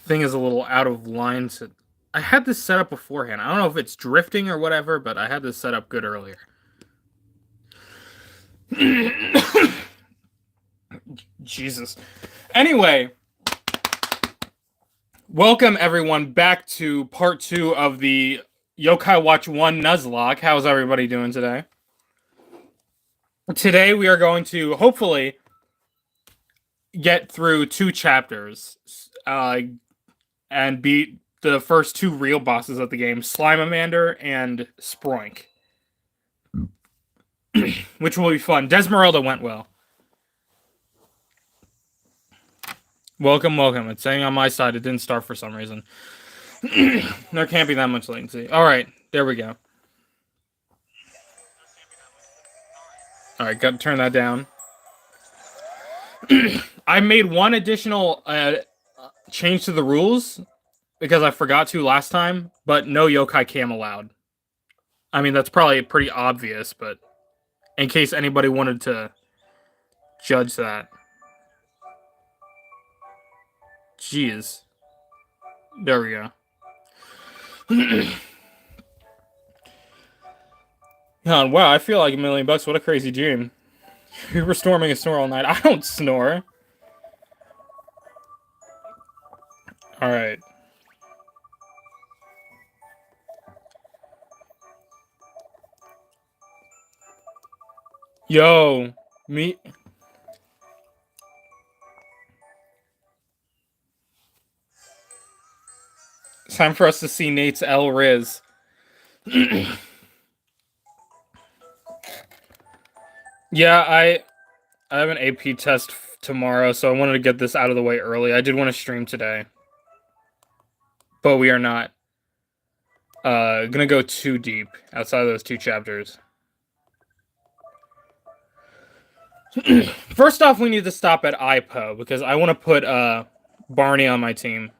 thing is a little out of line. I had this set up beforehand. I don't know if it's drifting or whatever, but I had this set up good earlier. Jesus. Anyway, welcome everyone back to part 2 of the Yokai Watch 1 Nuzlocke. How's everybody doing today? Today we are going to hopefully get through 2 chapters and beat the first 2 real bosses of the game, Slimeamander and Sproink. Which will be fun. Dismarelda went well. Welcome. It's saying on my side it didn't start for some reason. There can't be that much latency. Alright, there we go. Alright, got to turn that down. I made one additional change to the rules because I forgot to last time, but no yokai cam allowed. I mean, that's probably pretty obvious, but in case anybody wanted to judge that. Jeez. There we go. Wow, I feel like $1 million. What a crazy dream. You were storming a snore all night. I don't snore. Alright. Yo, me. It's time for us to see Nate's L Riz. Yeah, I have an AP test tomorrow, so I wanted to get this out of the way early. I did want to stream today, but we are not gonna go too deep outside of those 2 chapters. First off, we need to stop at IPO because I want to put Barney on my team.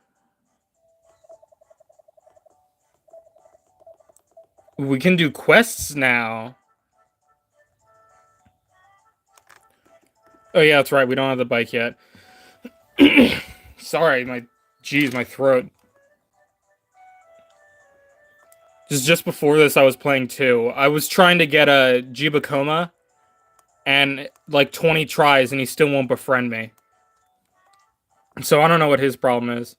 We can do quests now. Oh yeah, that's right. We don't have the bike yet. Sorry, my throat. Just before this, I was playing 2. I was trying to get a Jibakoma, and like 20 tries, and he still won't befriend me. So I don't know what his problem is.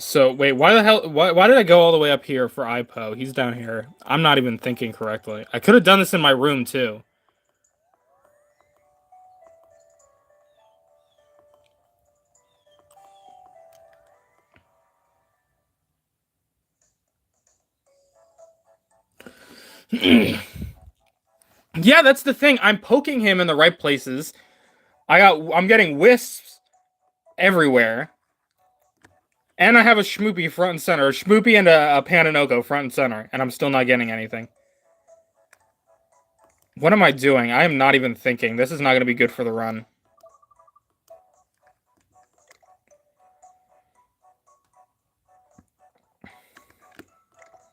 So, wait, why the hell... Why did I go all the way up here for IPO? He's down here. I'm not even thinking correctly. I could have done this in my room, too. Yeah, that's the thing. I'm poking him in the right places. I'm getting wisps everywhere. And I have a Schmoopy front and center. A Schmoopy and a Pananoko front and center. And I'm still not getting anything. What am I doing? I am not even thinking. This is not going to be good for the run.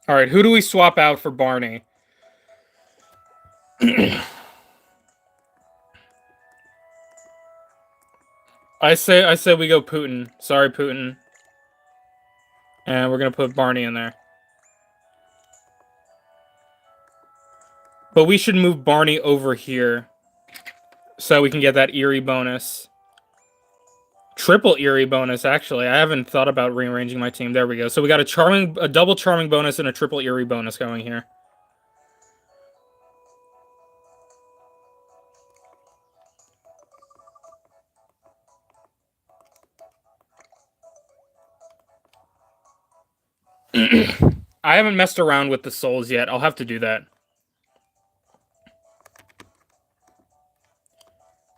Alright, who do we swap out for Barney? I say we go Putin. Sorry, Putin. And we're going to put Barney in there. But we should move Barney over here so we can get that Eerie bonus. Triple Eerie bonus, actually. I haven't thought about rearranging my team. There we go. So we got a double Charming bonus and a triple Eerie bonus going here. I haven't messed around with the souls yet. I'll have to do that.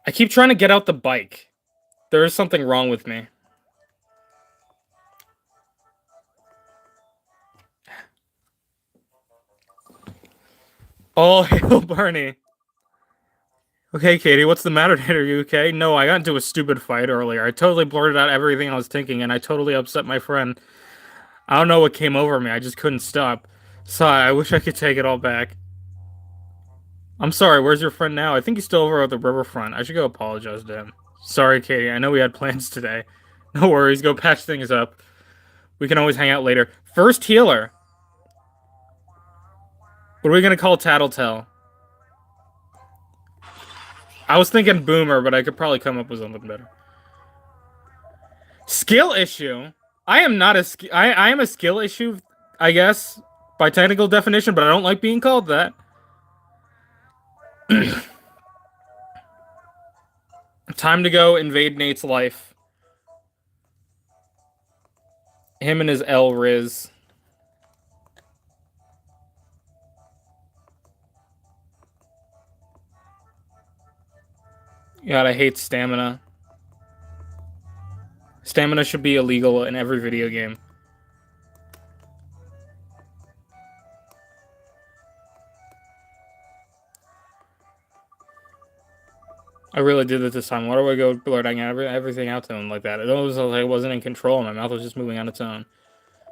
I keep trying to get out the bike. There is something wrong with me. All hail Barney. Okay, Katie, what's the matter? Are you okay? No, I got into a stupid fight earlier. I totally blurted out everything I was thinking, and I totally upset my friend. I don't know what came over me. I just couldn't stop. Sigh, I wish I could take it all back. I'm sorry, where's your friend now? I think he's still over at the riverfront. I should go apologize to him. Sorry, Katie, I know we had plans today. No worries, go patch things up. We can always hang out later. First healer. What are we gonna call Tattletale? I was thinking Boomer, but I could probably come up with something better. Skill issue? I am not a I am a skill issue, I guess, by technical definition, but I don't like being called that. Time to go invade Nate's life. Him and his L Riz. God, I hate stamina. Stamina should be illegal in every video game. I really did it this time. Why do I go blurting everything out to him like that? It was like I wasn't in control. My mouth was just moving on its own.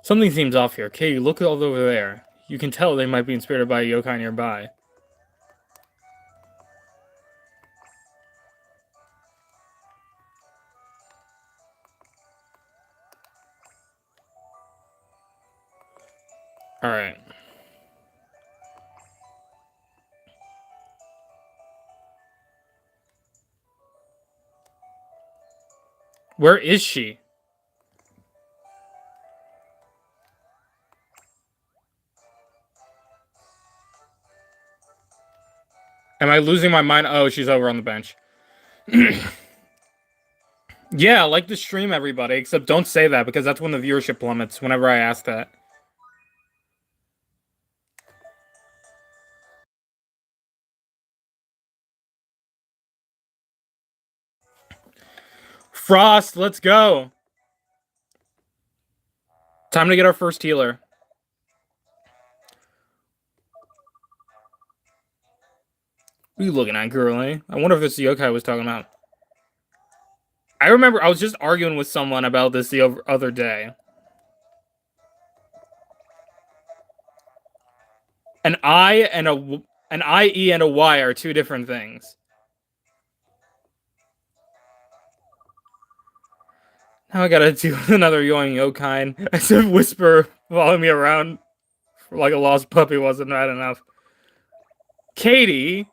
Something seems off here. Katie, look over there. You can tell they might be inspired by a yokai nearby. Alright. Where is she? Am I losing my mind? Oh, she's over on the bench. Yeah, like the stream, everybody. Except don't say that, because that's when the viewership plummets, whenever I ask that. Frost, let's go! Time to get our first healer. What are you looking at, girlie? I wonder if this yokai I was talking about. I remember I was just arguing with someone about this the other day. An I and an IE and a Y are two different things. Now I gotta do another yokai. I said whisper following me around like a lost puppy wasn't bad enough. Katie.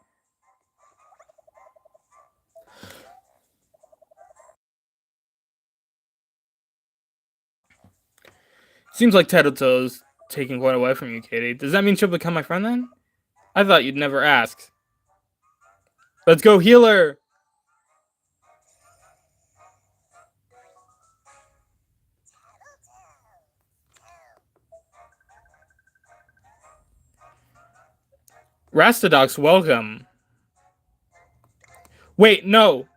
Seems like Tattletale's taking quite away from you, Katie. Does that mean she'll become my friend then? I thought you'd never ask. Let's go, healer! Rastadox, welcome. Wait, no.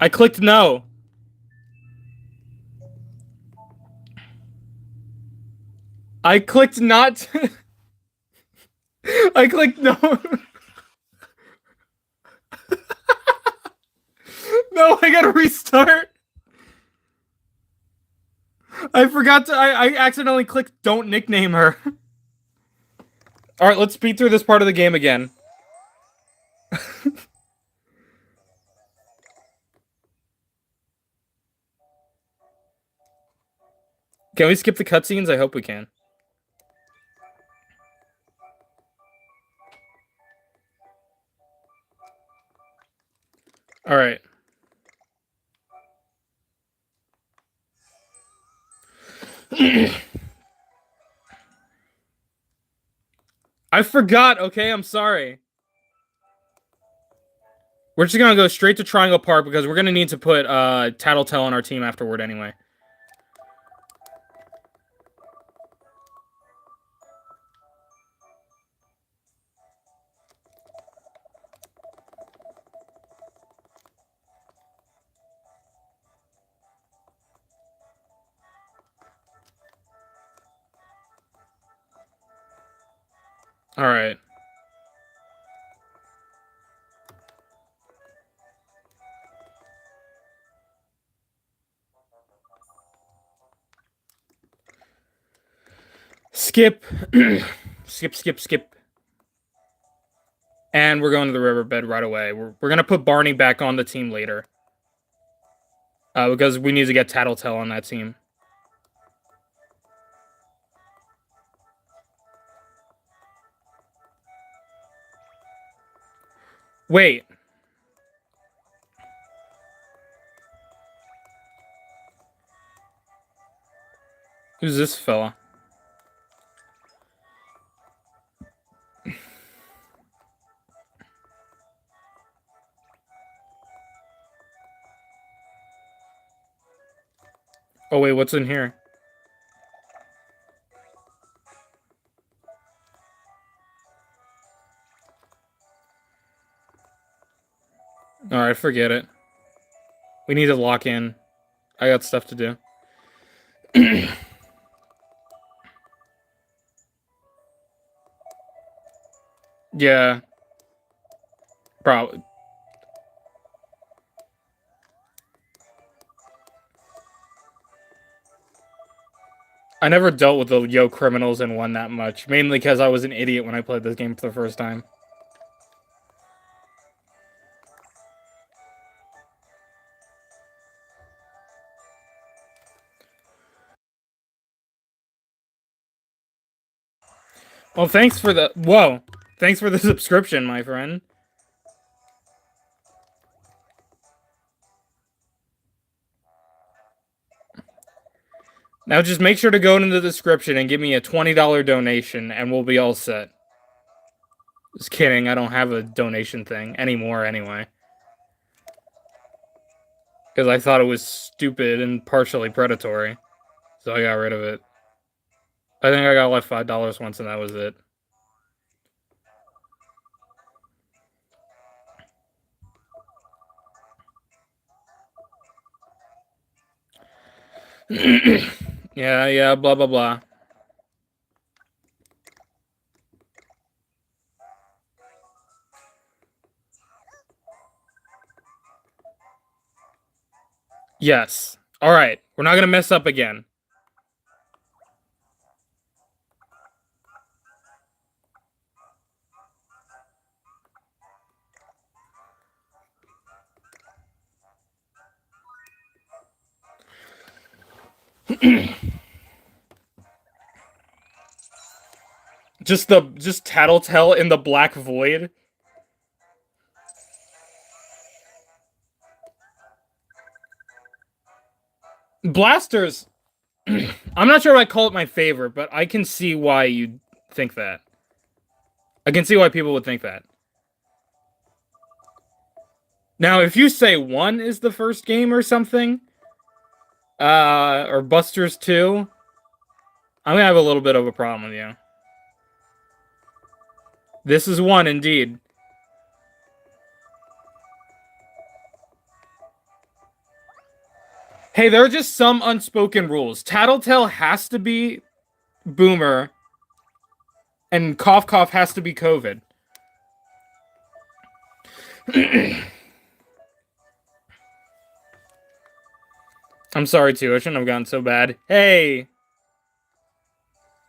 I clicked no. I clicked not. I clicked no. No, I gotta restart. I forgot to. I accidentally clicked don't nickname her. Alright, let's speed through this part of the game again. Can we skip the cutscenes? I hope we can. Alright. I forgot, okay? I'm sorry. We're just gonna go straight to Triangle Park because we're gonna need to put Tattletale on our team afterward anyway. Alright. Skip. Skip. And we're going to the riverbed right away. We're going to put Barney back on the team later. Because we need to get Tattletale on that team. Wait. Who's this fella? Oh, wait, what's in here? Alright, forget it. We need to lock in. I got stuff to do. Yeah. Probably. I never dealt with the Yo Criminals in 1 that much. Mainly because I was an idiot when I played this game for the first time. Well, thanks for the... Whoa. Thanks for the subscription, my friend. Now just make sure to go into the description and give me a $20 donation, and we'll be all set. Just kidding, I don't have a donation thing anymore anyway. Because I thought it was stupid and partially predatory. So I got rid of it. I think I got like $5 once and that was it. Yeah, blah, blah, blah. Yes. Alright, we're not gonna mess up again. Just Tattletale in the black void. Blasters. I'm not sure if I call it my favorite, but I can see why you'd think that. I can see why people would think that. Now, if you say 1 is the first game or something, or Busters 2, I'm gonna have a little bit of a problem with you. This is 1, indeed. Hey, there are just some unspoken rules. Tattletale has to be Boomer, and Cough Cough has to be COVID. I'm sorry, too. I shouldn't have gone so bad. Hey!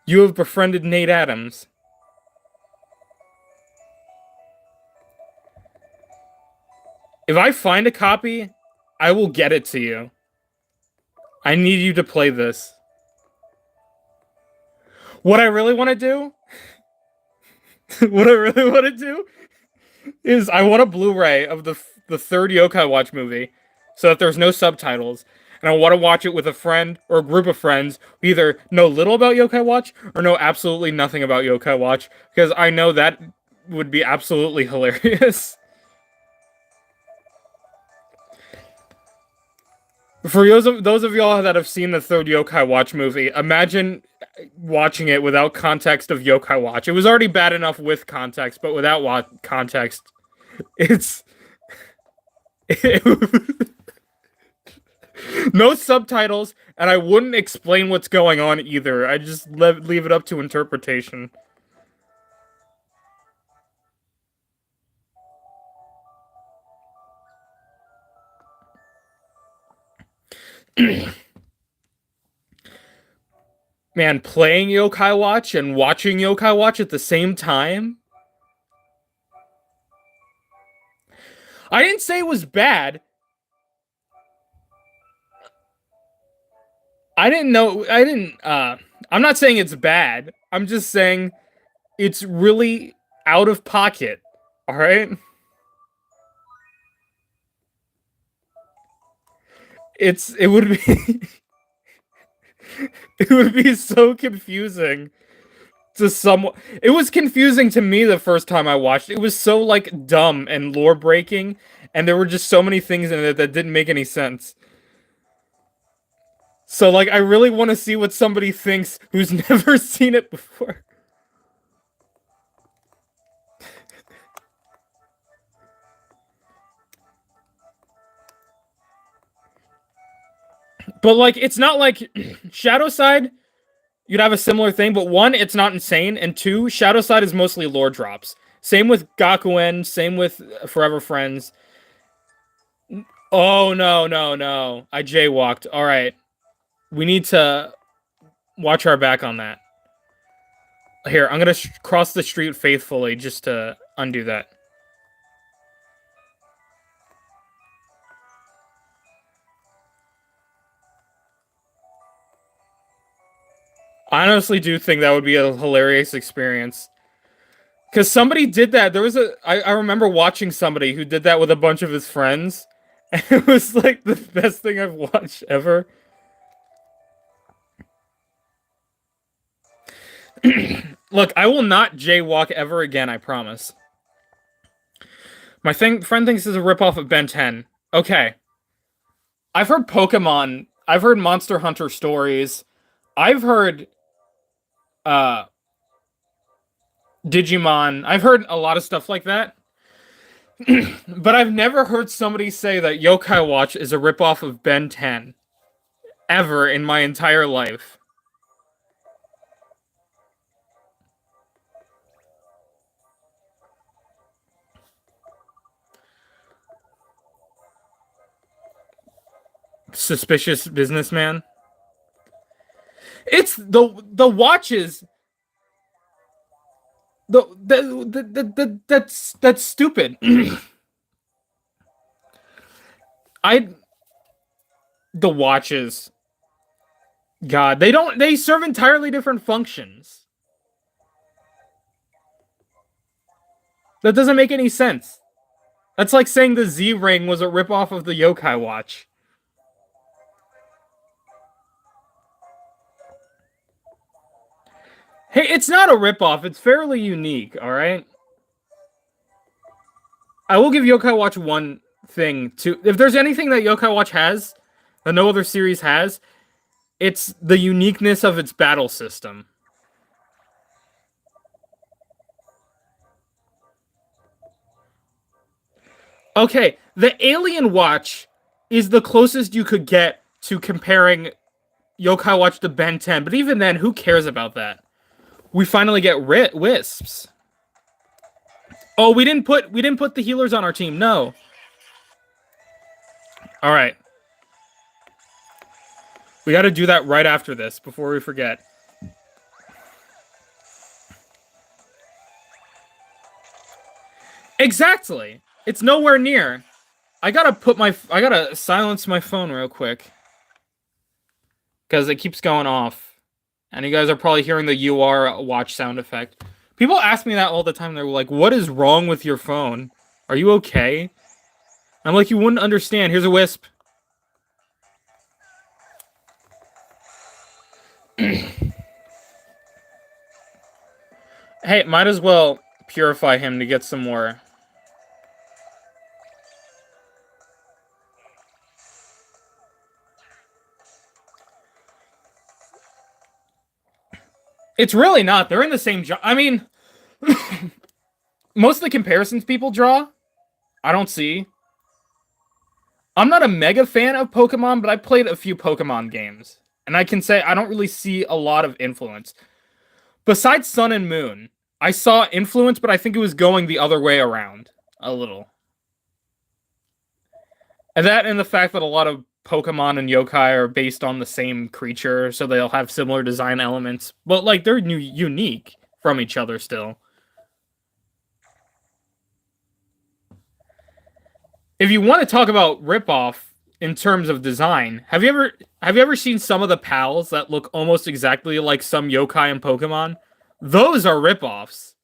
You have befriended Nate Adams. If I find a copy, I will get it to you. I need you to play this. What I really want to do... what I really want to do... is I want a Blu-ray of the 3rd Yokai Watch movie, so that there's no subtitles, and I want to watch it with a friend or a group of friends who either know little about Yokai Watch or know absolutely nothing about Yokai Watch, because I know that would be absolutely hilarious. For those of y'all that have seen the 3rd Yokai Watch movie, imagine watching it without context of Yokai Watch. It was already bad enough with context, but without context, it's... no subtitles, and I wouldn't explain what's going on either. I just leave it up to interpretation. Man, playing Yokai Watch and watching Yokai Watch at the same time? I didn't say it was bad. I'm not saying it's bad. I'm just saying it's really out of pocket. Alright? It would be it would be so confusing to someone. It was confusing to me the first time I watched. It was so like dumb and lore breaking, and there were just so many things in it that didn't make any sense. So like I really want to see what somebody thinks who's never seen it before. But like it's not like Shadow Side, you'd have a similar thing, but one, it's not insane, and two, Shadow Side is mostly lore drops. Same with Gakuen, same with Forever Friends. Oh no, no, no. I jaywalked. Alright. We need to watch our back on that. Here, I'm gonna cross the street faithfully just to undo that. I honestly do think that would be a hilarious experience. Because somebody did that. I remember watching somebody who did that with a bunch of his friends. And it was like the best thing I've watched ever. Look, I will not jaywalk ever again, I promise. My friend thinks it's a ripoff of Ben 10. Okay. I've heard Pokemon. I've heard Monster Hunter stories. I've heard Digimon. I've heard a lot of stuff like that. But I've never heard somebody say that Yokai Watch is a ripoff of Ben 10. Ever in my entire life. Suspicious businessman. It's the watches. That's stupid. The watches. God, they serve entirely different functions. That doesn't make any sense. That's like saying the Z ring was a ripoff of the Yokai Watch. Hey, it's not a ripoff. It's fairly unique, alright? I will give Yokai Watch one thing, too. If there's anything that Yokai Watch has, that no other series has, it's the uniqueness of its battle system. Okay, the Alien Watch is the closest you could get to comparing Yokai Watch to Ben 10, but even then, who cares about that? We finally get Wisps. Oh, we didn't put the healers on our team. No. All right. We got to do that right after this before we forget. Exactly. It's nowhere near. I gotta silence my phone real quick. Because it keeps going off. And you guys are probably hearing the UR watch sound effect. People ask me that all the time. They're like, what is wrong with your phone? Are you okay? I'm like, you wouldn't understand. Here's a wisp. Hey, might as well purify him to get some more. It's really not. They're in the same I mean, most of the comparisons people draw, I don't see. I'm not a mega fan of Pokemon, but I played a few Pokemon games. And I can say I don't really see a lot of influence. Besides Sun and Moon, I saw influence, but I think it was going the other way around. A little. And that and the fact that a lot of Pokemon and yokai are based on the same creature, so they'll have similar design elements, but like they're unique from each other still. If you want to talk about ripoff in terms of design, have you ever seen some of the pals that look almost exactly like some yokai in Pokemon? Those are ripoffs.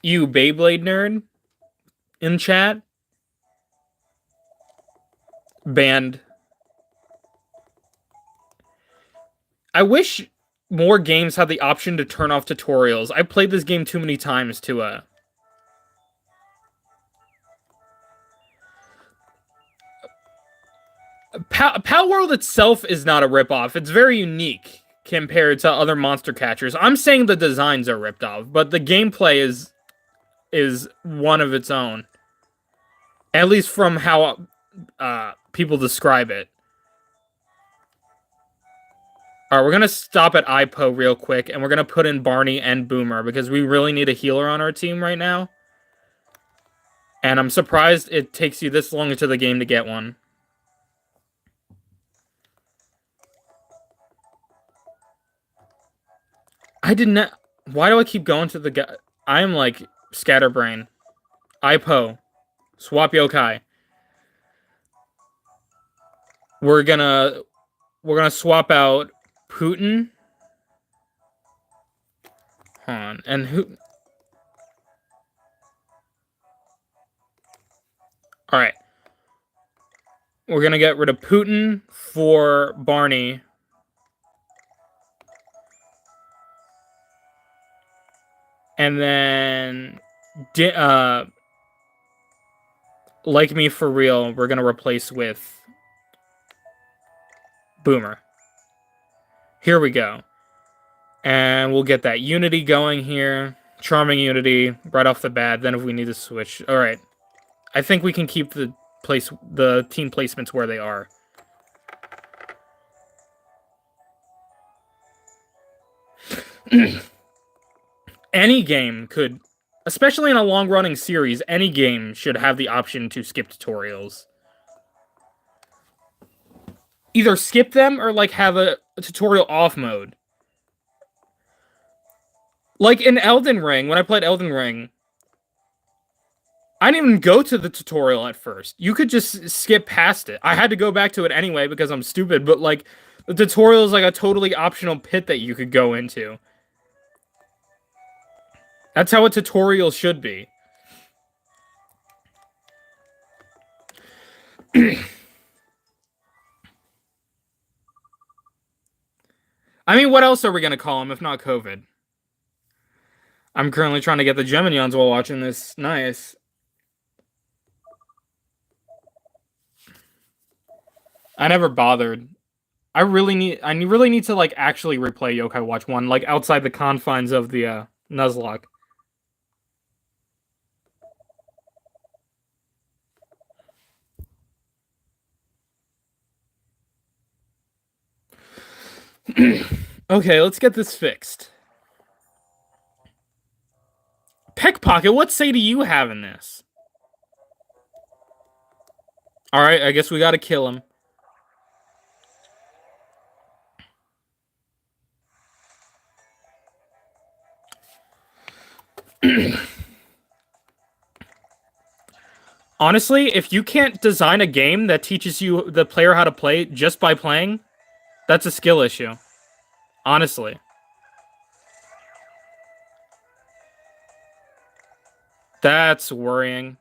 You Beyblade nerd in chat? Banned. I wish more games had the option to turn off tutorials. I played this game too many times to Pal World itself is not a ripoff. It's very unique compared to other monster catchers. I'm saying the designs are ripped off, but the gameplay is one of its own. At least from how people describe it. Alright, we're gonna stop at IPO real quick, and we're gonna put in Barney and Boomer, because we really need a healer on our team right now. And I'm surprised it takes you this long into the game to get one. I did not... Why do I keep going to the guy? I am like scatterbrain. IPO. Swap yokai. We're gonna swap out Putin. Hold on. And who... Alright. We're gonna get rid of Putin for Barney. And then... Like Me For Real, we're gonna replace with Boomer. Here we go. And we'll get that Unity going here. Charming Unity right off the bat. Then if we need to switch... Alright. I think we can keep the team placements where they are. Any game could... Especially in a long-running series, any game should have the option to skip tutorials. Either skip them or, like, have a tutorial off mode. Like, in Elden Ring, when I played Elden Ring, I didn't even go to the tutorial at first. You could just skip past it. I had to go back to it anyway because I'm stupid, but, like, the tutorial is, like, a totally optional pit that you could go into. That's how a tutorial should be. I mean, what else are we going to call him if not COVID? I'm currently trying to get the Geminions while watching this. Nice. I never bothered. I really need to, like, actually replay Yokai Watch 1, like, outside the confines of the, Nuzlocke. Okay, let's get this fixed. Peckpocket, what say do you have in this? Alright, I guess we gotta kill him. Honestly, if you can't design a game that teaches you the player how to play just by playing, that's a skill issue. Honestly. That's worrying.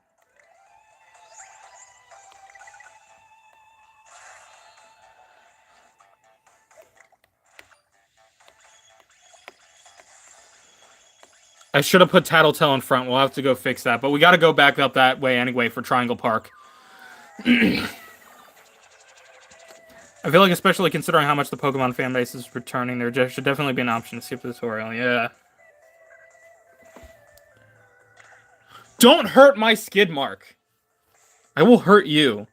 I should have put Tattletale in front. We'll have to go fix that. But we got to go back up that way anyway for Triangle Park. I feel like, especially considering how much the Pokemon fan base is returning, there should definitely be an option to skip the tutorial. Yeah. Don't hurt my skid mark. I will hurt you.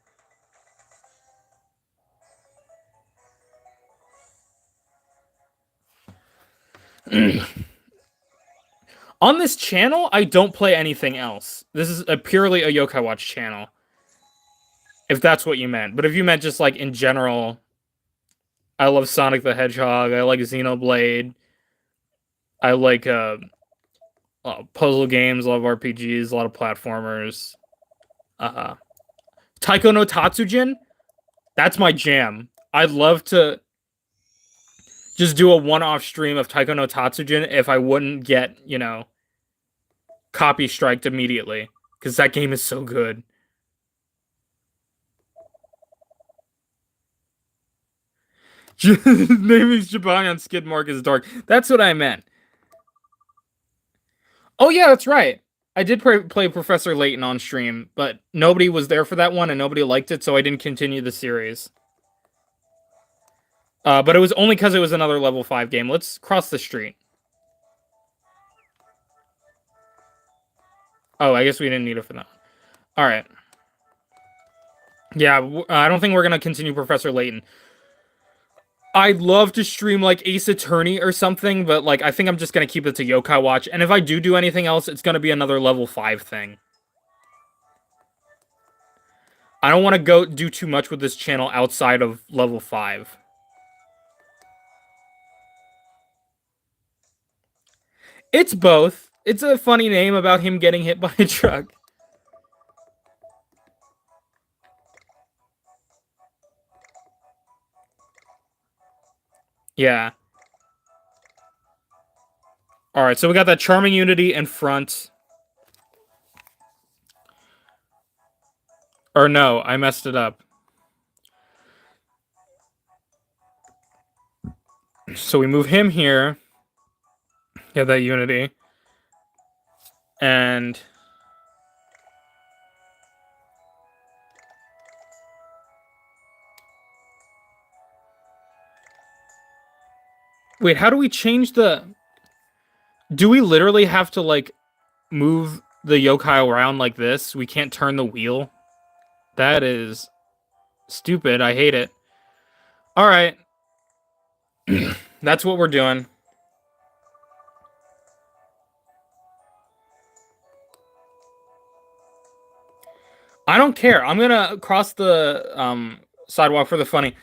On this channel, I don't play anything else. This is purely a Yokai Watch channel. If that's what you meant. But if you meant just, like, in general, I love Sonic the Hedgehog, I like Xenoblade, I like puzzle games, a lot of RPGs, a lot of platformers. Taiko no Tatsujin? That's my jam. I'd love to just do a one-off stream of Taiko no Tatsujin if I wouldn't get, you know, copy striked immediately. Because that game is so good. Naming Shibani on skid mark is dark. That's what I meant. Oh yeah, that's right. I did play Professor Layton on stream, but nobody was there for that one and nobody liked it, so I didn't continue the series. But it was only because it was another level 5 game. Let's cross the street. Oh, I guess we didn't need it for that. Alright. Yeah, I don't think we're going to continue Professor Layton. I'd love to stream, like, Ace Attorney or something, but, like, I think I'm just going to keep it to Yokai Watch. And if I do anything else, it's going to be another level 5 thing. I don't want to do too much with this channel outside of level 5. It's both. It's a funny name about him getting hit by a truck. Yeah. Alright, so we got that Charming Unity in front. Or no, I messed it up. So we move him here. Get that Unity. And... wait, how do we change the... do we literally have to, like, move the yokai around like this? We can't turn the wheel? That is stupid. I hate it. Alright. That's what we're doing. I don't care. I'm gonna cross the sidewalk for the funny.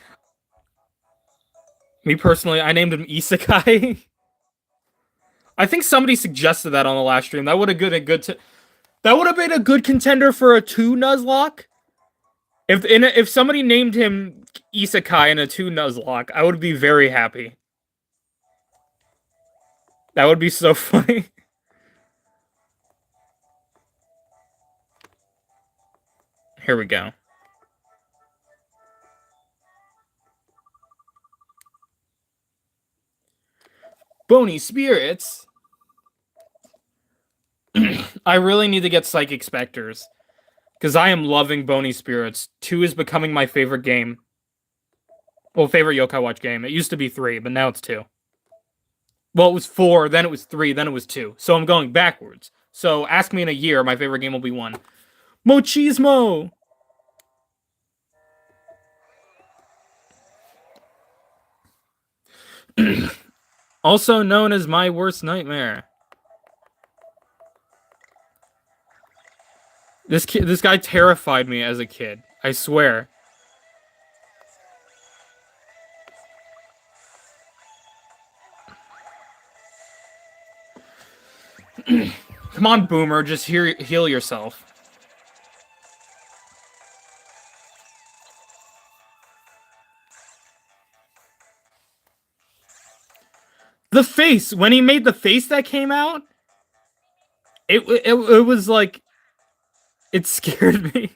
Me personally, I named him Isekai. I think somebody suggested that on the last stream. That would have been a good contender for a 2 Nuzlocke. If somebody named him Isekai in a 2 Nuzlocke, I would be very happy. That would be so funny. Here we go. Bony Spirits. I really need to get Psychic Specters. Because I am loving Bony Spirits. 2 is becoming my favorite game. Well, favorite Yokai Watch game. It used to be 3, but now it's 2. Well, it was 4, then it was 3, then it was 2. So I'm going backwards. So ask me in a year, my favorite game will be 1. Mochismo! Also known as my worst nightmare. This guy terrified me as a kid. I swear. Come on, Boomer, just heal yourself. The face, when he made the face that came out, it was like, it scared me.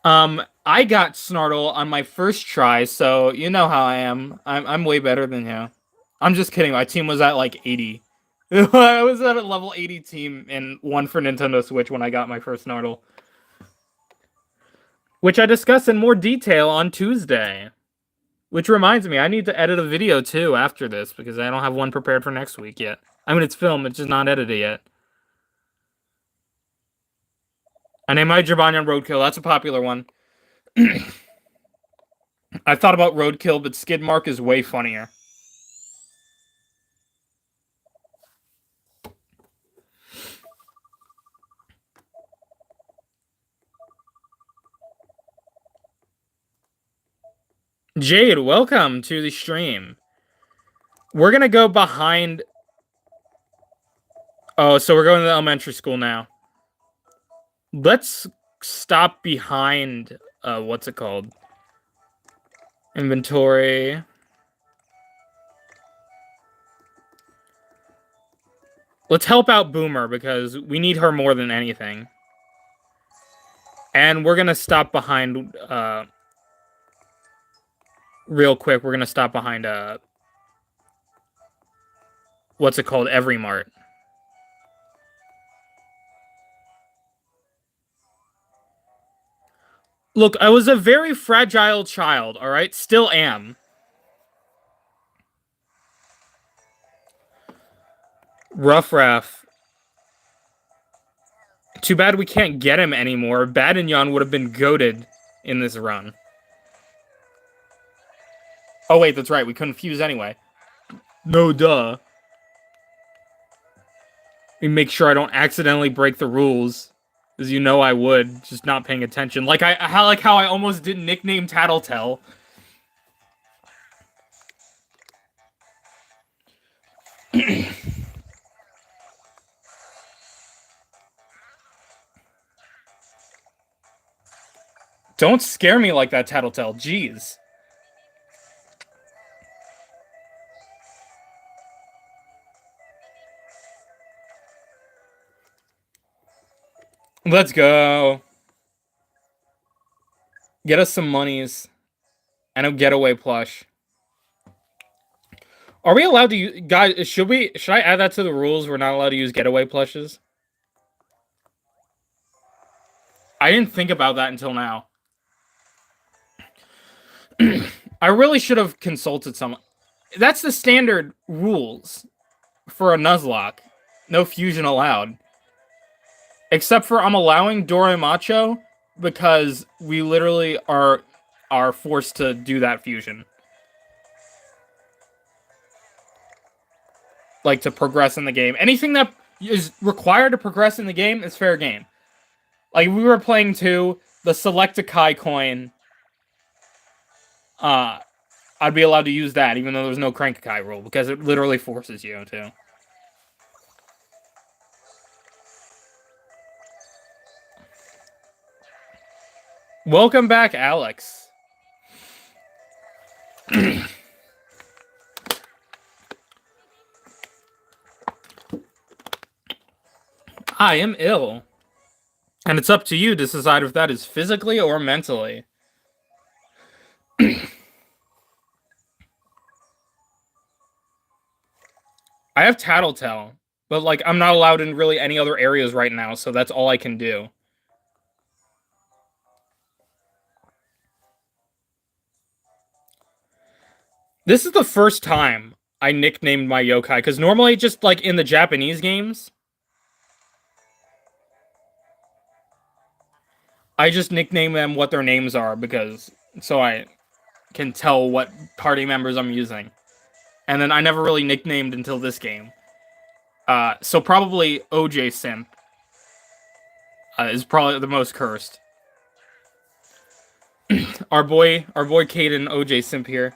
I got Snartle on my first try, so you know how I am. I'm way better than you. I'm just kidding. My team was at like 80. I was at a level 80 team and one for Nintendo Switch when I got my first Snartle. Which I discuss in more detail on Tuesday. Which reminds me, I need to edit a video too after this because I don't have one prepared for next week yet. I mean, it's filmed, it's just not edited yet. I named my Jabanian Roadkill. That's a popular one. I thought about Roadkill, but Skid Mark is way funnier. Jade, welcome to the stream. We're gonna go behind... Oh, so we're going to the elementary school now. Let's stop behind... what's it called? Inventory. Let's help out Boomer, because we need her more than anything. And we're gonna stop behind... real quick, we're gonna stop behind... what's it called? Every Mart. Look, I was a very fragile child, alright? Still am. Rough Raff. Too bad we can't get him anymore. Badinyon would have been goated in this run. Oh wait, that's right, we couldn't fuse anyway. No duh. Let me make sure I don't accidentally break the rules. As you know I would, just not paying attention. Like how I almost didn't nickname Tattletale. Don't scare me like that, Tattletale. Jeez. Let's go. Get us some monies. And a getaway plush. Are we allowed to use... Guys, should I add that to the rules? We're not allowed to use getaway plushes? I didn't think about that until now. I really should have consulted someone. That's the standard rules for a Nuzlocke. No fusion allowed. Except for I'm allowing Dorimacho because we literally are forced to do that fusion. Like, to progress in the game. Anything that is required to progress in the game is fair game. Like, we were playing 2, the Select a Kai coin. I'd be allowed to use that, even though there's no Crank a Kai rule, because it literally forces you to. Welcome back, Alex. I am ill. And it's up to you to decide if that is physically or mentally. I have Tattletale, but like I'm not allowed in really any other areas right now, so that's all I can do. This is the first time I nicknamed my yokai, because normally just like in the Japanese games, I just nickname them what their names are, because so I can tell what party members I'm using. And then I never really nicknamed until this game. So probably OJ Simp is probably the most cursed. our boy Caden OJ Simp here.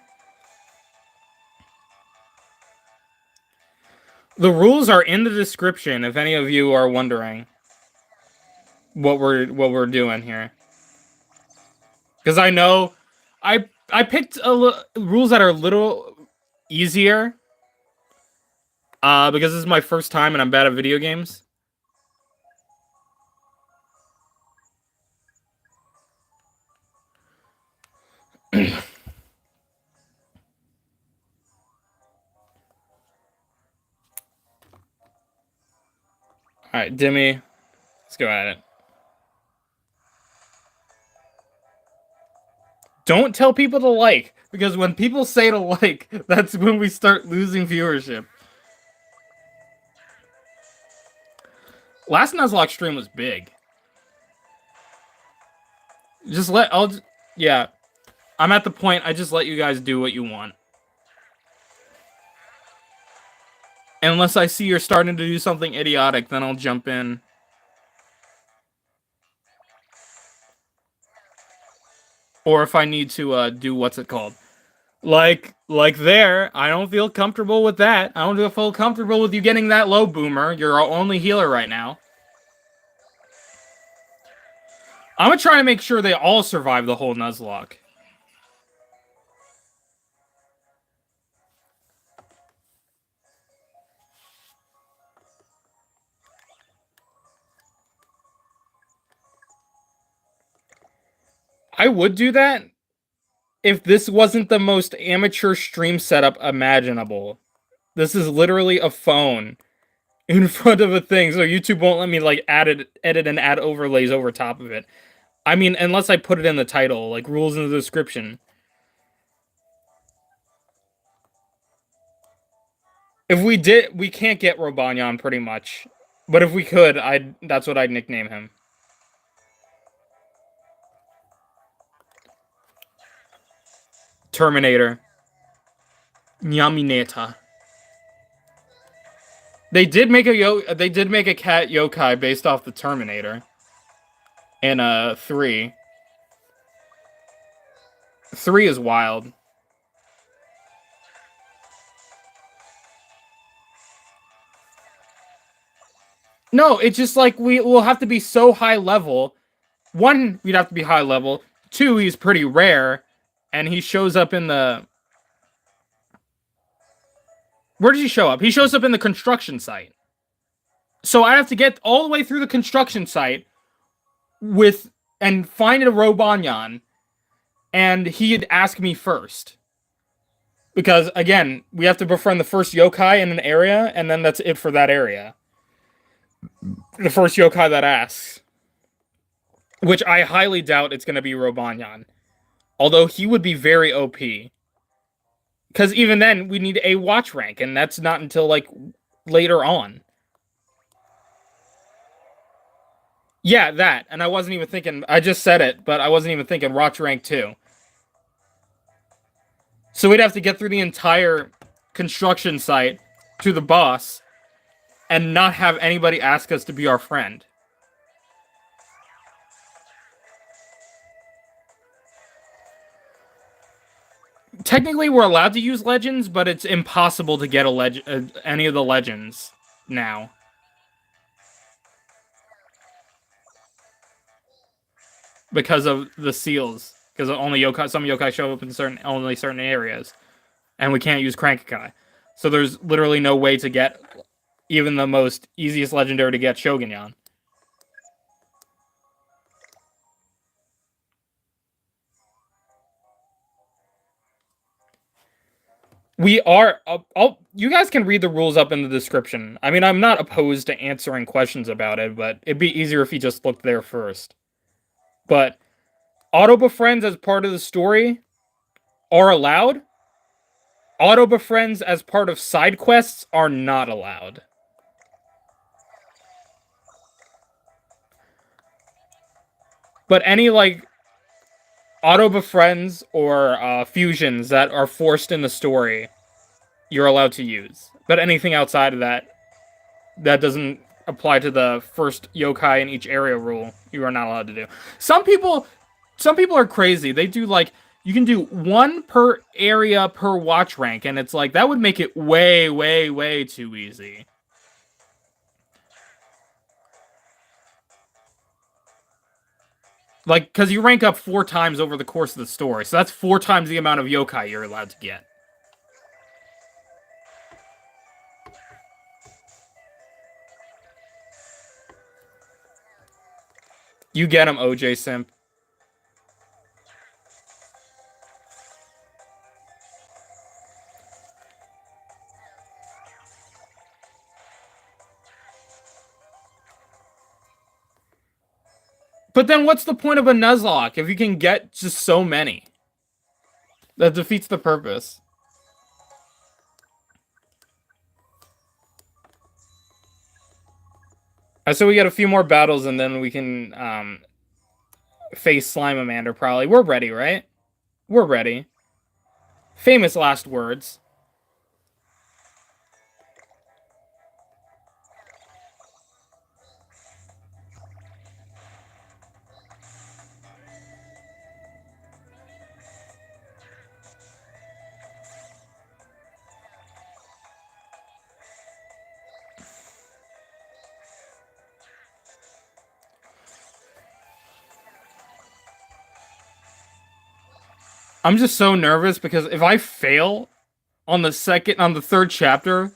The rules are in the description if any of you are wondering what we're doing here. Because I know I picked rules that are a little easier. Because this is my first time and I'm bad at video games. Alright, Dimmy. Let's go at it. Don't tell people to like, because when people say to like, that's when we start losing viewership. Last Nuzlocke stream was big. Yeah. I'm at the point I just let you guys do what you want. Unless I see you're starting to do something idiotic, then I'll jump in. Or if I need to do what's it called? Like there, I don't feel comfortable with that. I don't feel comfortable with you getting that low, Boomer. You're our only healer right now. I'm gonna try to make sure they all survive the whole Nuzlocke. I would do that if this wasn't the most amateur stream setup imaginable. This is literally a phone in front of a thing, so YouTube won't let me like edit and add overlays over top of it. I mean, unless I put it in the title, like rules in the description. If we did, we can't get Robonyan pretty much. But if we could, that's what I'd nickname him. Terminator. Nyamineta. They did make a cat yokai based off the Terminator. In 3. 3 is wild. No, it's just like we will have to be so high level. 1, we'd have to be high level. 2, he's pretty rare, and he shows up in the. Where does he show up? He shows up in the construction site. So I have to get all the way through the construction site and find a Robonyan, and he'd ask me first. Because, again, we have to befriend the first yokai in an area, and then that's it for that area. The first yokai that asks. Which I highly doubt it's going to be Robonyan. Although he would be very OP. Because even then, we need a watch rank, and that's not until, like, later on. Yeah, that. And I wasn't even thinking... I just said it, but I wasn't even thinking watch rank 2. So we'd have to get through the entire construction site to the boss and not have anybody ask us to be our friend. Technically, we're allowed to use legends, but it's impossible to get any of the legends now. Because of the seals. Because only some yokai show up in only certain areas. And we can't use Crankakai. So there's literally no way to get even the most easiest legendary to get Shogunyan. We are... you guys can read the rules up in the description. I mean, I'm not opposed to answering questions about it, but it'd be easier if you just looked there first. But auto-befriends as part of the story are allowed. Auto-befriends as part of side quests are not allowed. But any, like, auto-befriends or fusions that are forced in the story, you're allowed to use. But anything outside of that doesn't apply to the first yokai in each area rule, you are not allowed to do. Some people are crazy. They do, like, you can do 1 per area per watch rank, and it's like, that would make it way, way, way too easy. Like, because you rank up 4 times over the course of the story, so that's 4 times the amount of yokai you're allowed to get. You get him, OJ Simp. But then what's the point of a Nuzlocke if you can get just so many? That defeats the purpose. So we got a few more battles and then we can face Slimamander probably. We're ready, right? We're ready. Famous last words. I'm just so nervous because if I fail on the third chapter,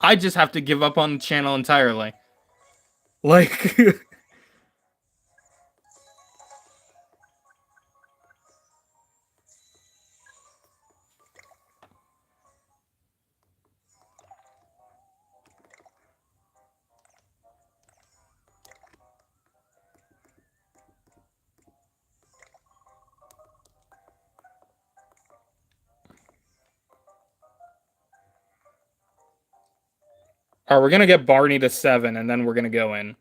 I just have to give up on the channel entirely. Like, alright, we're gonna get Barney to 7, and then we're gonna go in.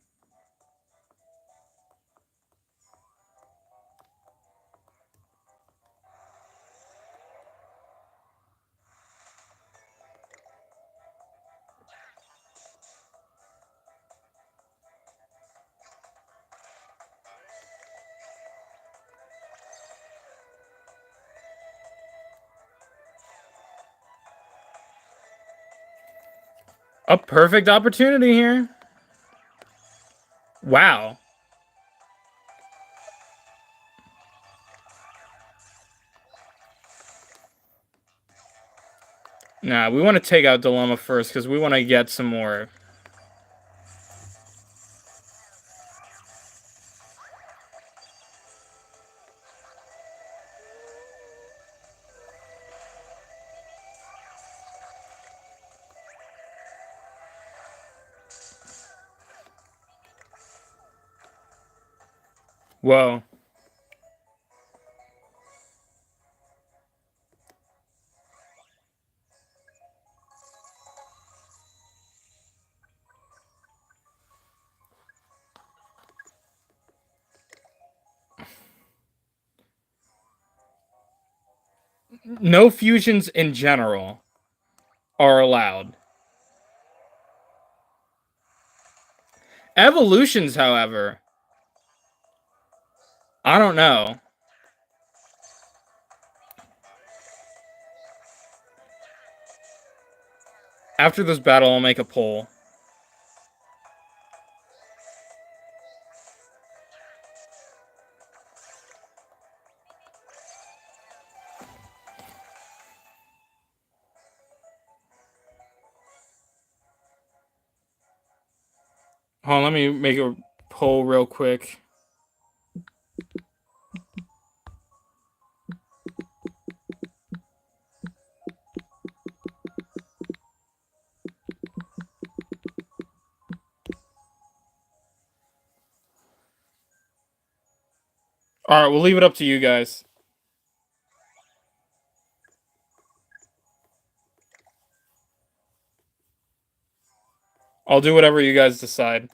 A perfect opportunity here. Wow. Nah, we want to take out Dulluma first because we want to get some more. Whoa. No fusions in general are allowed. Evolutions, however, I don't know. After this battle, I'll make a poll. Hold on, let me make a poll real quick. Alright, we'll leave it up to you guys. I'll do whatever you guys decide.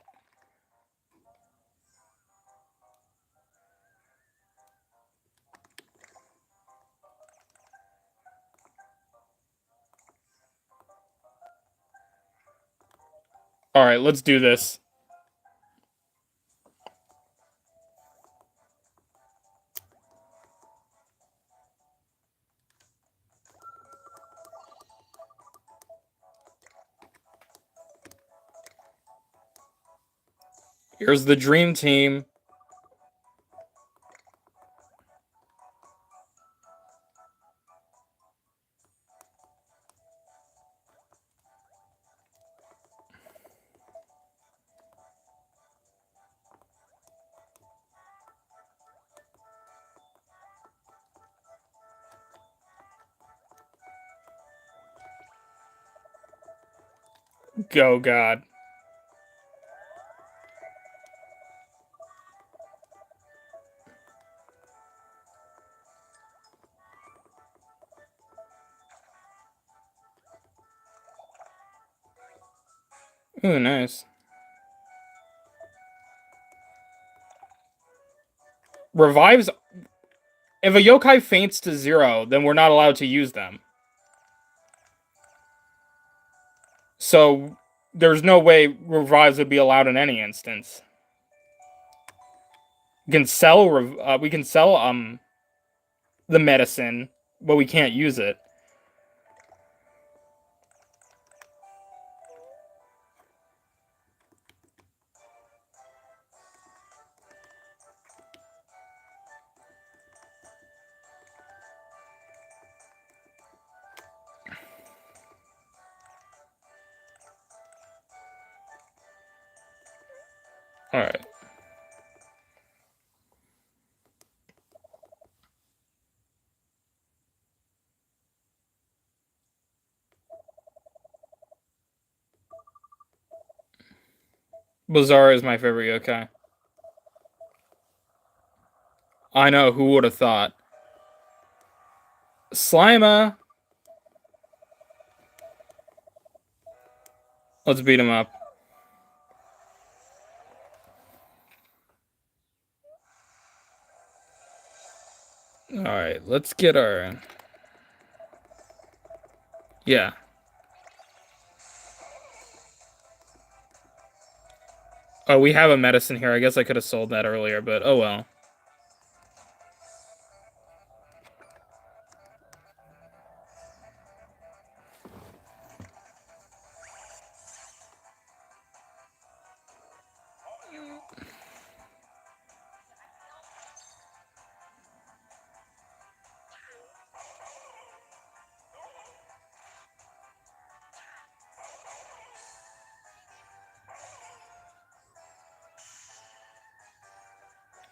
Alright, let's do this. Here's the dream team. Go, God. Ooh, nice. Revives If a yokai faints to 0, then we're not allowed to use them. So there's no way revives would be allowed in any instance. We can sell the medicine, but we can't use it. All right. Bazaar is my favorite yokai. I know, who would have thought? Slima! Let's beat him up. Alright, let's get our... Yeah. Oh, we have a medicine here. I guess I could have sold that earlier, but oh well.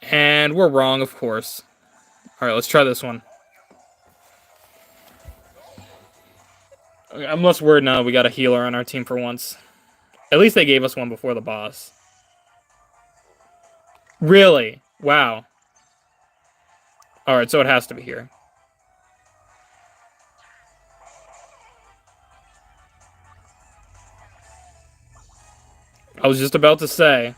And we're wrong, of course. Alright, let's try this one. I'm less worried now we got a healer on our team for once. At least they gave us one before the boss. Really? Wow. Alright, so it has to be here. I was just about to say.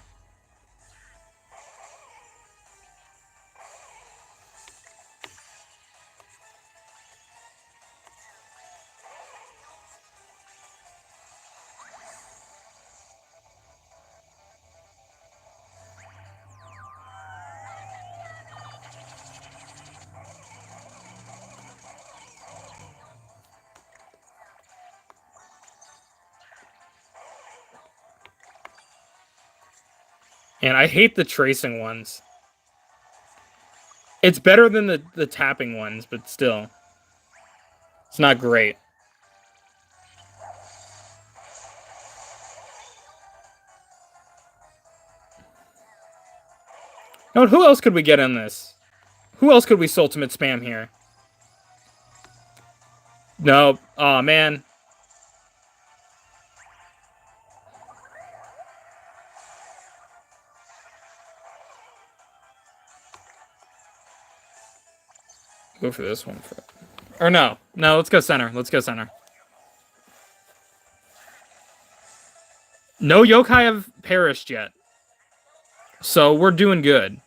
And I hate the tracing ones. It's better than the tapping ones, but still. It's not great. Now, who else could we get in this? Who else could we ultimate spam here? No. Aw, man. Go for this one. Or no. No, let's go center. Let's go center. No yokai have perished yet. So we're doing good.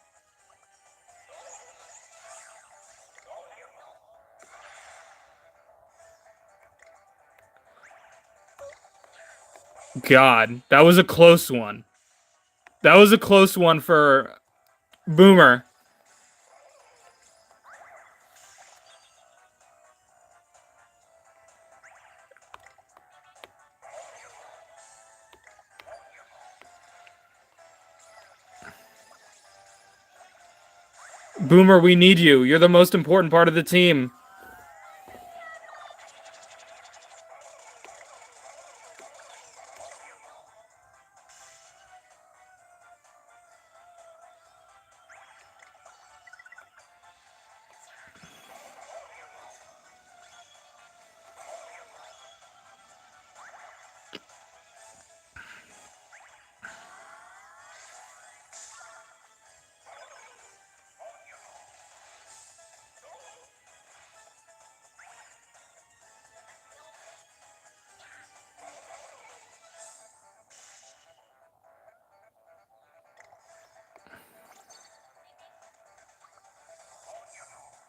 God, that was a close one. That was a close one for Boomer. Boomer, we need you. You're the most important part of the team.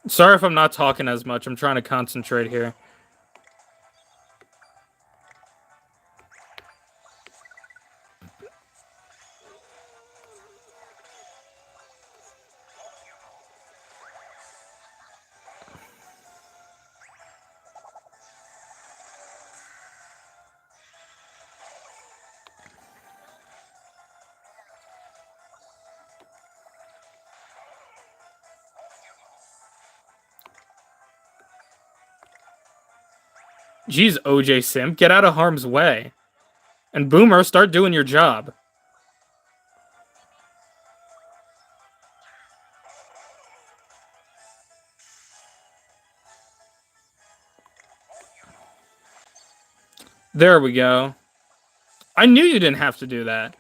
Sorry if I'm not talking as much. I'm trying to concentrate here. Jeez, OJ Simp, get out of harm's way. And Boomer, start doing your job. There we go. I knew you didn't have to do that.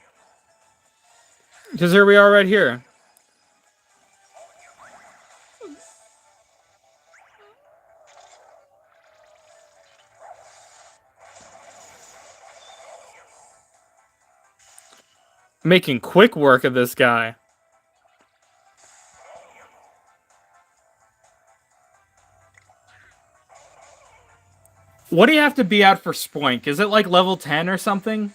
Because here we are right here. Making quick work of this guy. What do you have to be at for Spoink? Is it like level 10 or something?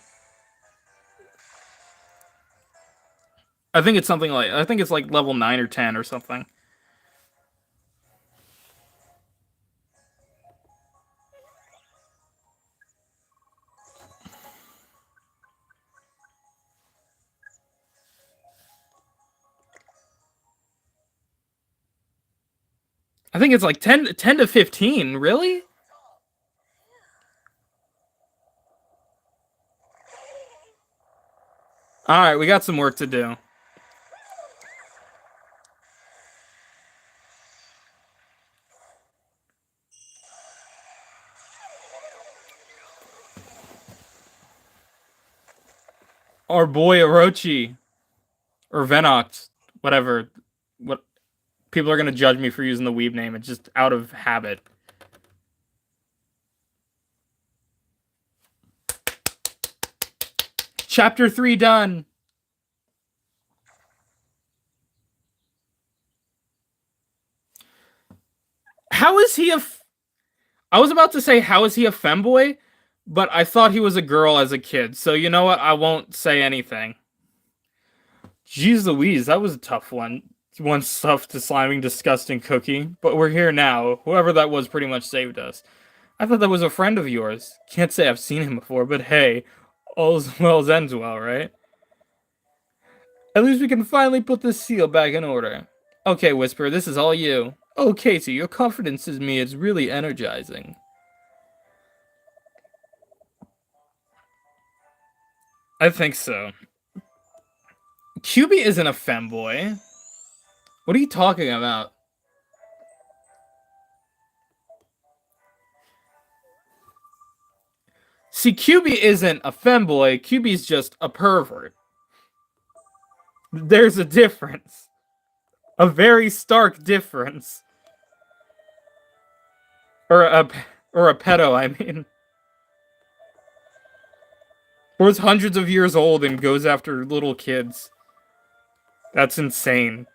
I think it's something like... I think it's like level 9 or 10 or something. I think it's like 10 to 15, really? Alright, we got some work to do. Our boy Orochi. Or Venoct. Whatever. What people are gonna judge me for using the weeb name. It's just out of habit. Chapter 3 done. How is he a... I was about to say, how is he a femboy? But I thought he was a girl as a kid. So you know what? I won't say anything. Jeez Louise, that was a tough one. One stuffed to sliming, disgusting cookie. But we're here now. Whoever that was pretty much saved us. I thought that was a friend of yours. Can't say I've seen him before, but hey, all's well ends well, right? At least we can finally put this seal back in order. Okay, Whisper, this is all you. Oh, Casey, your confidence in me is really energizing. I think so. QB isn't a femboy. What are you talking about? See, QB isn't a femboy. QB's just a pervert. There's a difference. A very stark difference. Or a pedo, I mean. Or is hundreds of years old and goes after little kids. That's insane.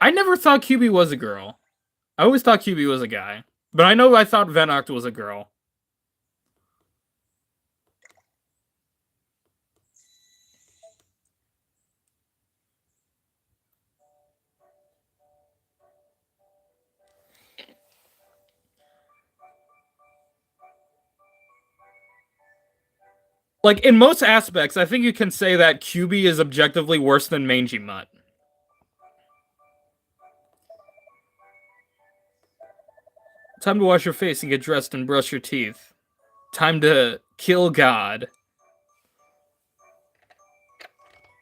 I never thought QB was a girl. I always thought QB was a guy. But I thought Venoct was a girl. Like, in most aspects, I think you can say that QB is objectively worse than Mangy Mutt. Time to wash your face and get dressed and brush your teeth. Time to kill God.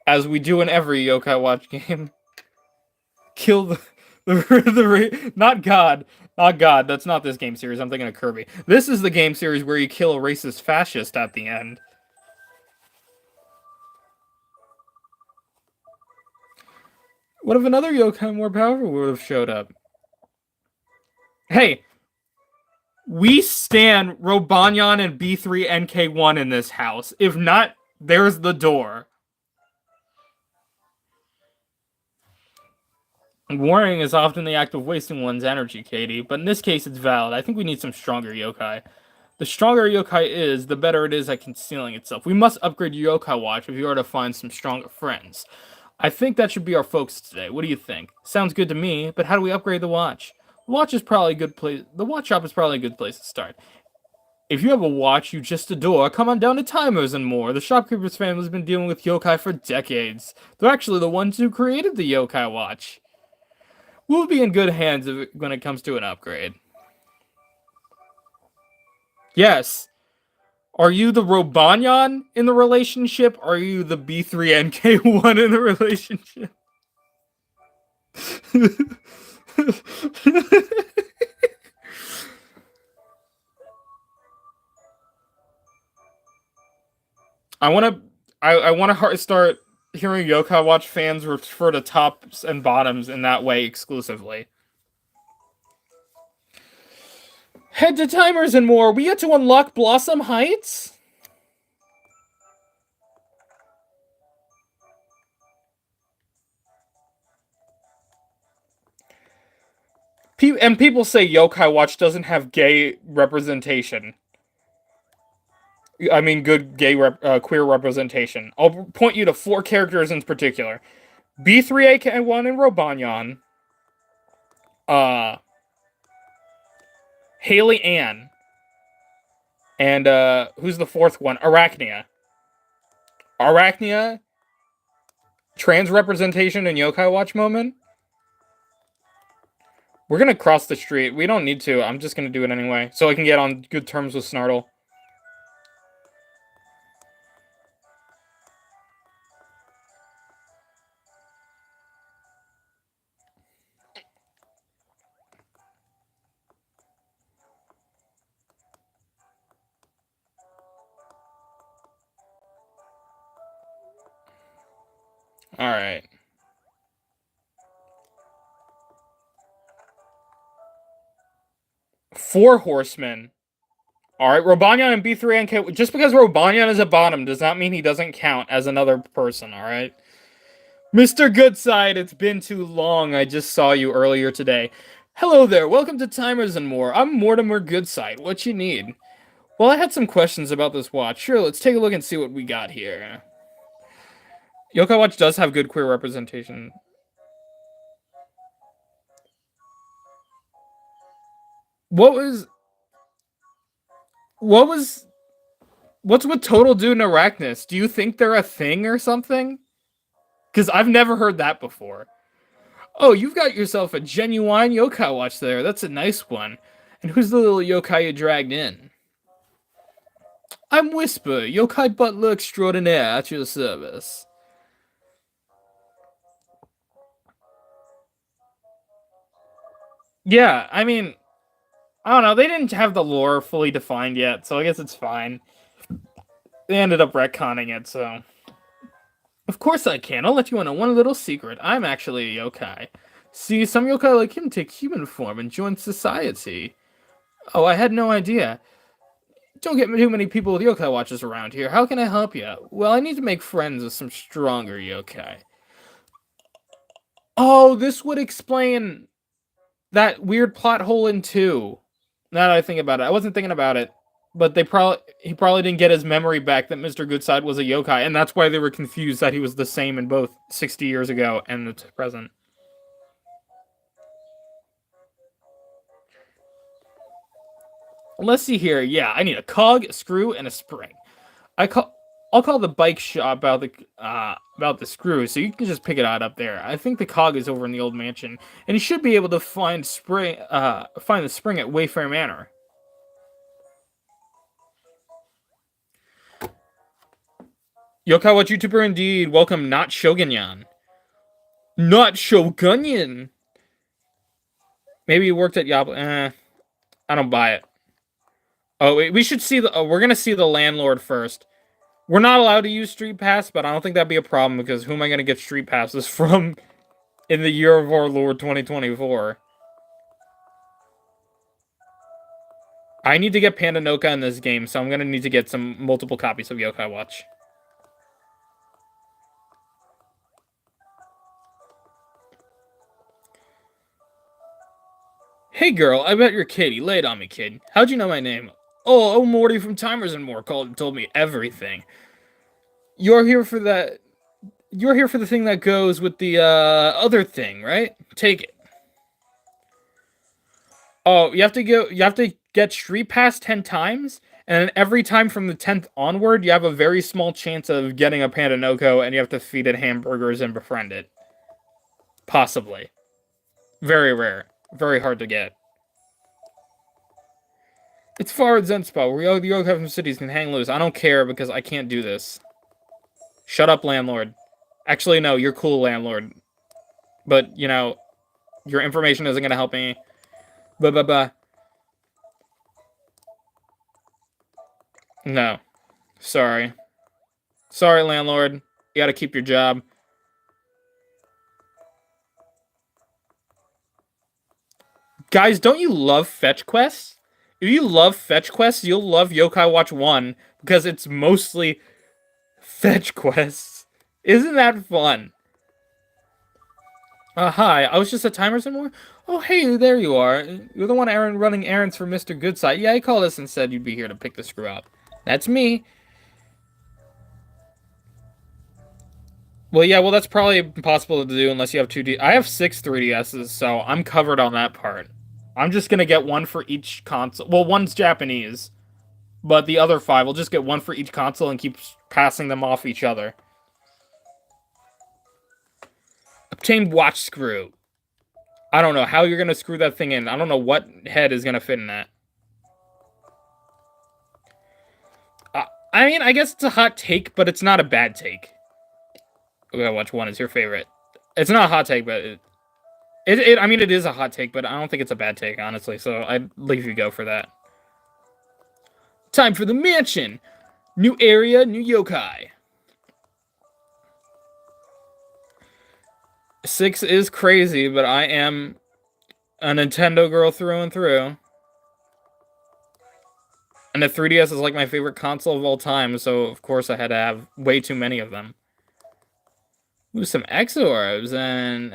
As we do in every Yokai Watch game. Kill not God. Not God. That's not this game series. I'm thinking of Kirby. This is the game series where you kill a racist fascist at the end. What if another yokai more powerful would have showed up? Hey, we stand Robanyan and B3NK1 in this house. If not, there's the door. Warring is often the act of wasting one's energy, Katie, but in this case it's valid. I think we need some stronger yokai. The stronger yokai is, the better it is at concealing itself. We must upgrade your yokai watch if you are to find some stronger friends. I think that should be our focus today. What do you think? Sounds good to me, but how do we upgrade the watch? The watch is probably a good place. The watch shop is probably a good place to start. If you have a watch you just adore, come on down to Timers and More. The shopkeeper's family has been dealing with yokai for decades. They're actually the ones who created the yokai watch. We'll be in good hands when it comes to an upgrade. Yes. Are you the Robanyan in the relationship? Are you the B3NK1 in the relationship? I want to start hearing Yokai Watch fans refer to tops and bottoms in that way exclusively. Head to Timers and More. We get to unlock Blossom Heights? And people say Yokai Watch doesn't have gay representation. I mean, good gay queer representation. I'll point you to 4 characters in particular: B3AK1 and Robanyan, Haley Ann, and who's the 4th one? Arachnia. Arachnia, trans representation in Yokai Watch moment. We're gonna cross the street. We don't need to. I'm just gonna do it anyway, so I can get on good terms with Snartle. Alright. Four horsemen. Alright, Robanyan and B3NK. Just because Robanyan is a bottom does not mean he doesn't count as another person, alright? Mr. Goodside, it's been too long. I just saw you earlier today. Hello there, welcome to Timers and More. I'm Mortimer Goodside. What you need? Well, I had some questions about this watch. Sure, let's take a look and see what we got here. Yokai Watch does have good queer representation. What's with Total Dude and Arachnus? Do you think they're a thing or something? Because I've never heard that before. Oh, you've got yourself a genuine yokai watch there. That's a nice one. And who's the little yokai you dragged in? I'm Whisper, yokai butler extraordinaire at your service. Yeah, I mean, I don't know. They didn't have the lore fully defined yet, so I guess it's fine. They ended up retconning it, so. Of course I can. I'll let you in on one little secret. I'm actually a yokai. See, some yokai like him take human form and join society. Oh, I had no idea. Don't get too many people with yokai watches around here. How can I help you? Well, I need to make friends with some stronger yokai. Oh, this would explain that weird plot hole in 2. Now that I think about it. I wasn't thinking about it. But he probably didn't get his memory back that Mr. Goodside was a yokai, and that's why they were confused that he was the same in both 60 years ago and the present. Let's see here. Yeah, I need a cog, a screw, and a spring. I'll call the bike shop about the screw, so you can just pick it out up there. I think the cog is over in the old mansion, and you should be able to find the spring at Wayfair Manor. Yokai Watch YouTuber indeed. Welcome, Not Shogunyan. Not Shogunyan. Maybe you worked at Yabla. I don't buy it. Oh, wait, we should see we're gonna see the landlord first. We're not allowed to use Streetpass, but I don't think that'd be a problem because who am I gonna get Streetpasses from in the year of our Lord 2024? I need to get Pandanoka in this game, so I'm gonna need to get some multiple copies of Yokai Watch. Hey girl, I bet you're Katie. Lay it on me, kid. How'd you know my name? Oh, Morty from Timers and More called and told me everything. You're here for that. You're here for the thing that goes with the other thing, right? Take it. Oh, you have to go. You have to get Streetpass 10 times, and then every time from the 10th onward, you have a very small chance of getting a Panda Noko, and you have to feed it hamburgers and befriend it. Possibly. Very rare. Very hard to get. It's far at Zen Spot, where the Yokai from cities can hang loose. I don't care because I can't do this. Shut up, landlord. Actually, no, you're cool, landlord. But, you know, your information isn't gonna help me. Bah. No. Sorry. Sorry, landlord. You gotta keep your job. Guys, don't you love fetch quests? If you love fetch quests, you'll love Yokai Watch 1 because it's mostly fetch quests. Isn't that fun? Hi, I was just at Timers and More. Oh, hey, there you are. You're the one running errands for Mr. Goodside. Yeah, he called us and said you'd be here to pick the screw up. That's me. Well, yeah, that's probably impossible to do unless you have 2D. I have 6 3DSs, so I'm covered on that part. I'm just gonna get one for each console. Well, one's Japanese, but the other 5 will just get one for each console and keep passing them off each other. Obtain watch screw. I don't know how you're gonna screw that thing in. I don't know what head is gonna fit in that. I mean, I guess it's a hot take, but it's not a bad take. Okay, watch 1 is your favorite. It's not a hot take, but I mean, it is a hot take, but I don't think it's a bad take, honestly. So I'd leave you go for that. Time for the mansion. New area, new yokai. 6 is crazy, but I am a Nintendo girl through and through. And the 3DS is like my favorite console of all time, so of course I had to have way too many of them. Ooh, some Exorbs, and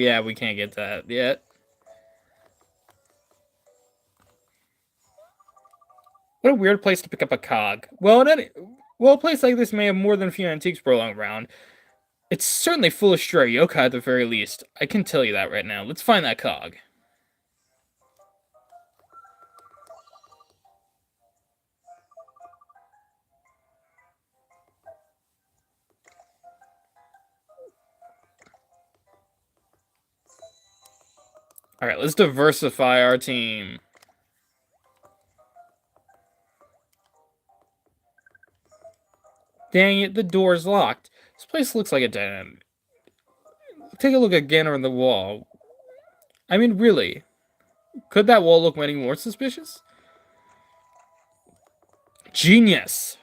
yeah, we can't get that yet. What a weird place to pick up a cog. Well, a place like this may have more than a few antiques rolling around. It's certainly full of stray yokai at the very least. I can tell you that right now. Let's find that cog. Alright, let's diversify our team. Dang it, the door's locked. This place looks like a dead end. Take a look again on the wall. I mean, really? Could that wall look any more suspicious? Genius!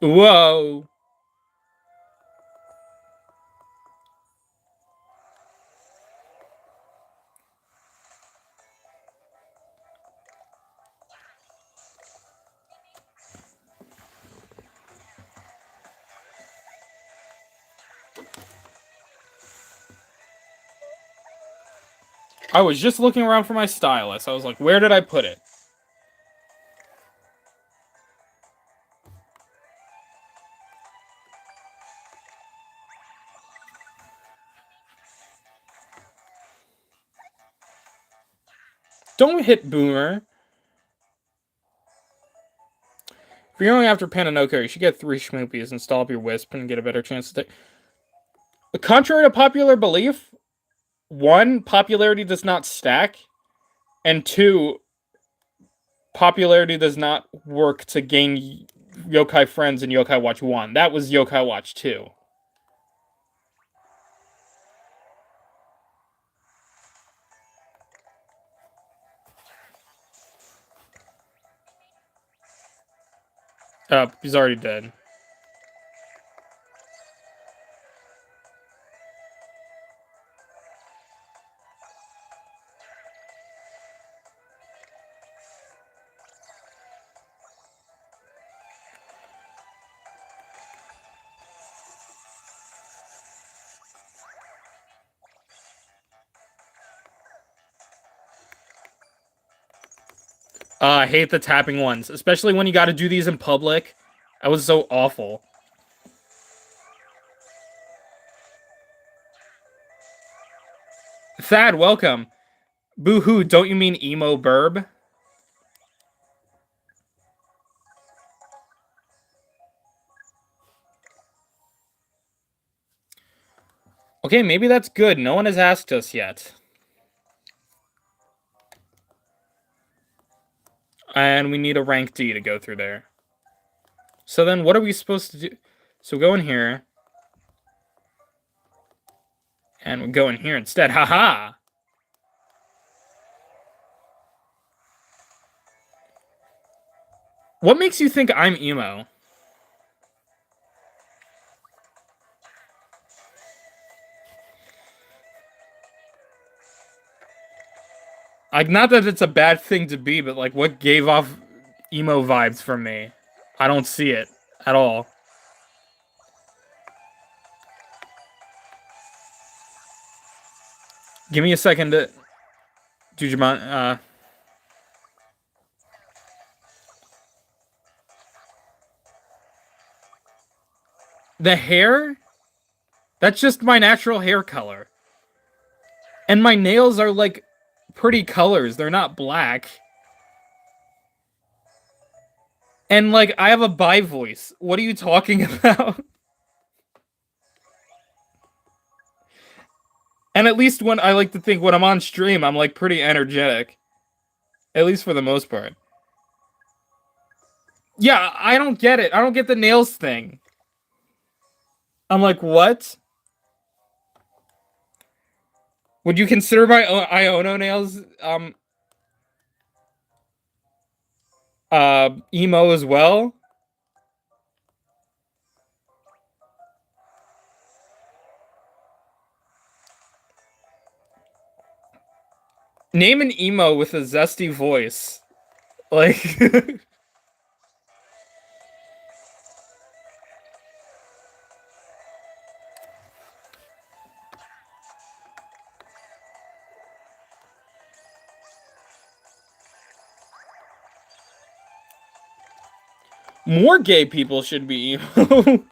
Whoa! I was just looking around for my stylus. I was like, where did I put it? Don't hit Boomer. If you're going after Pananoka, you should get 3 Schmoopies, install up your Wisp, and get a better chance to take. Contrary to popular belief, 1, popularity does not stack, and 2, popularity does not work to gain Yokai Friends in Yokai Watch 1. That was Yokai Watch 2. He's already dead. I hate the tapping ones, especially when you got to do these in public. That was so awful. Thad, welcome. Boo-hoo, don't you mean emo burb? Okay, maybe that's good. No one has asked us yet. And we need a rank D to go through there. So then what are we supposed to do? So go in here. And we go in here instead. Haha! What makes you think I'm emo? Like, not that it's a bad thing to be, but like, what gave off emo vibes from me? I don't see it at all. Give me a second to... Jujimon, the hair? That's just my natural hair color. And my nails are, like, pretty colors. They're not black. And, like, I have a bi voice. What are you talking about? And at least when I like to think when I'm on stream, I'm, like, pretty energetic. At least for the most part. Yeah, I don't get it. I don't get the nails thing. I'm like, what? Would you consider my Iono nails, emo as well? Name an emo with a zesty voice. Like... More gay people should be emo.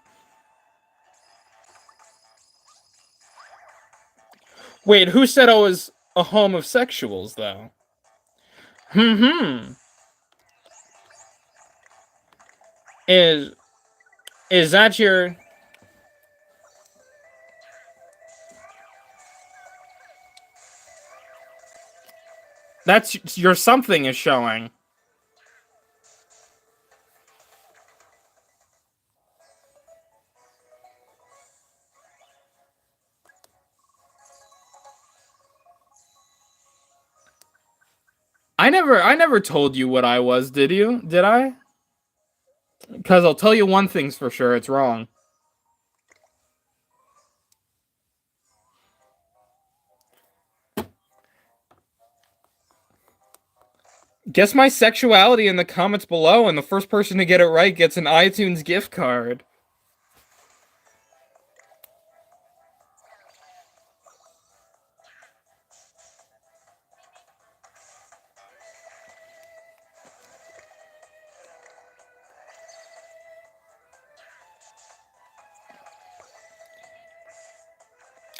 Wait, who said I was a home of sexuals, though? Hmm. Is... Is that your... That's your something is showing. I never told you what I was, did you? Did I? Because I'll tell you one thing's for sure, it's wrong. Guess my sexuality in the comments below, and the first person to get it right gets an iTunes gift card.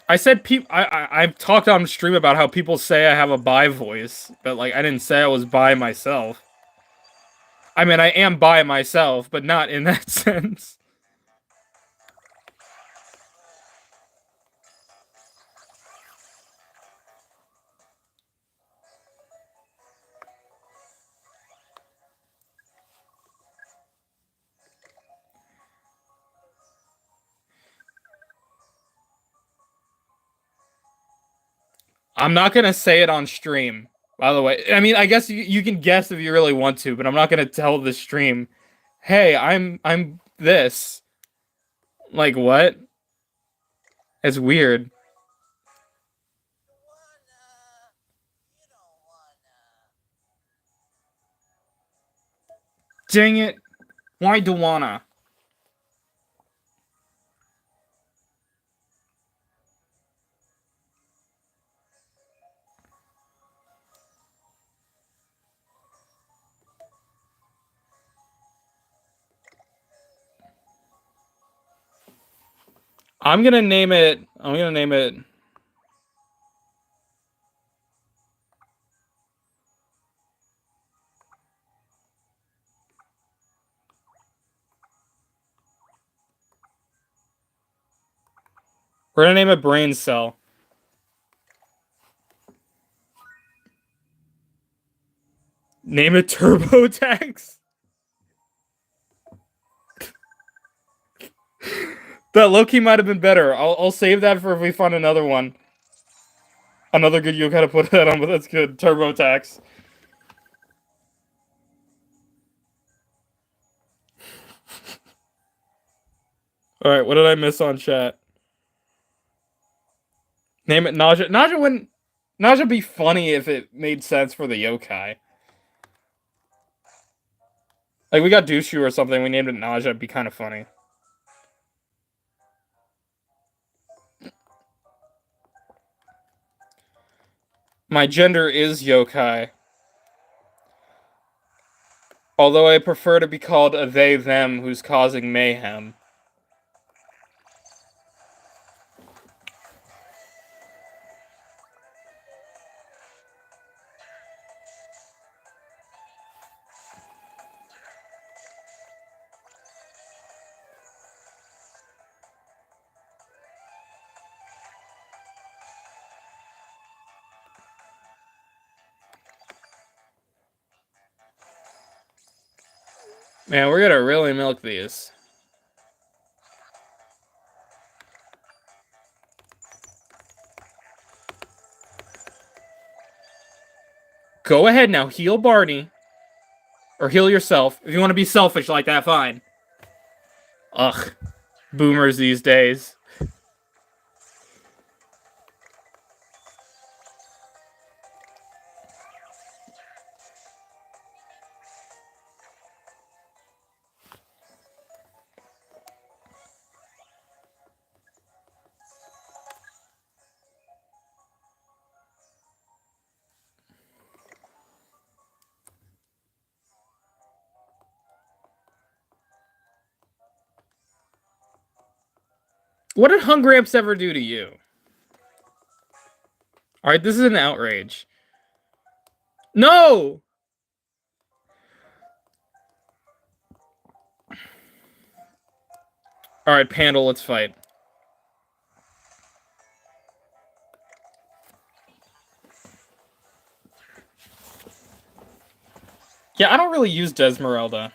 I said I've talked on stream about how people say I have a bi voice, but like I didn't say I was bi myself. I mean, I am bi myself, but not in that sense. I'm not gonna say it on stream, by the way. I mean, I guess you can guess if you really want to, but I'm not gonna tell the stream, hey, I'm this. Like, what? It's weird. Dang it. Why do wanna? I'm gonna name it. We're gonna name it Brain Cell. Name it TurboTax. That low-key might have been better. I'll save that for if we find another one. Another good yokai to put that on, but that's good. TurboTax. Alright, what did I miss on chat? Name it Nausea. Nausea be funny if it made sense for the yokai. Like, we got Dushu or something, we named it Nausea, it'd be kind of funny. My gender is yokai. Although I prefer to be called a they-them who's causing mayhem. Man, we're gonna really milk these. Go ahead now, heal Barney. Or heal yourself. If you want to be selfish like that, fine. Ugh. Boomers these days. What did Hungramps ever do to you? Alright, this is an outrage. No! Alright, Pandal, let's fight. Yeah, I don't really use Dismarelda.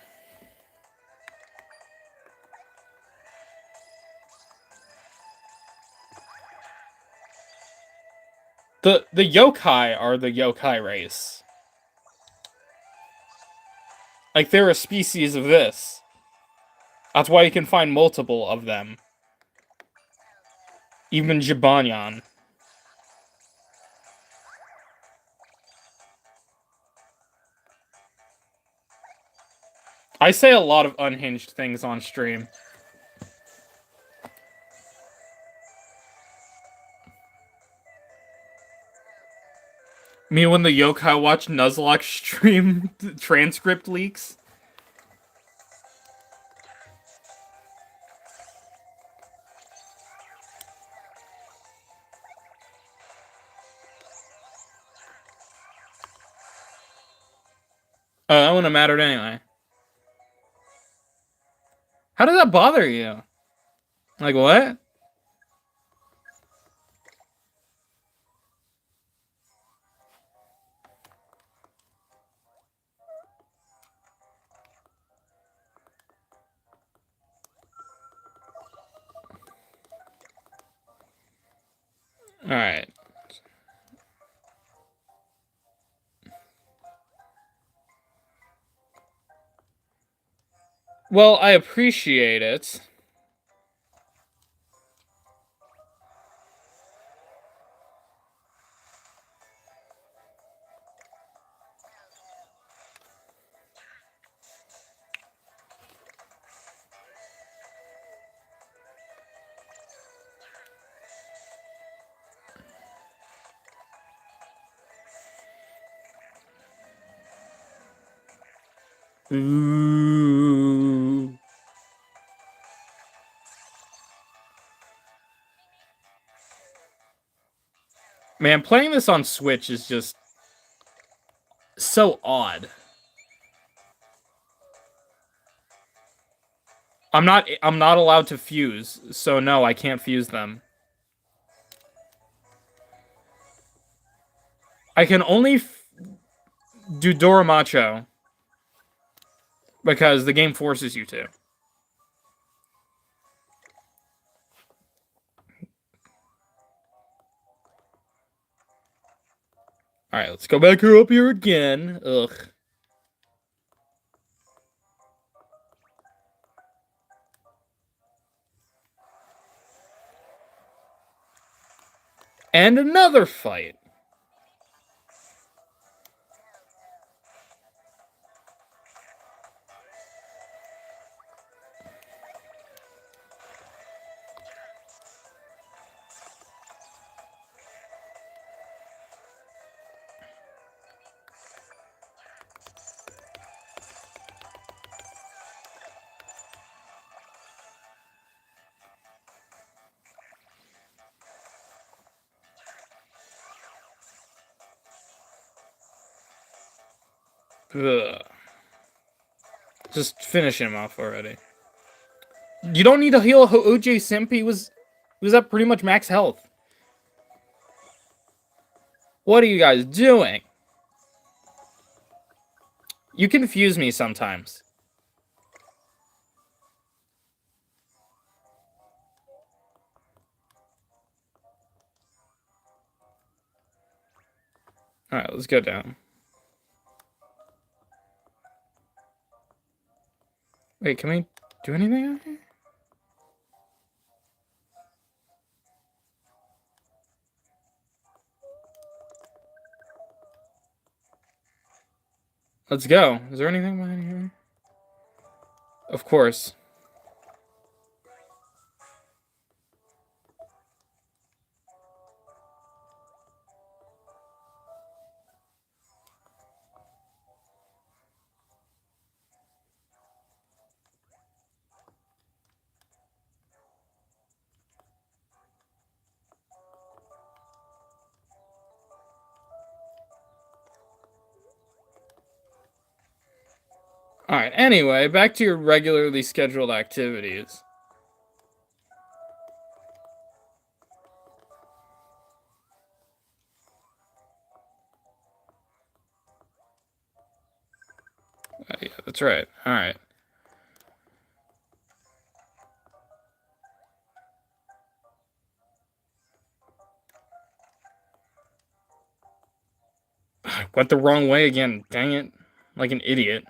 The yokai are the yokai race. Like, they're a species of this. That's why you can find multiple of them. Even Jibanyan. I say a lot of unhinged things on stream. Me when the yokai watch Nuzlocke stream transcript leaks. That wouldn't have mattered anyway. How does that bother you? Like, what? Alright. Well, I appreciate it. Ooh. Man, playing this on Switch is just so odd. I'm not allowed to fuse, so no, I can't fuse them. I can only do Doramacho because the game forces you to. Alright, let's go back up here again. Ugh. And another fight. Ugh. Just finish him off already. You don't need to heal OJ Simp. He was at pretty much max health. What are you guys doing? You confuse me sometimes. Alright, let's go down. Wait, can we do anything out here? Let's go. Is there anything behind here? Of course. Alright, anyway, back to your regularly scheduled activities. Yeah, that's right. Alright. I went the wrong way again. Dang it. Like an idiot.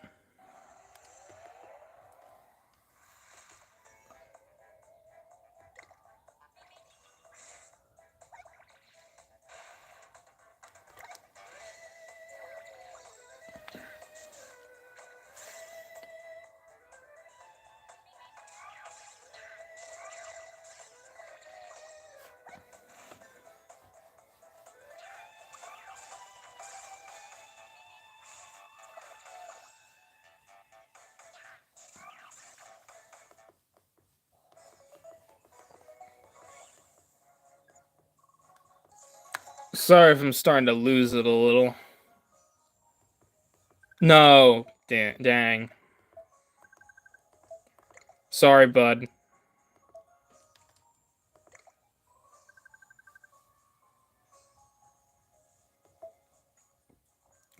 Sorry if I'm starting to lose it a little. No. Dang. Sorry, bud.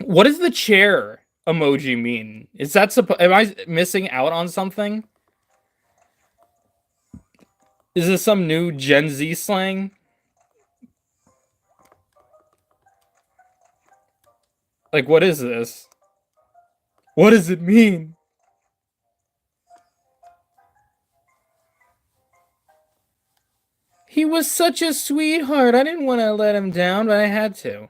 What does the chair emoji mean? Is that am I missing out on something? Is this some new Gen Z slang? Like, what is this? What does it mean? He was such a sweetheart. I didn't want to let him down, but I had to.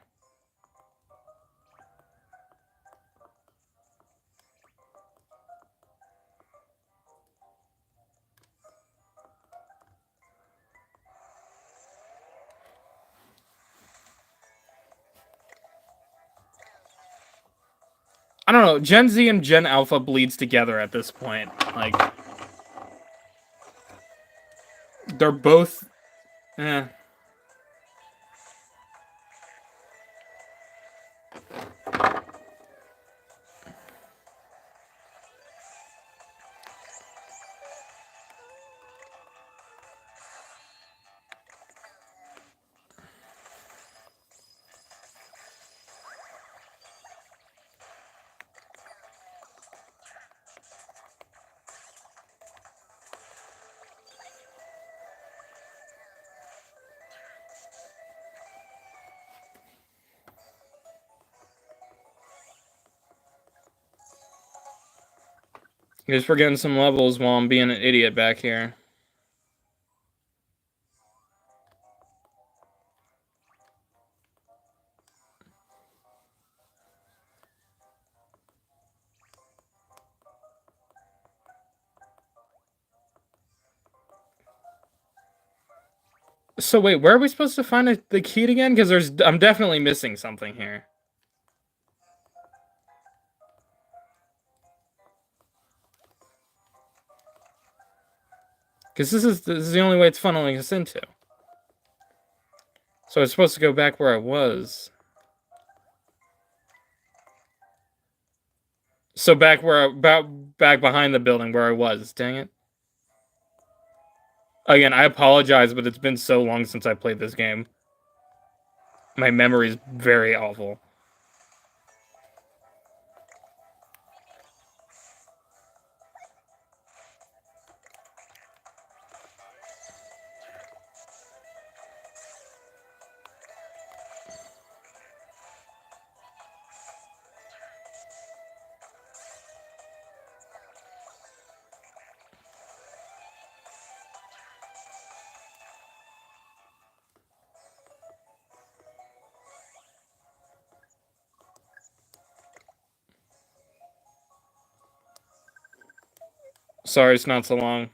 I don't know. Gen Z and Gen Alpha bleeds together at this point. Like, they're both... Eh. Just for getting some levels while I'm being an idiot back here. So wait, where are we supposed to find the key again? Because I'm definitely missing something here. Because this is the only way it's funneling us into. So it's supposed to go back where I was. So back back behind the building where I was. Dang it. Again, I apologize, but it's been so long since I played this game. My memory is very awful. Sorry it's not so long.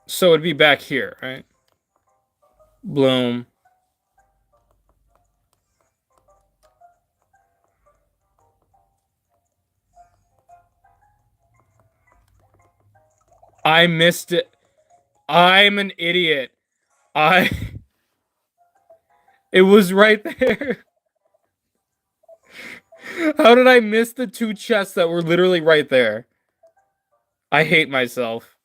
So it'd be back here, right? Bloom. I missed it. I'm an idiot. It was right there. How did I miss the two chests that were literally right there? I hate myself.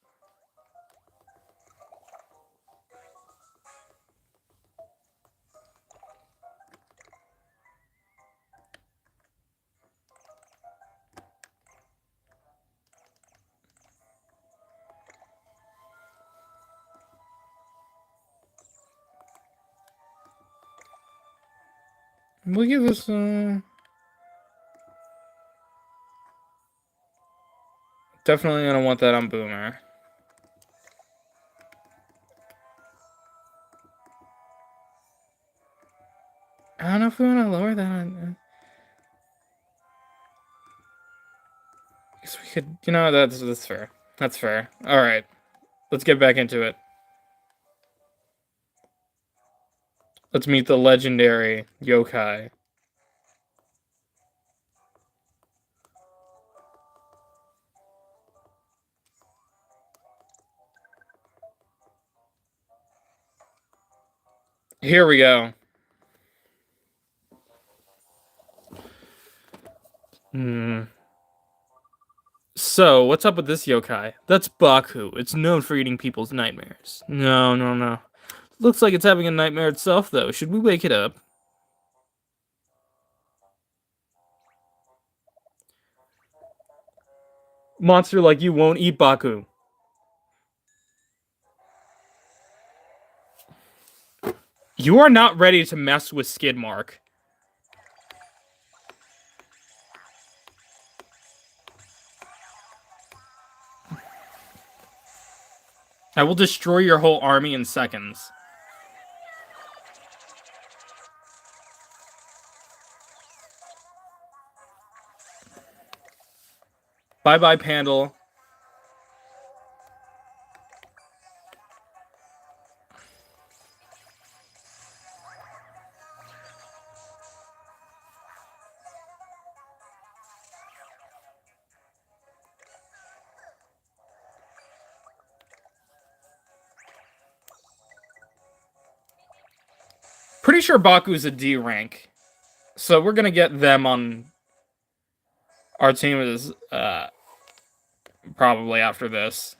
We'll give this, definitely gonna want that on Boomer. I don't know if we want to lower that on... I guess we could... You know, that's fair. That's fair. Alright. Let's get back into it. Let's meet the legendary yokai. Here we go. So, what's up with this yokai? That's Baku. It's known for eating people's nightmares. No. Looks like it's having a nightmare itself, though. Should we wake it up? Monster like you won't eat Baku. You are not ready to mess with Skidmark. I will destroy your whole army in seconds. Bye-bye, Pandal. Pretty sure Baku's a D rank. So we're gonna get them on our team is probably after this.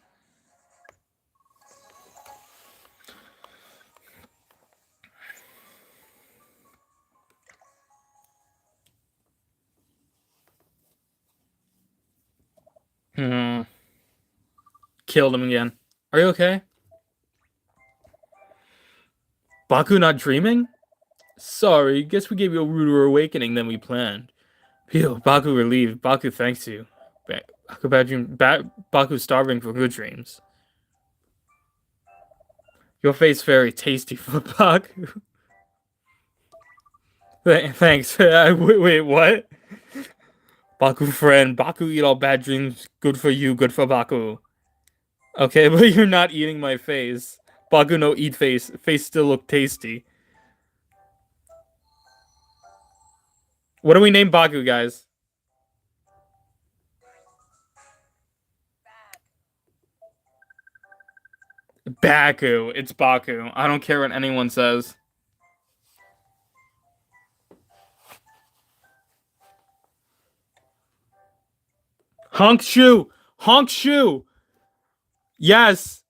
killed him again. Are you okay? Baku not dreaming? Sorry, guess we gave you a ruder awakening than we planned. Phew, Baku relieved. Baku thanks you. Baku starving for good dreams. Your face very tasty for Baku. Thanks. Wait, what? Baku friend. Baku eat all bad dreams. Good for you, good for Baku. Okay, but you're not eating my face. Baku no eat face. Face still look tasty. What do we name Baku, guys? Baku. It's Baku. I don't care what anyone says. Honk shoe. Honk shoe. Yes.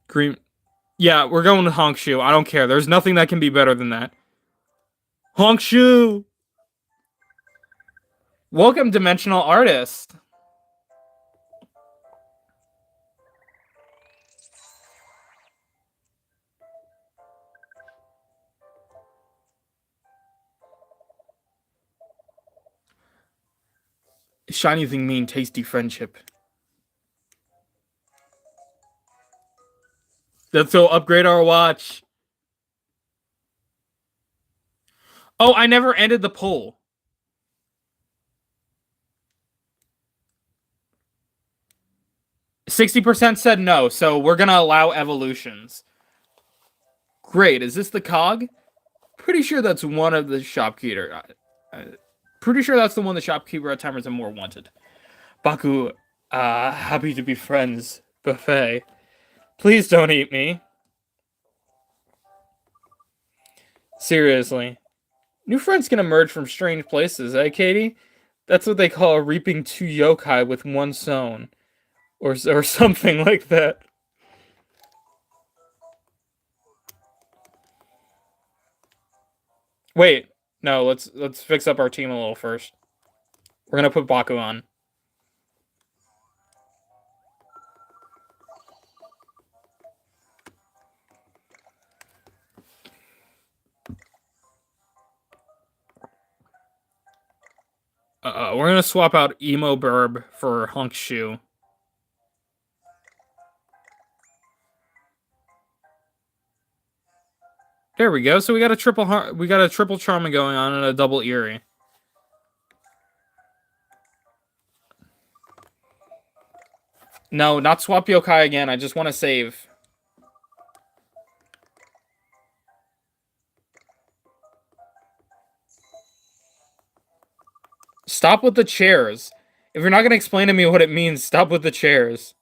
Green. Yeah, we're going to Honk shoe. I don't care. There's nothing that can be better than that. Honk shoe. Welcome, Dimensional Artist. Shiny thing mean tasty friendship. Let's go upgrade our watch. Oh, I never ended the poll. %60 said no, so we're gonna allow evolutions. Great, is this the cog? Pretty sure that's one of the shopkeeper. Pretty sure that's the one the shopkeeper at Timers and More wanted. Baku, happy to be friends. Buffet. Please don't eat me. Seriously. New friends can emerge from strange places, eh, Katie? That's what they call reaping 2 yokai with 1 sown. Or something like that. Wait, no, let's fix up our team a little first. We're gonna put Baku on. We're gonna swap out Emo Burb for Hunk Shoe. There we go. So we got a triple charming going on and a double eerie. No, not swap yokai again. I just want to save. Stop with the chairs. If you're not going to explain to me what it means, stop with the chairs.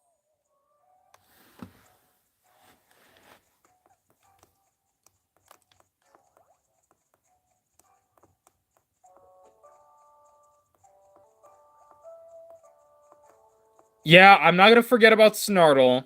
Yeah, I'm not going to forget about Snartle.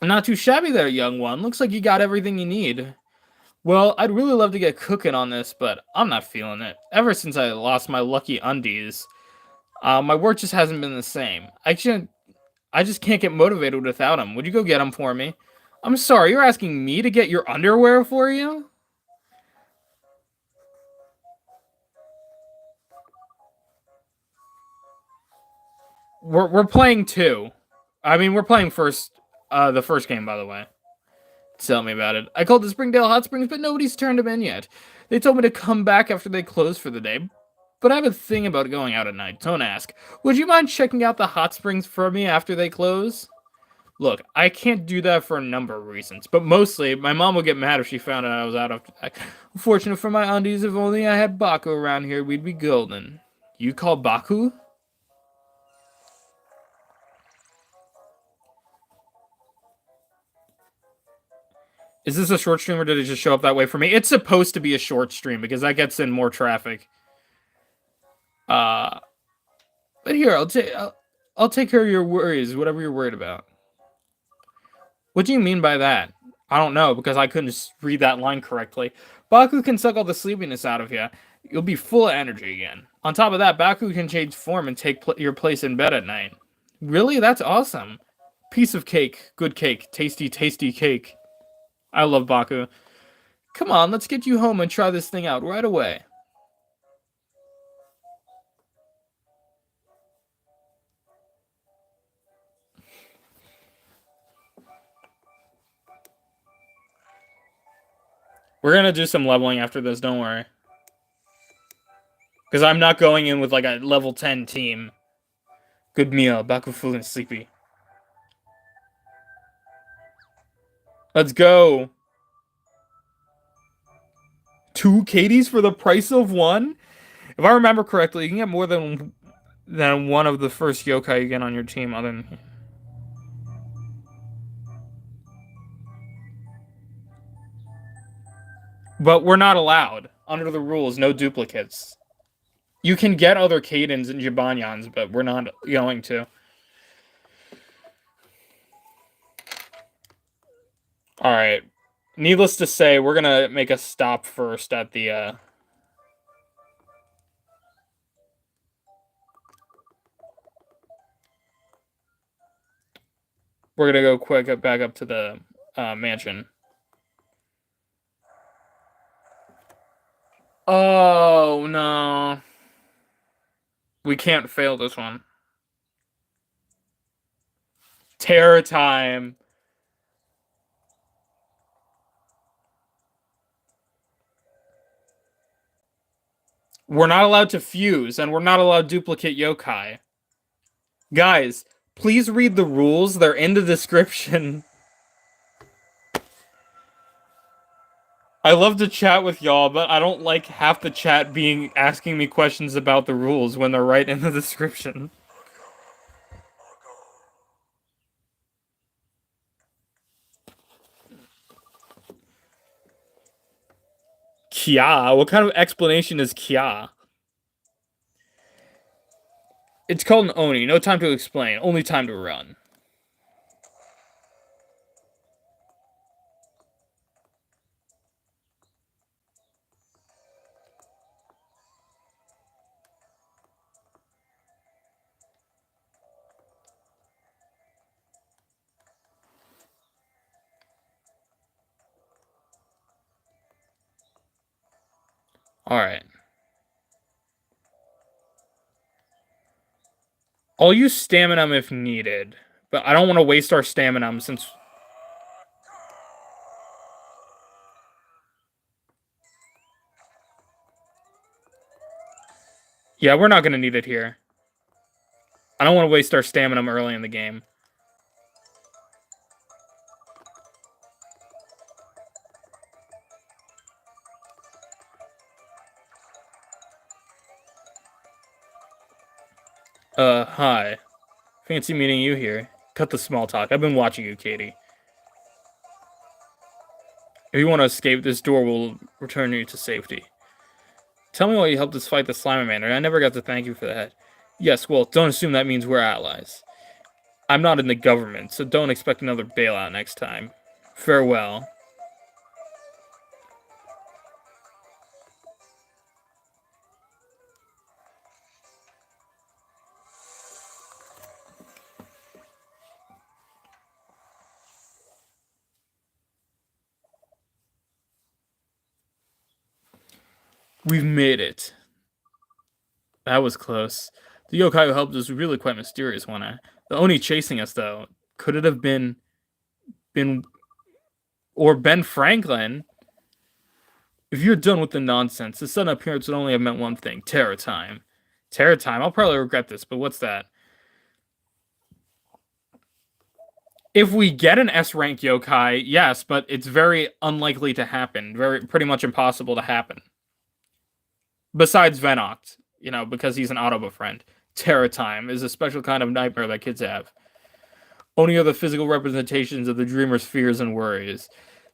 Not too shabby there, young one. Looks like you got everything you need. Well, I'd really love to get cooking on this, but I'm not feeling it. Ever since I lost my lucky undies, my work just hasn't been the same. I just can't get motivated without them. Would you go get them for me? I'm sorry, you're asking me to get your underwear for you? We're playing 2. I mean, we're playing the first game, by the way. Tell me about it. I called the Springdale Hot Springs, but nobody's turned them in yet. They told me to come back after they close for the day, but I have a thing about going out at night. Don't ask. Would you mind checking out the hot springs for me after they close? Look, I can't do that for a number of reasons, but mostly, my mom would get mad if she found out I was out of... Unfortunate for my undies, if only I had Baku around here, we'd be golden. You call Baku? Is this a short stream or did it just show up that way for me? It's supposed to be a short stream because that gets in more traffic. But here, I'll take care of your worries, whatever you're worried about. What do you mean by that? I don't know, because I couldn't read that line correctly. Baku can suck all the sleepiness out of you. You'll be full of energy again. On top of that, Baku can change form and take your place in bed at night. Really? That's awesome. Piece of cake. Good cake. Tasty, tasty cake. I love Baku. Come on, let's get you home and try this thing out right away. We're gonna do some leveling after this, don't worry. Because I'm not going in with like a level 10 team. Good meal, Baku full and sleepy. Let's go. 2 Katies for the price of 1? If I remember correctly, you can get more than one of the first yokai you get on your team other than... But we're not allowed. Under the rules, no duplicates. You can get other Kadens and Jibanyans, but we're not going to. Alright. Needless to say, we're gonna make a stop first at the, We're gonna go quick back up to the mansion. Oh, no. We can't fail this one. Terror time. We're not allowed to fuse, and we're not allowed duplicate yokai. Guys, please read the rules. They're in the description. I love to chat with y'all, but I don't like half the chat asking me questions about the rules when they're right in the description. Kya? What kind of explanation is Kya? It's called an Oni. No time to explain. Only time to run. Alright. I'll use stamina if needed, but I don't want to waste our stamina since... Yeah, we're not going to need it here. I don't want to waste our stamina early in the game. Hi. Fancy meeting you here. Cut the small talk. I've been watching you, Katie. If you want to escape, this door will return you to safety. Tell me why you helped us fight the Slimer Man. I never got to thank you for that. Yes, well, don't assume that means we're allies. I'm not in the government, so don't expect another bailout next time. Farewell. We've made it. That was close. The yokai who helped us was really quite mysterious, wasn't it? The Oni chasing us, though. Could it have been... Or Ben Franklin? If you're done with the nonsense, the sudden appearance would only have meant one thing. Terror time. Terror time? I'll probably regret this, but what's that? If we get an S-rank yokai, yes, but it's very unlikely to happen. Pretty much impossible to happen. Besides Venoct. you know, because he's an auto-befriend. Terror time is a special kind of nightmare that kids have. Oni are the physical representations of the dreamer's fears and worries.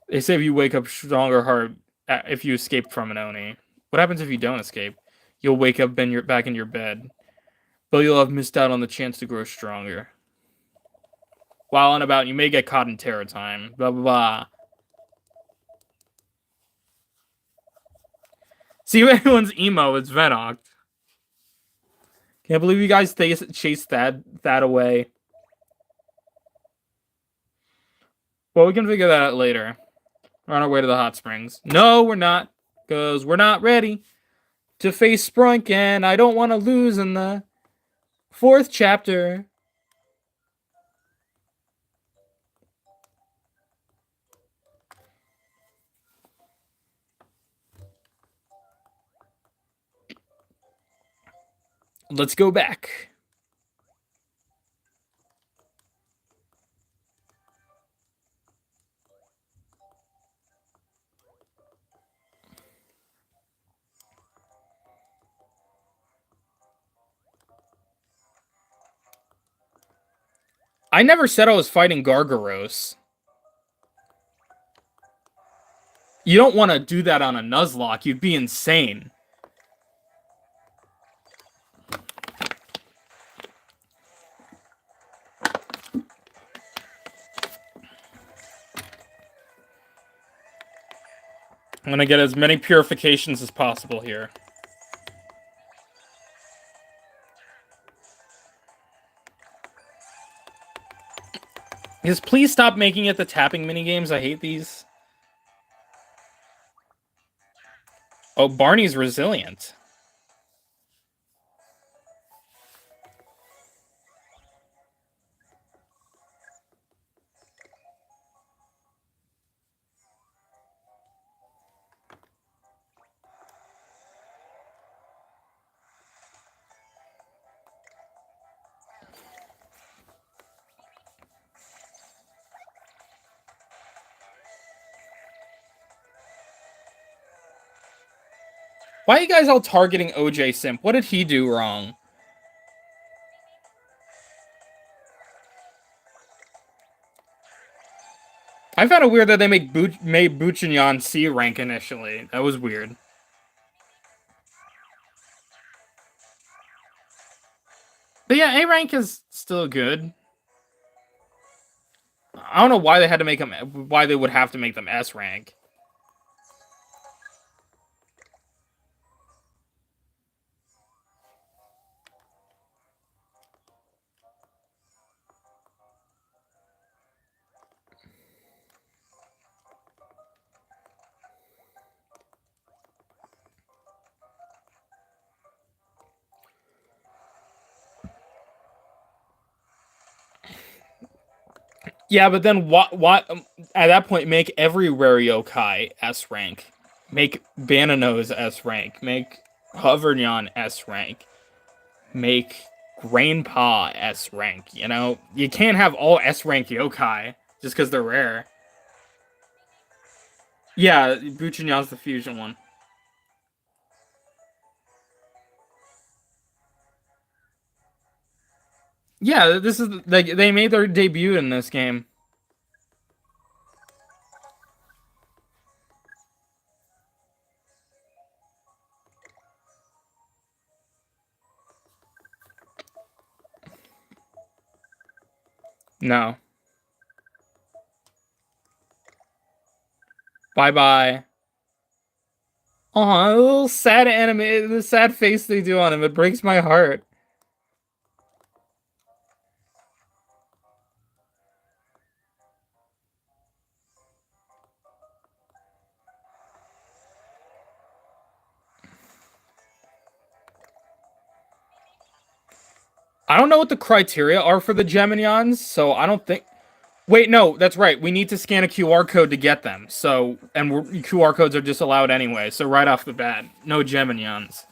They say if you wake up stronger heart if you escape from an Oni. What happens if you don't escape? You'll wake up back in your bed. But you'll have missed out on the chance to grow stronger. While on about, you may get caught in terror time. Blah, blah, blah. See if anyone's emo, it's Venoct. Can't believe you guys chased that away. Well, we can figure that out later. We're on our way to the hot springs. No, we're not. Because we're not ready to face Sprunk, and I don't want to lose in the 4th chapter. Let's go back. I never said I was fighting Gargaros. You don't want to do that on a Nuzlocke. You'd be insane. I'm gonna get as many purifications as possible here. Just please stop making it the tapping minigames. I hate these. Oh, Barney's resilient. Why are you guys all targeting OJ Simp? What did he do wrong? I found it weird that they made Buchinyan C rank initially. That was weird. But yeah, A rank is still good. I don't know why they had to make them. Why they would have to make them S rank. Yeah, but then what? At that point, make every rare yokai S rank. Make Bananose S rank. Make Hovernyan S rank. Make Grainpaw S rank. You know, you can't have all S rank yokai just because they're rare. Yeah, Buchinyan's the fusion one. Yeah, this is like they made their debut in this game. No. Bye-bye. Aw, a little sad anime, the sad face they do on him, it breaks my heart. I don't know what the criteria are for the Geminions, so I don't think... Wait, no, that's right. We need to scan a QR code to get them. So, and QR codes are disallowed anyway, so right off the bat, no Geminions.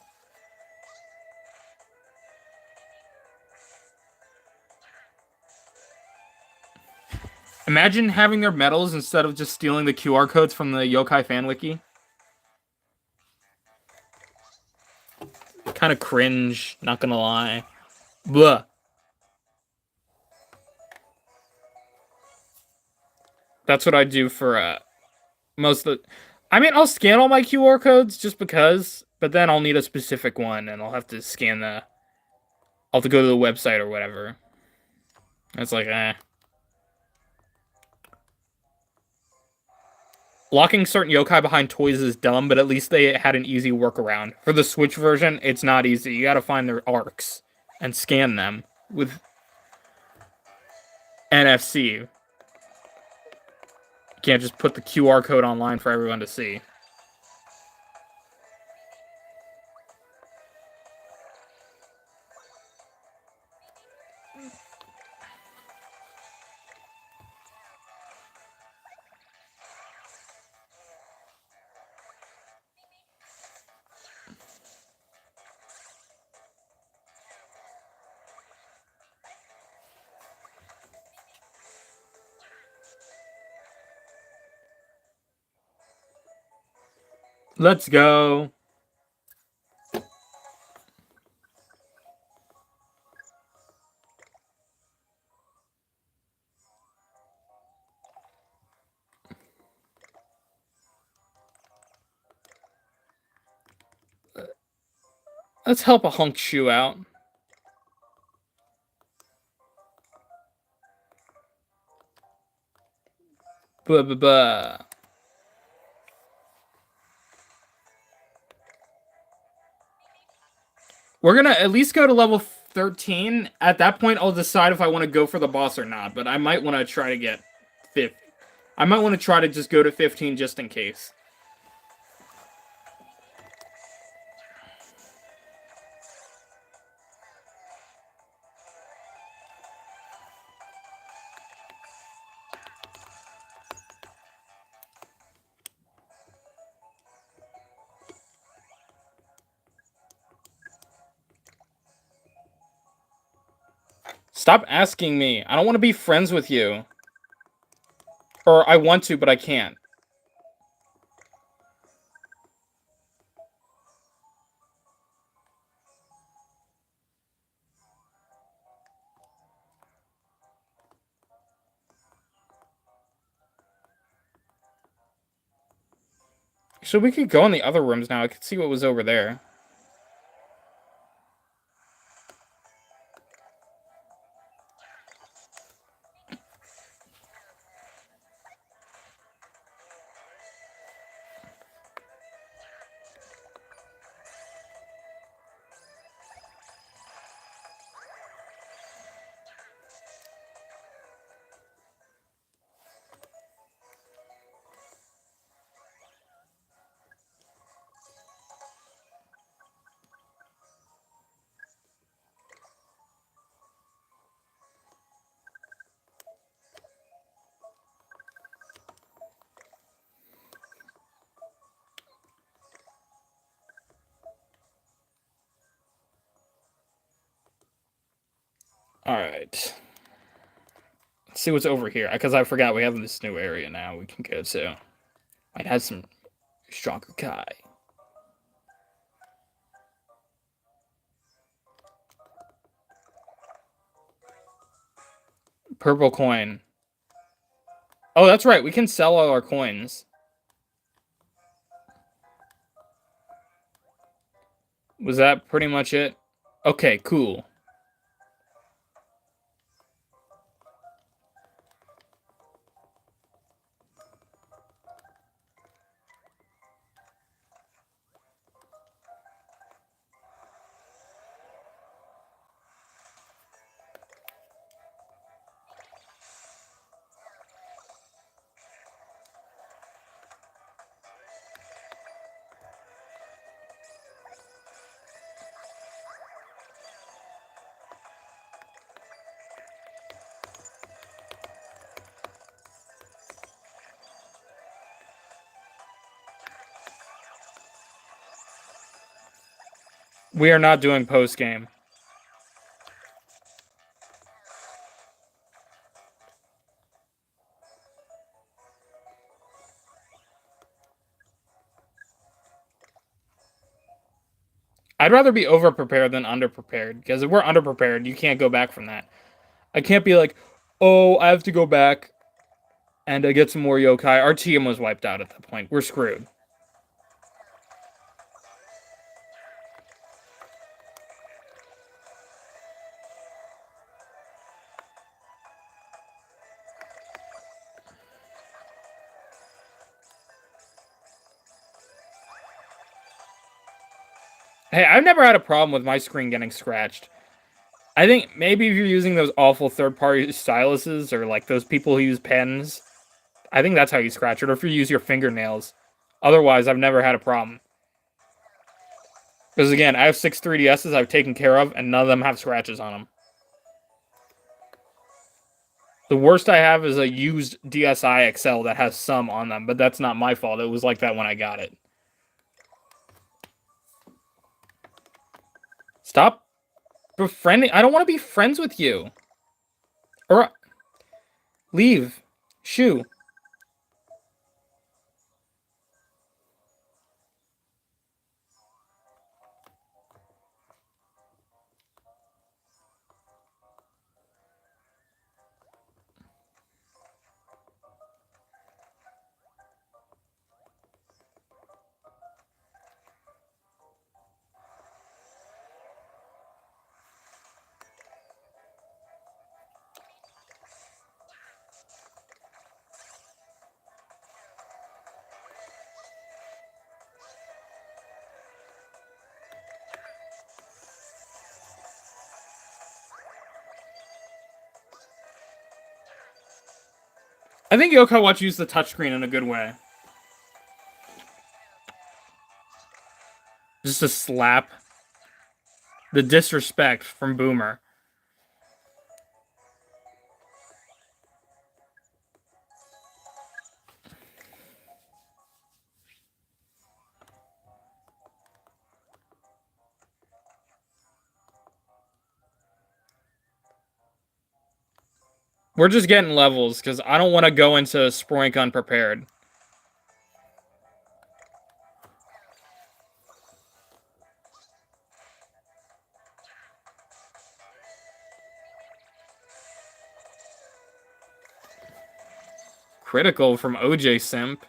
Imagine having their medals instead of just stealing the QR codes from the Yokai fan wiki. kind of cringe, not gonna lie. Blah. That's what I do for most of the... I mean, I'll scan all my QR codes just because, but then I'll need a specific one, and I'll have to scan the... I'll have to go to the website or whatever. It's like, eh. Locking certain yokai behind toys is dumb, but at least they had an easy workaround. For the Switch version, it's not easy. You gotta find their arcs and scan them with NFC. You can't just put the QR code online for everyone to see. Let's go. Let's help a hunk shoe out. Blah, blah, blah. We're gonna at least go to level 13. At that point, I'll decide if I want to go for the boss or not, but I might want to try to get 5th. I might want to try to just go to 15 just in case. Stop asking me. I don't want to be friends with you. Or I want to, but I can't. So we could go in the other rooms now. I could see what was over there. Alright. Let's see what's over here. Because I forgot we have this new area now we can go to. Might have some stronger Kai. Purple coin. Oh, that's right. We can sell all our coins. Was that pretty much it? Okay, cool. We are not doing post-game. I'd rather be over-prepared than under-prepared, because if we're under-prepared, you can't go back from that. I can't be like, oh, I have to go back and get some more yokai. Our team was wiped out at that point. We're screwed. Hey, I've never had a problem with my screen getting scratched. I think maybe if you're using those awful third-party styluses or like those people who use pens, I think that's how you scratch it, or if you use your fingernails. Otherwise, I've never had a problem. Because again, I have 6 3DSs I've taken care of, and none of them have scratches on them. The worst I have is a used DSi XL that has some on them, but that's not my fault. It was like that when I got it. Stop befriending. I don't want to be friends with you. Or leave. Shoo. I think Yokai Watch used the touchscreen in a good way. Just a slap. The disrespect from Boomer. We're just getting levels, because I don't want to go into Sproink unprepared. Critical from OJ Simp.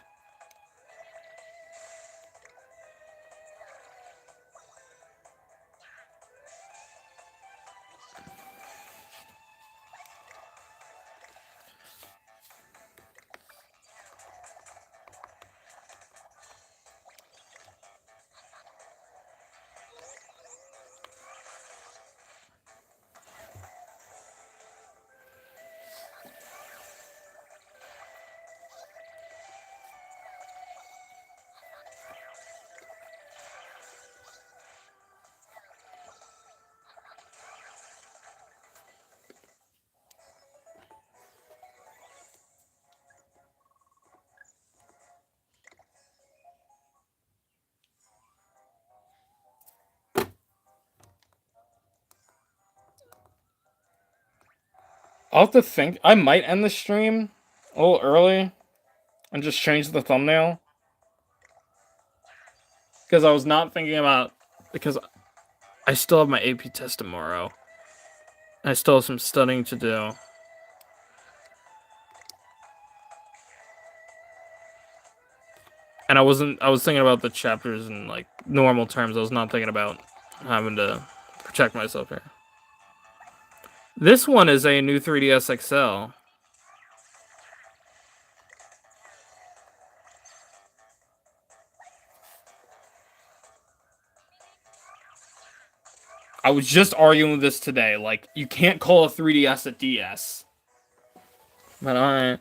I'll have to think. I might end the stream a little early and just change the thumbnail. Because I was not thinking about... Because I still have my AP test tomorrow. I still have some studying to do. And I was thinking about the chapters in, like, normal terms. I was not thinking about having to protect myself here. This one is a new 3DS XL. I was just arguing with this today. Like, you can't call a 3DS a DS. But I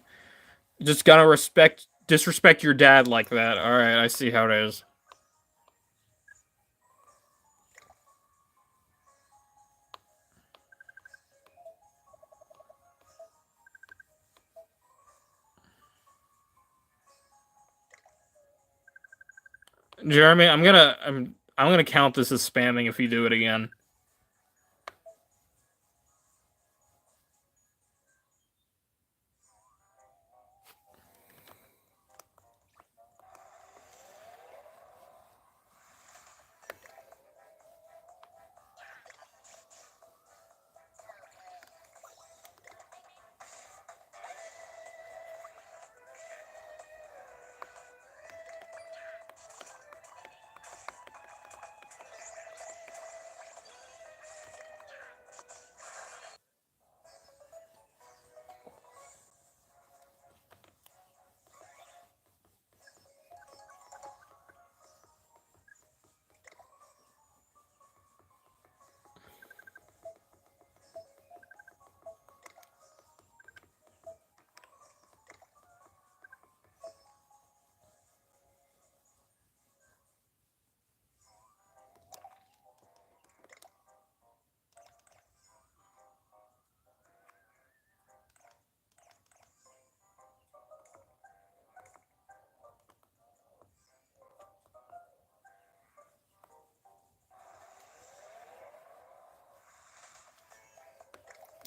just gotta disrespect your dad like that. Alright, I see how it is. Jeremy, I'm gonna count this as spamming if you do it again.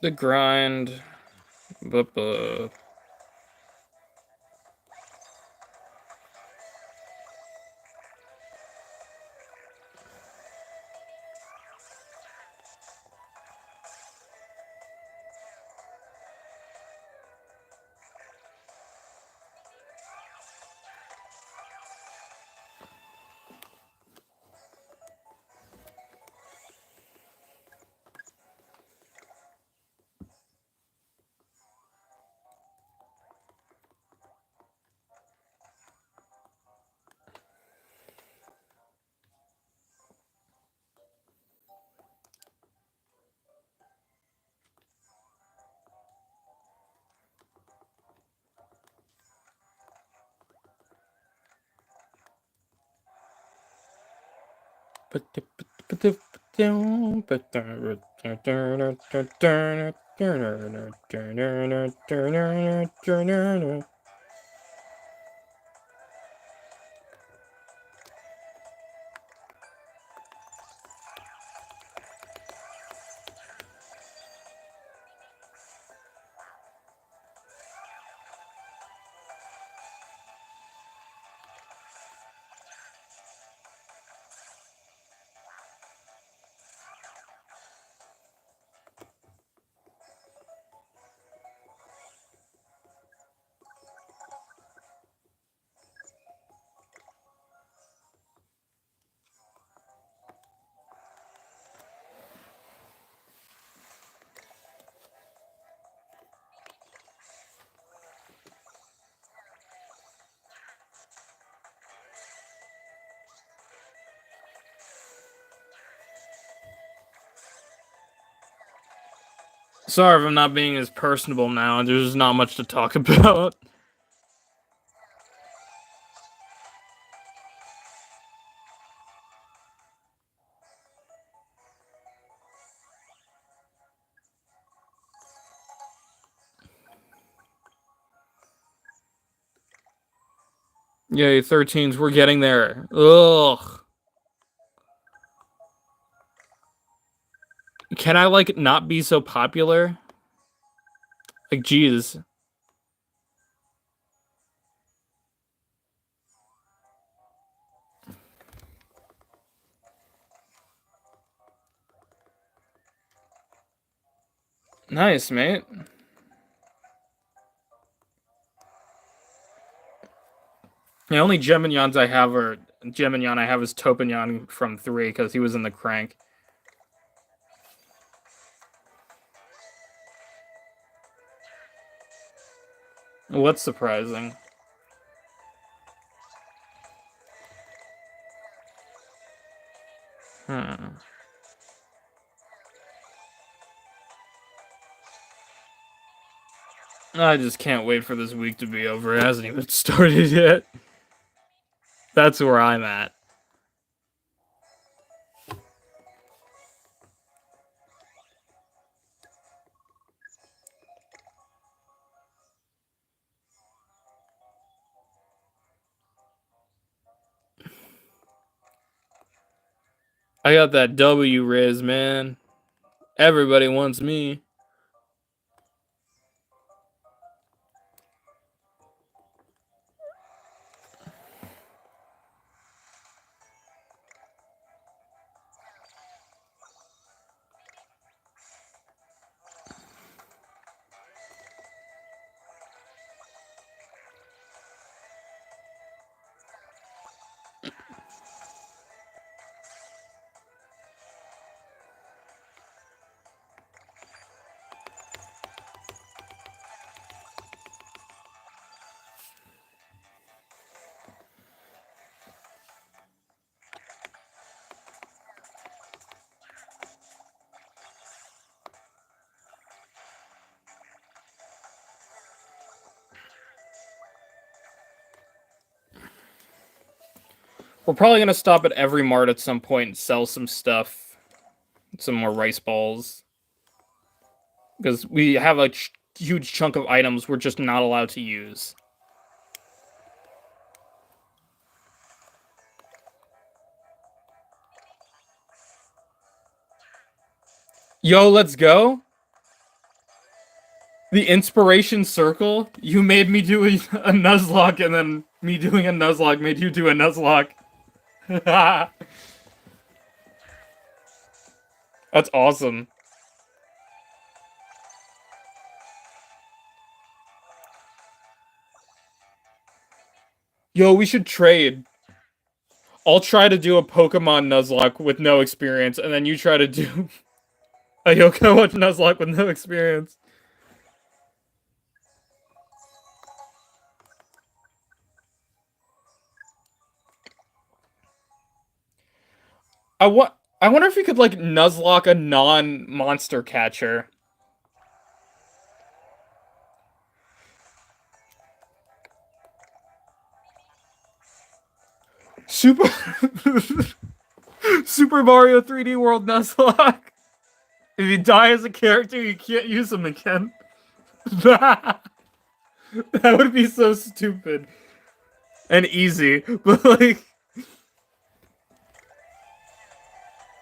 The grind. Sorry if I'm not being as personable now. There's not much to talk about. Yay, 13s. We're getting there. Ugh. Can I, like, not be so popular? Like, jeez. Nice, mate. The only Gemignons I have are Gemignon I have is Topignon from 3 because he was in the crank. What's surprising? I just can't wait for this week to be over. It hasn't even started yet. That's where I'm at. I got that W Riz, man. Everybody wants me. We're probably gonna stop at every mart at some point and sell some stuff. Some more rice balls. Because we have a huge chunk of items we're just not allowed to use. Yo, let's go. The inspiration circle? You made me do a Nuzlocke, and then me doing a Nuzlocke made you do a Nuzlocke. That's awesome. Yo, we should trade. I'll try to do a Pokemon Nuzlocke with no experience, and then you try to do a Yoko Nuzlocke with no experience. I wonder if you could, like, Nuzlocke a non-monster catcher. Super Super Mario 3D World Nuzlocke. If you die as a character, you can't use them again. That would be so stupid. And easy. But, like,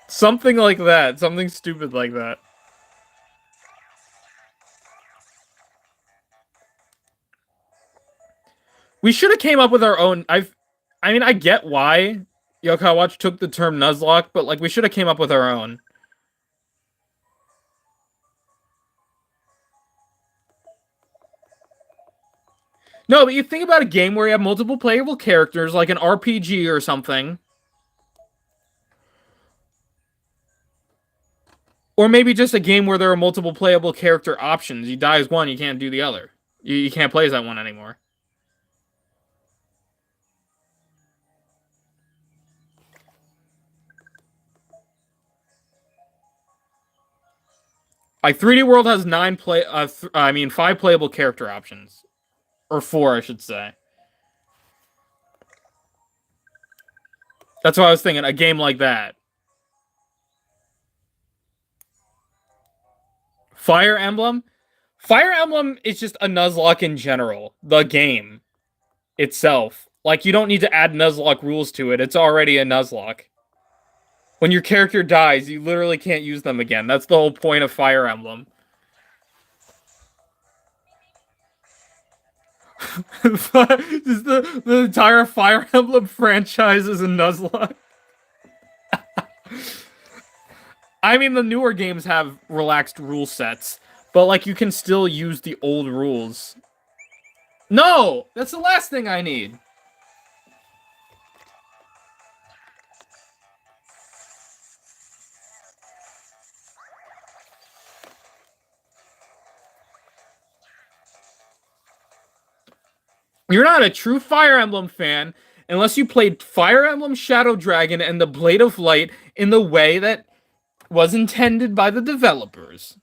something like that. Something stupid like that. We should have came up with our own. I mean, I get why Yokai Watch took the term Nuzlocke, but, like, we should have came up with our own. No, but you think about a game where you have multiple playable characters, like an RPG or something. Or maybe just a game where there are multiple playable character options. You die as one, you can't do the other. You can't play as that one anymore. Like, 3D World has 5 playable character options. Or 4, I should say. That's what I was thinking, a game like that. Fire Emblem? Fire Emblem is just a Nuzlocke in general. The game itself. Like, you don't need to add Nuzlocke rules to it. It's already a Nuzlocke. When your character dies, you literally can't use them again. That's the whole point of Fire Emblem. Just the entire Fire Emblem franchise is a Nuzlocke. I mean, the newer games have relaxed rule sets, but, like, you can still use the old rules. No! That's the last thing I need. You're not a true Fire Emblem fan unless you played Fire Emblem Shadow Dragon and the Blade of Light in the way that was intended by the developers.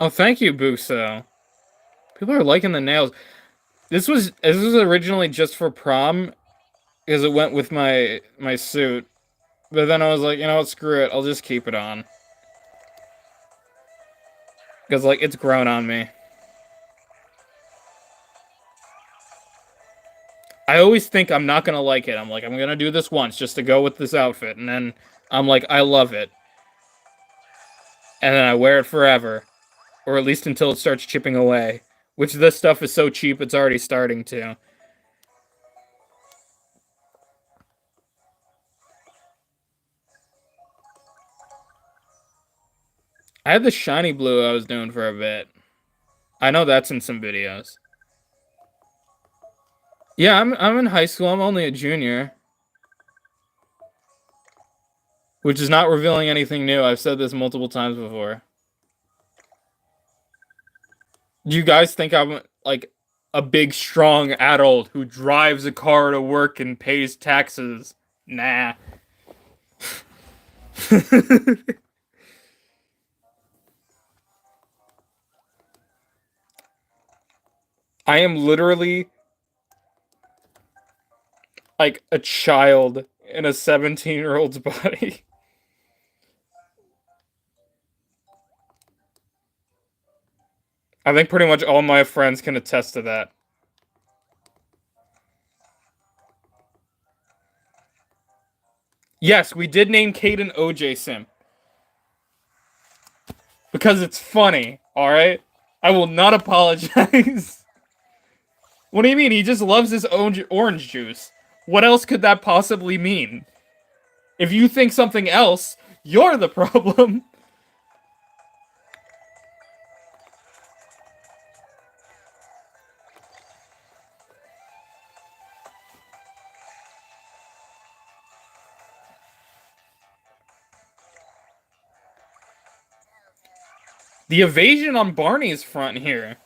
Oh, thank you, Buso. People are liking the nails. This was originally just for prom because it went with my suit. But then I was like, you know what, screw it. I'll just keep it on. Because, like, it's grown on me. I always think I'm not gonna like it. I'm like, I'm gonna do this once just to go with this outfit. And then I'm like, I love it. And then I wear it forever. Or at least until it starts chipping away. Which this stuff is so cheap, it's already starting to. I had the shiny blue I was doing for a bit. I know that's in some videos. Yeah, I'm in high school. I'm only a junior. Which is not revealing anything new. I've said this multiple times before. Do you guys think I'm, like, a big, strong adult who drives a car to work and pays taxes? Nah. I am literally, like, a child in a 17-year-old's body. I think pretty much all my friends can attest to that. Yes, we did name Caden OJ Simp. Because it's funny, alright? I will not apologize. What do you mean? He just loves his own orange juice. What else could that possibly mean? If you think something else, you're the problem. The evasion on Barney's front here.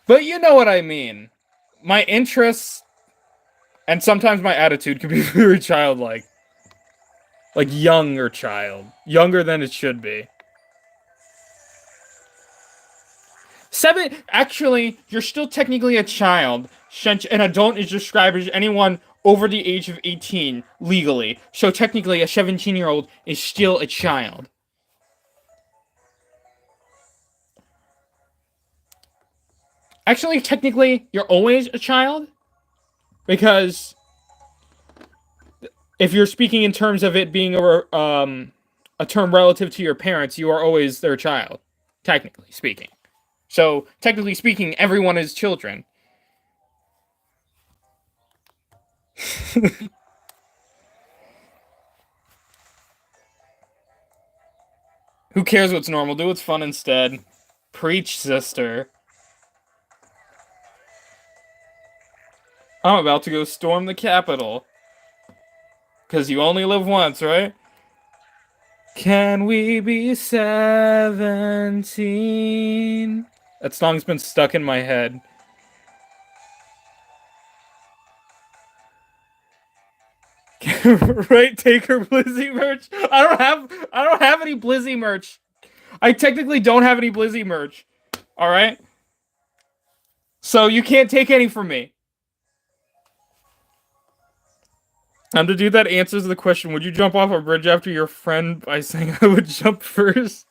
But you know what I mean. My interests and sometimes my attitude can be very childlike. Like younger child. Younger than it should be. 7, actually, you're still technically a child. An adult is described as anyone over the age of 18 legally. So technically, a 17-year-old is still a child. Actually, technically, you're always a child. Because if you're speaking in terms of it being a term relative to your parents, you are always their child. Technically speaking. So, technically speaking, everyone is children. Who cares what's normal? Do what's fun instead. Preach, sister. I'm about to go storm the Capitol. Because you only live once, right? Can we be 17? That song's been stuck in my head. Right, Taker Blizzy merch. I don't have any Blizzy merch. I technically don't have any Blizzy merch. All right. So you can't take any from me. I'm the dude that answers the question, would you jump off a bridge after your friend by saying I would jump first?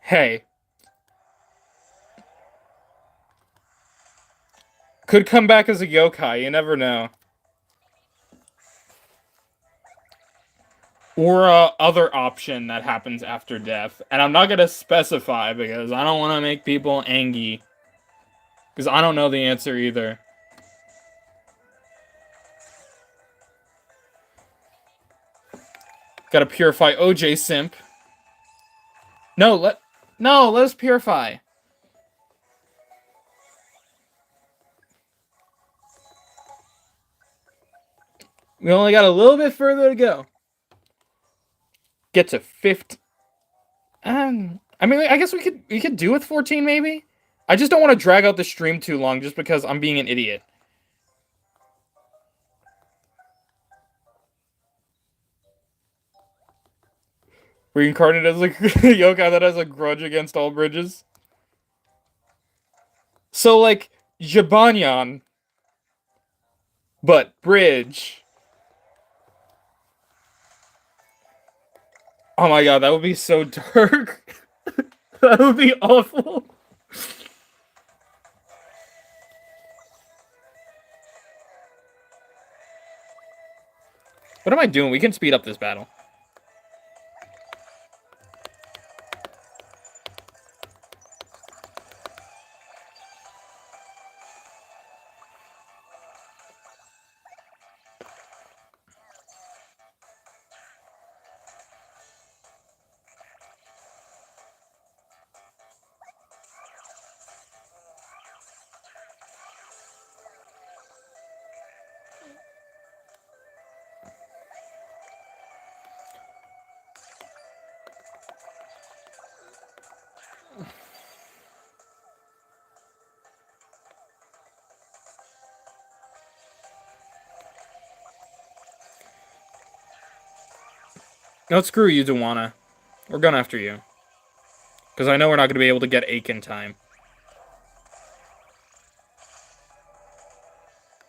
Hey. Could come back as a yokai, you never know. Or a other option that happens after death. And I'm not gonna specify because I don't want to make people angry. Because I don't know the answer either. Gotta purify OJ Simp. No, let us purify. We only got a little bit further to go. Get to 50. I mean, I guess we could do with 14 maybe. I just don't want to drag out the stream too long just because I'm being an idiot. Reincarnated as a yokai that has a grudge against all bridges. So like Jibanyan, but bridge. Oh my god, that would be so dark. That would be awful. What am I doing? We can speed up this battle. No, screw you, Duwana. We're going after you. Because I know we're not going to be able to get Ake in time.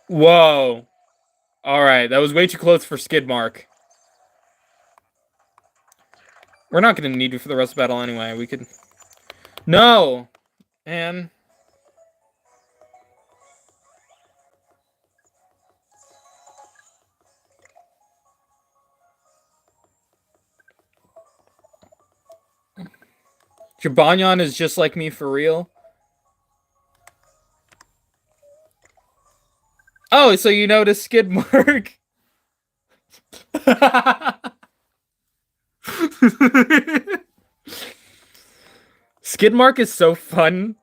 Whoa. Alright, that was way too close for skid mark. We're not going to need you for the rest of the battle anyway. We could... No! Man. Jibanyan is just like me for real. Oh, so you noticed skid mark. Skid mark is so fun.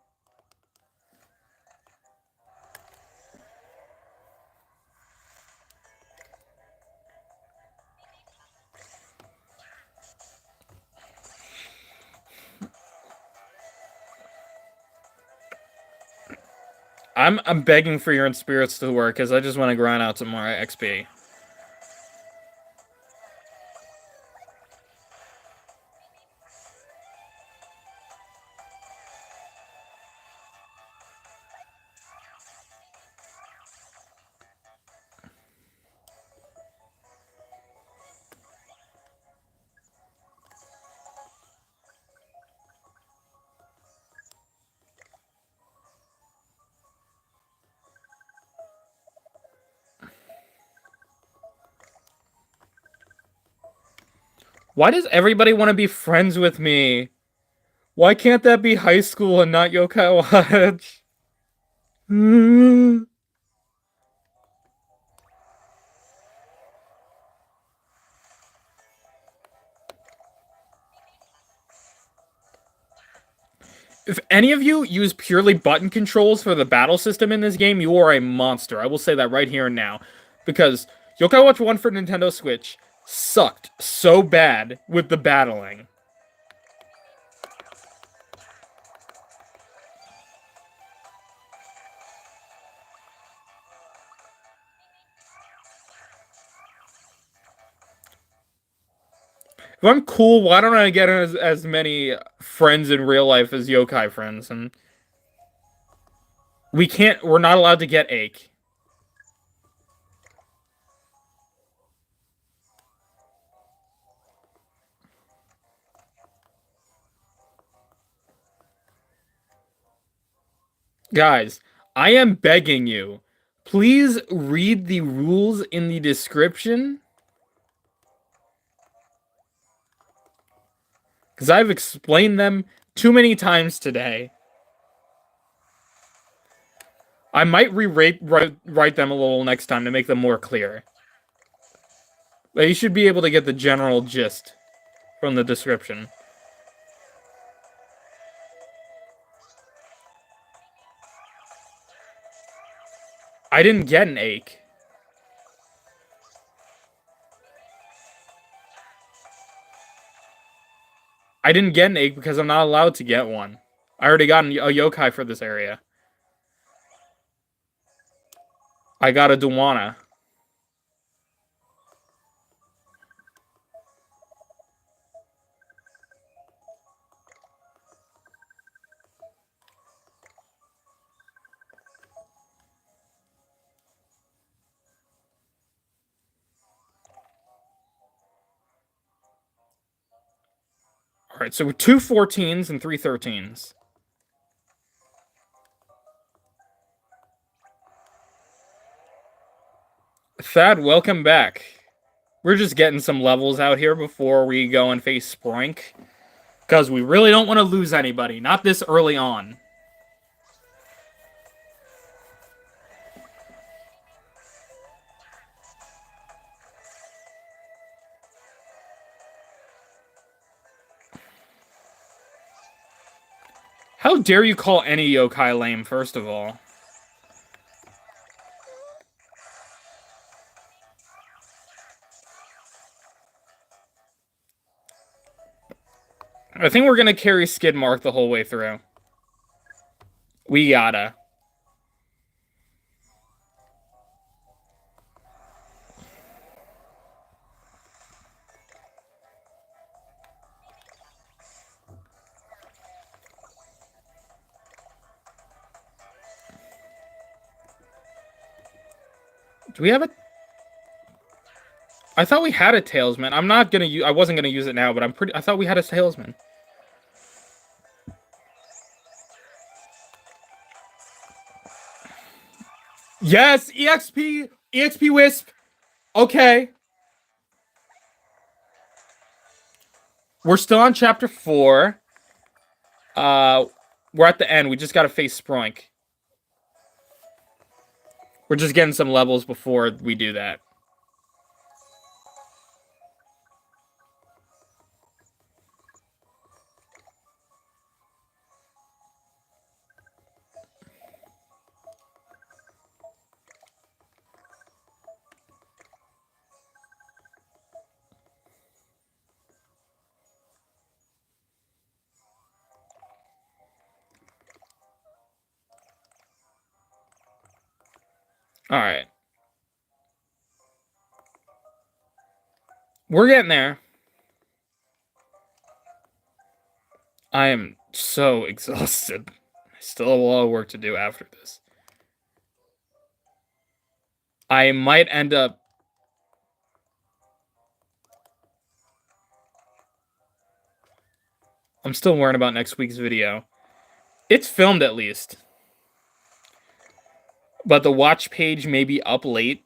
I'm begging for your spirits to work because I just want to grind out some more XP. Why does everybody want to be friends with me? Why can't that be high school and not Yokai Watch? If any of you use purely button controls for the battle system in this game, you are a monster. I will say that right here and now. Because Yokai Watch 1 for Nintendo Switch sucked so bad with the battling. If I'm cool, why don't I get as many friends in real life as yokai friends? And we're not allowed to get Ake. Guys, I am begging you. Please read the rules in the description. Because I've explained them too many times today. I might write them a little next time to make them more clear. But you should be able to get the general gist from the description. I didn't get an Ake. I didn't get an Ake because I'm not allowed to get one. I already got a yokai for this area. I got a Duwana. Alright, so 2 14s and 3 13s. Thad, welcome back. We're just getting some levels out here before we go and face Sproink. Because we really don't want to lose anybody. Not this early on. How dare you call any yokai lame, first of all? I think we're gonna carry Skid Mark the whole way through. We gotta. Do we have a... I thought we had a Talesman. I'm not gonna use... I wasn't gonna use it now, but I thought we had a Talesman. Yes! EXP! EXP Wisp! Okay. We're still on chapter 4. We're at the end. We just gotta face Sproink. We're just getting some levels before we do that. Alright. We're getting there. I am so exhausted. I still have a lot of work to do after this. I might end up... I'm still worrying about next week's video. It's filmed at least. But the watch page may be up late.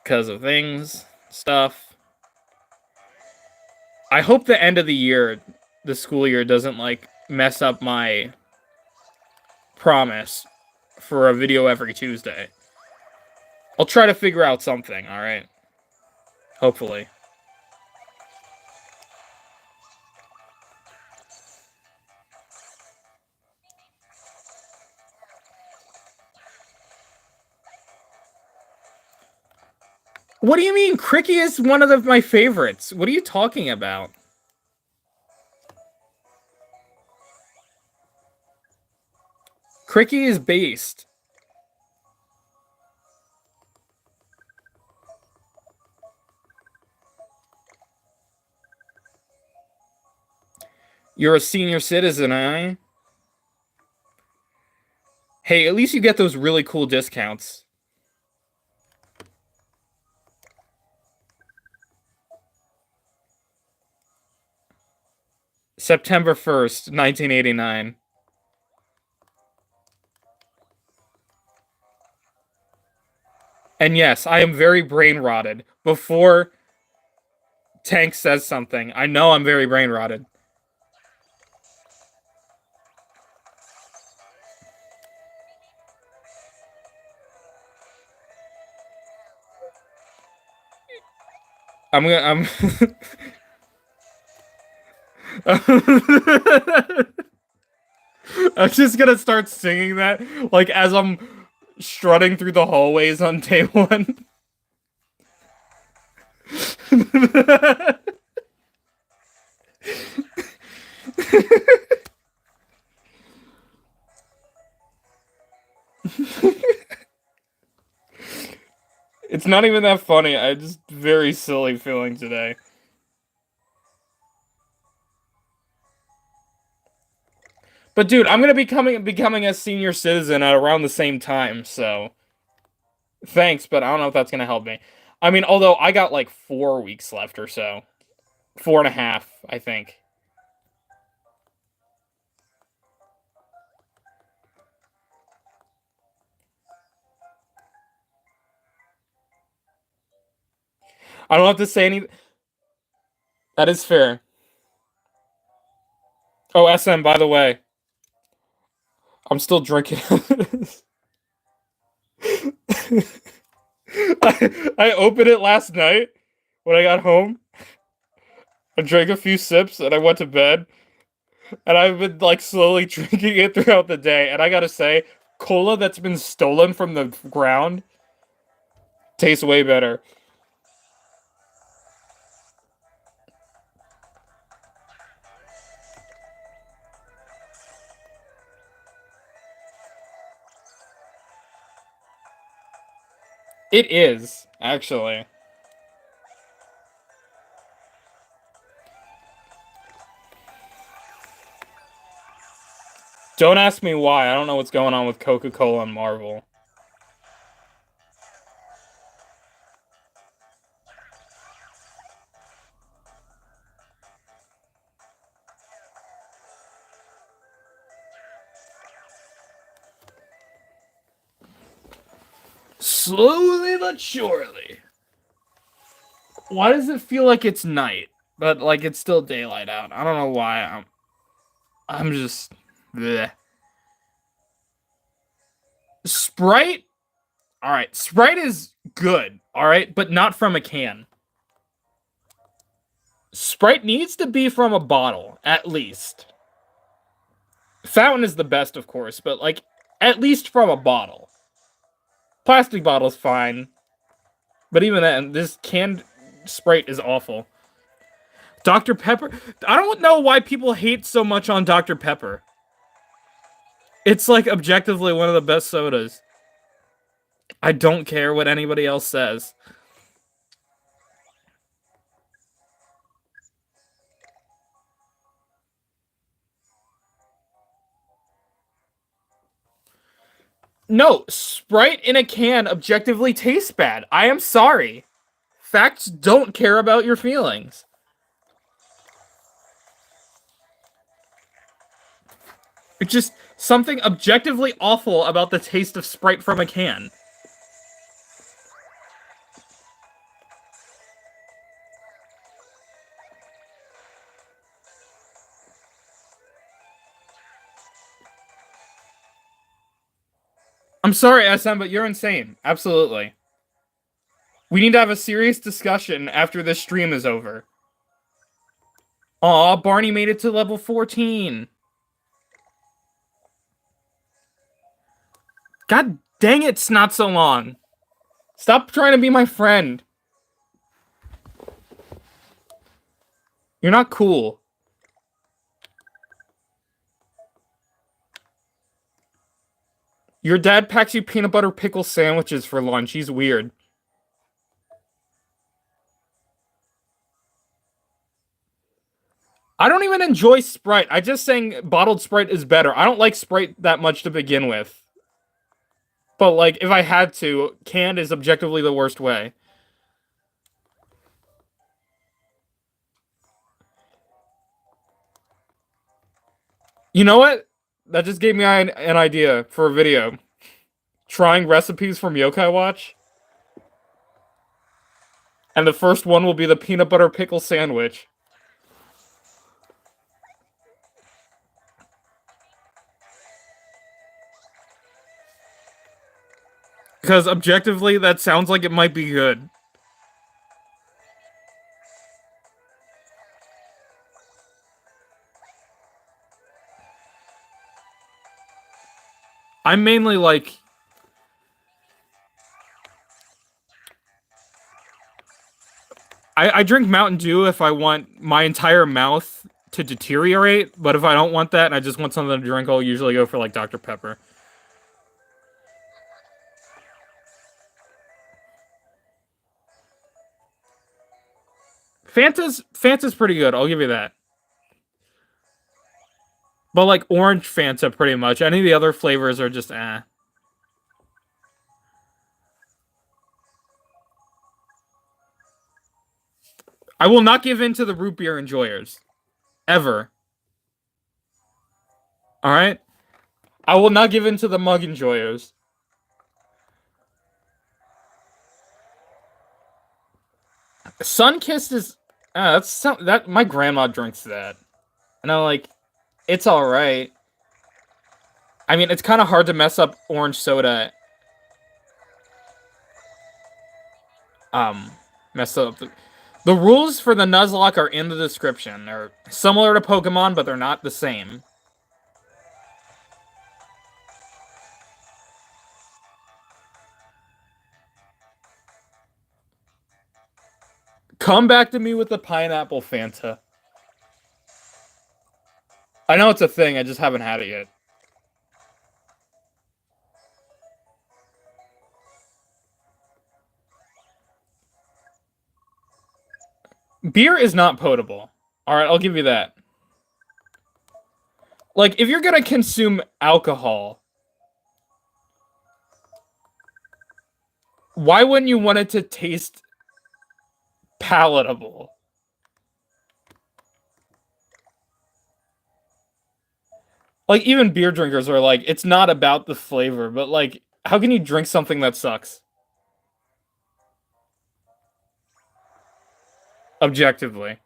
Because of things, stuff. I hope the end of the year, the school year, doesn't, like, mess up my promise for a video every Tuesday. I'll try to figure out something, alright? Hopefully. What do you mean? Cricky is one of my favorites. What are you talking about? Cricky is based. You're a senior citizen, eh? Hey, at least you get those really cool discounts. September 1st, 1989. And yes, I am very brain rotted. Before Tank says something, I know I'm very brain rotted. I'm I'm just gonna start singing that, like, as I'm strutting through the hallways on day 1. It's not even that funny. I'm just very silly feeling today. But dude, I'm gonna be becoming a senior citizen at around the same time, so thanks, but I don't know if that's gonna help me. I mean, although I got like 4 weeks left or so. 4.5, I think. I don't have to say anything. That is fair. Oh, SM, by the way. I'm still drinking. I opened it last night when I got home. I drank a few sips and I went to bed. And I've been, like, slowly drinking it throughout the day. And I gotta say, cola that's been stolen from the ground tastes way better. It is, actually. Don't ask me why. I don't know what's going on with Coca-Cola and Marvel. Slowly but surely. Why does it feel like it's night, but like it's still daylight out? I don't know why. I'm just bleh. Sprite? Alright, Sprite is good, alright, but not from a can. Sprite needs to be from a bottle, at least. Fountain is the best, of course, but like, at least from a bottle. Plastic bottle's fine. But even then, this canned Sprite is awful. Dr. Pepper? I don't know why people hate so much on Dr. Pepper. It's like objectively one of the best sodas. I don't care what anybody else says. No, Sprite in a can objectively tastes bad. I am sorry. Facts don't care about your feelings. It's just something objectively awful about the taste of Sprite from a can. I'm sorry, SM, but you're insane. Absolutely. We need to have a serious discussion after this stream is over. Aw, Barney made it to level 14. God dang it, it's not so long. Stop trying to be my friend. You're not cool. Your dad packs you peanut butter pickle sandwiches for lunch. He's weird. I don't even enjoy Sprite. I just saying bottled Sprite is better. I don't like Sprite that much to begin with. But, like, if I had to, canned is objectively the worst way. You know what? That just gave me an idea for a video. Trying recipes from Yokai Watch. And the first one will be the peanut butter pickle sandwich. Because objectively, that sounds like it might be good. I'm mainly like... I drink Mountain Dew if I want my entire mouth to deteriorate, but if I don't want that and I just want something to drink, I'll usually go for, like, Dr. Pepper. Fanta's pretty good, I'll give you that. But, like, orange Fanta, pretty much. Any of the other flavors are just, eh. I will not give in to the root beer enjoyers. Ever. Alright? I will not give in to the mug enjoyers. Sunkissed is... that my grandma drinks that. And I'm like, it's alright. I mean, it's kind of hard to mess up orange soda. Mess up... The rules for the Nuzlocke are in the description. They're similar to Pokemon, but they're not the same. Come back to me with the pineapple Fanta. I know it's a thing, I just haven't had it yet. Beer is not potable. Alright, I'll give you that. Like, if you're gonna consume alcohol, why wouldn't you want it to taste palatable? Like, even beer drinkers are like, it's not about the flavor, but like, how can you drink something that sucks? Objectively.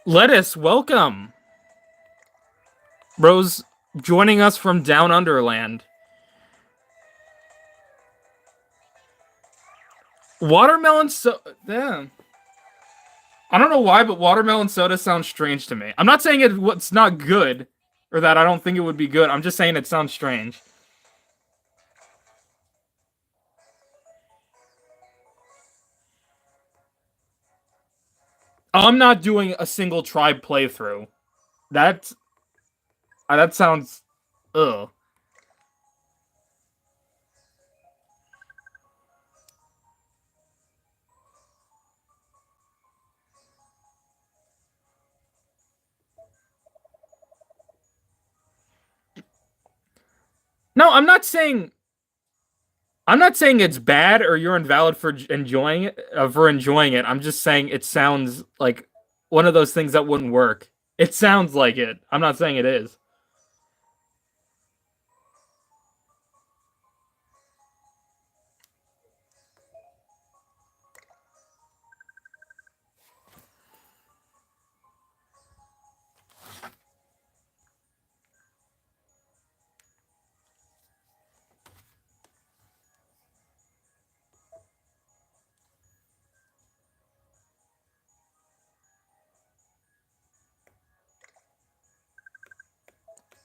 Lettuce, welcome. Bro's joining us from down underland. Watermelon damn. I don't know why, but watermelon soda sounds strange to me. I'm not saying it's not good, or that I don't think it would be good. I'm just saying it sounds strange. I'm not doing a single tribe playthrough. That sounds... Ugh. No, I'm not saying it's bad or you're invalid for enjoying it. I'm just saying it sounds like one of those things that wouldn't work. It sounds like it. I'm not saying it is.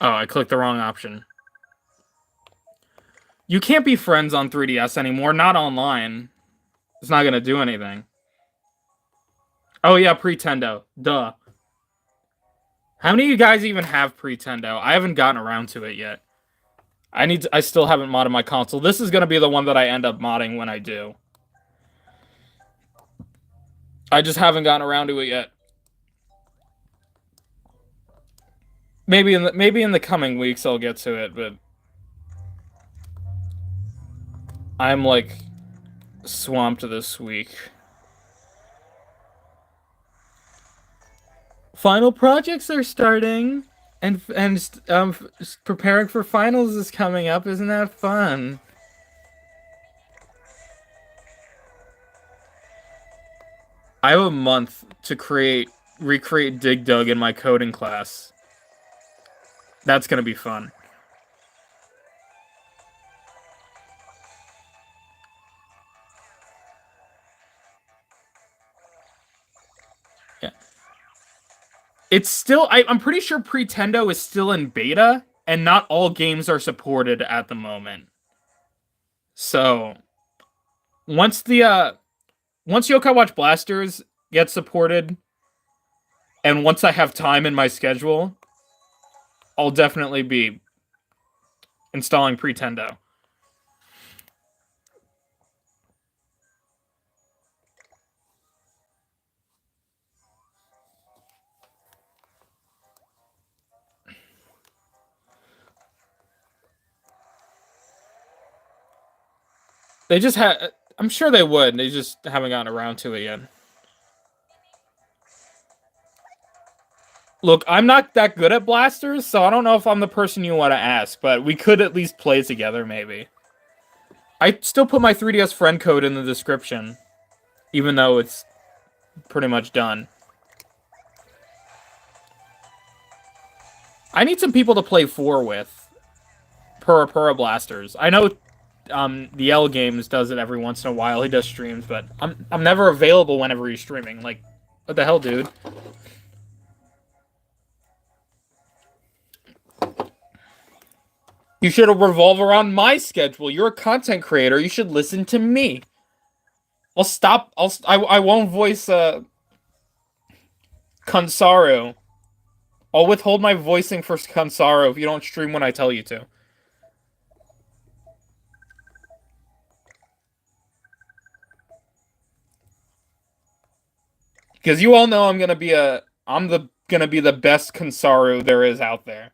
Oh, I clicked the wrong option. You can't be friends on 3DS anymore, not online. It's not gonna do anything. Oh yeah, Pretendo. Duh. How many of you guys even have Pretendo? I haven't gotten around to it yet. I still haven't modded my console. This is gonna be the one that I end up modding when I do. I just haven't gotten around to it yet. Maybe in the coming weeks I'll get to it, but I'm like swamped this week. Final projects are starting, and preparing for finals is coming up. Isn't that fun? I have a month to recreate Dig Dug in my coding class. That's gonna be fun. Yeah. It's still... I'm pretty sure Pretendo is still in beta, and not all games are supported at the moment. So, once Yokai Watch Blasters gets supported, and once I have time in my schedule, I'll definitely be installing Pretendo. They just I'm sure they would. They just haven't gotten around to it yet. Look, I'm not that good at blasters, so I don't know if I'm the person you want to ask, but we could at least play together, maybe. I still put my 3DS friend code in the description, even though it's pretty much done. I need some people to play 4 with. Pura Blasters. I know the L Games does it every once in a while. He does streams, but I'm never available whenever he's streaming. Like, what the hell, dude? You should revolve around my schedule. You're a content creator. You should listen to me. I won't voice Kansaru. I'll withhold my voicing for Kansaro if you don't stream when I tell you to. Because you all know I'm gonna be gonna be the best Kansaru there is out there.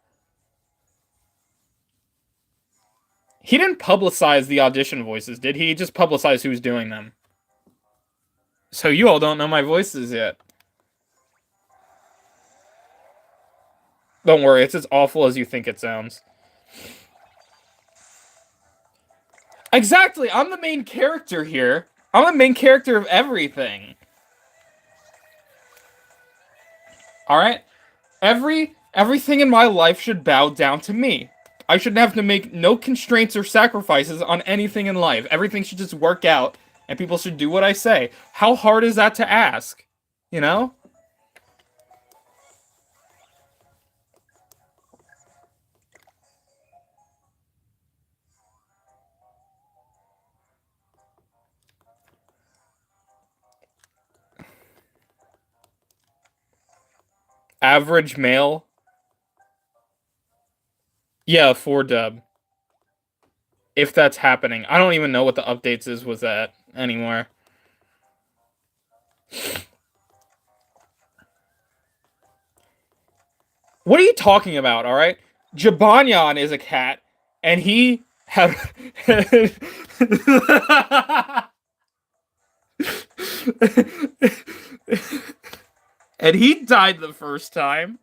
He didn't publicize the audition voices, did he? He just publicized who's doing them. So you all don't know my voices yet. Don't worry, it's as awful as you think it sounds. Exactly, I'm the main character here. I'm the main character of everything. Alright? Everything in my life should bow down to me. I shouldn't have to make no constraints or sacrifices on anything in life. Everything should just work out, and people should do what I say. How hard is that to ask? You know? Average male? Yeah, 4-dub. If that's happening. I don't even know what the updates is with that anymore. What are you talking about, alright? Jabanyan is a cat, and he had... and he died the first time.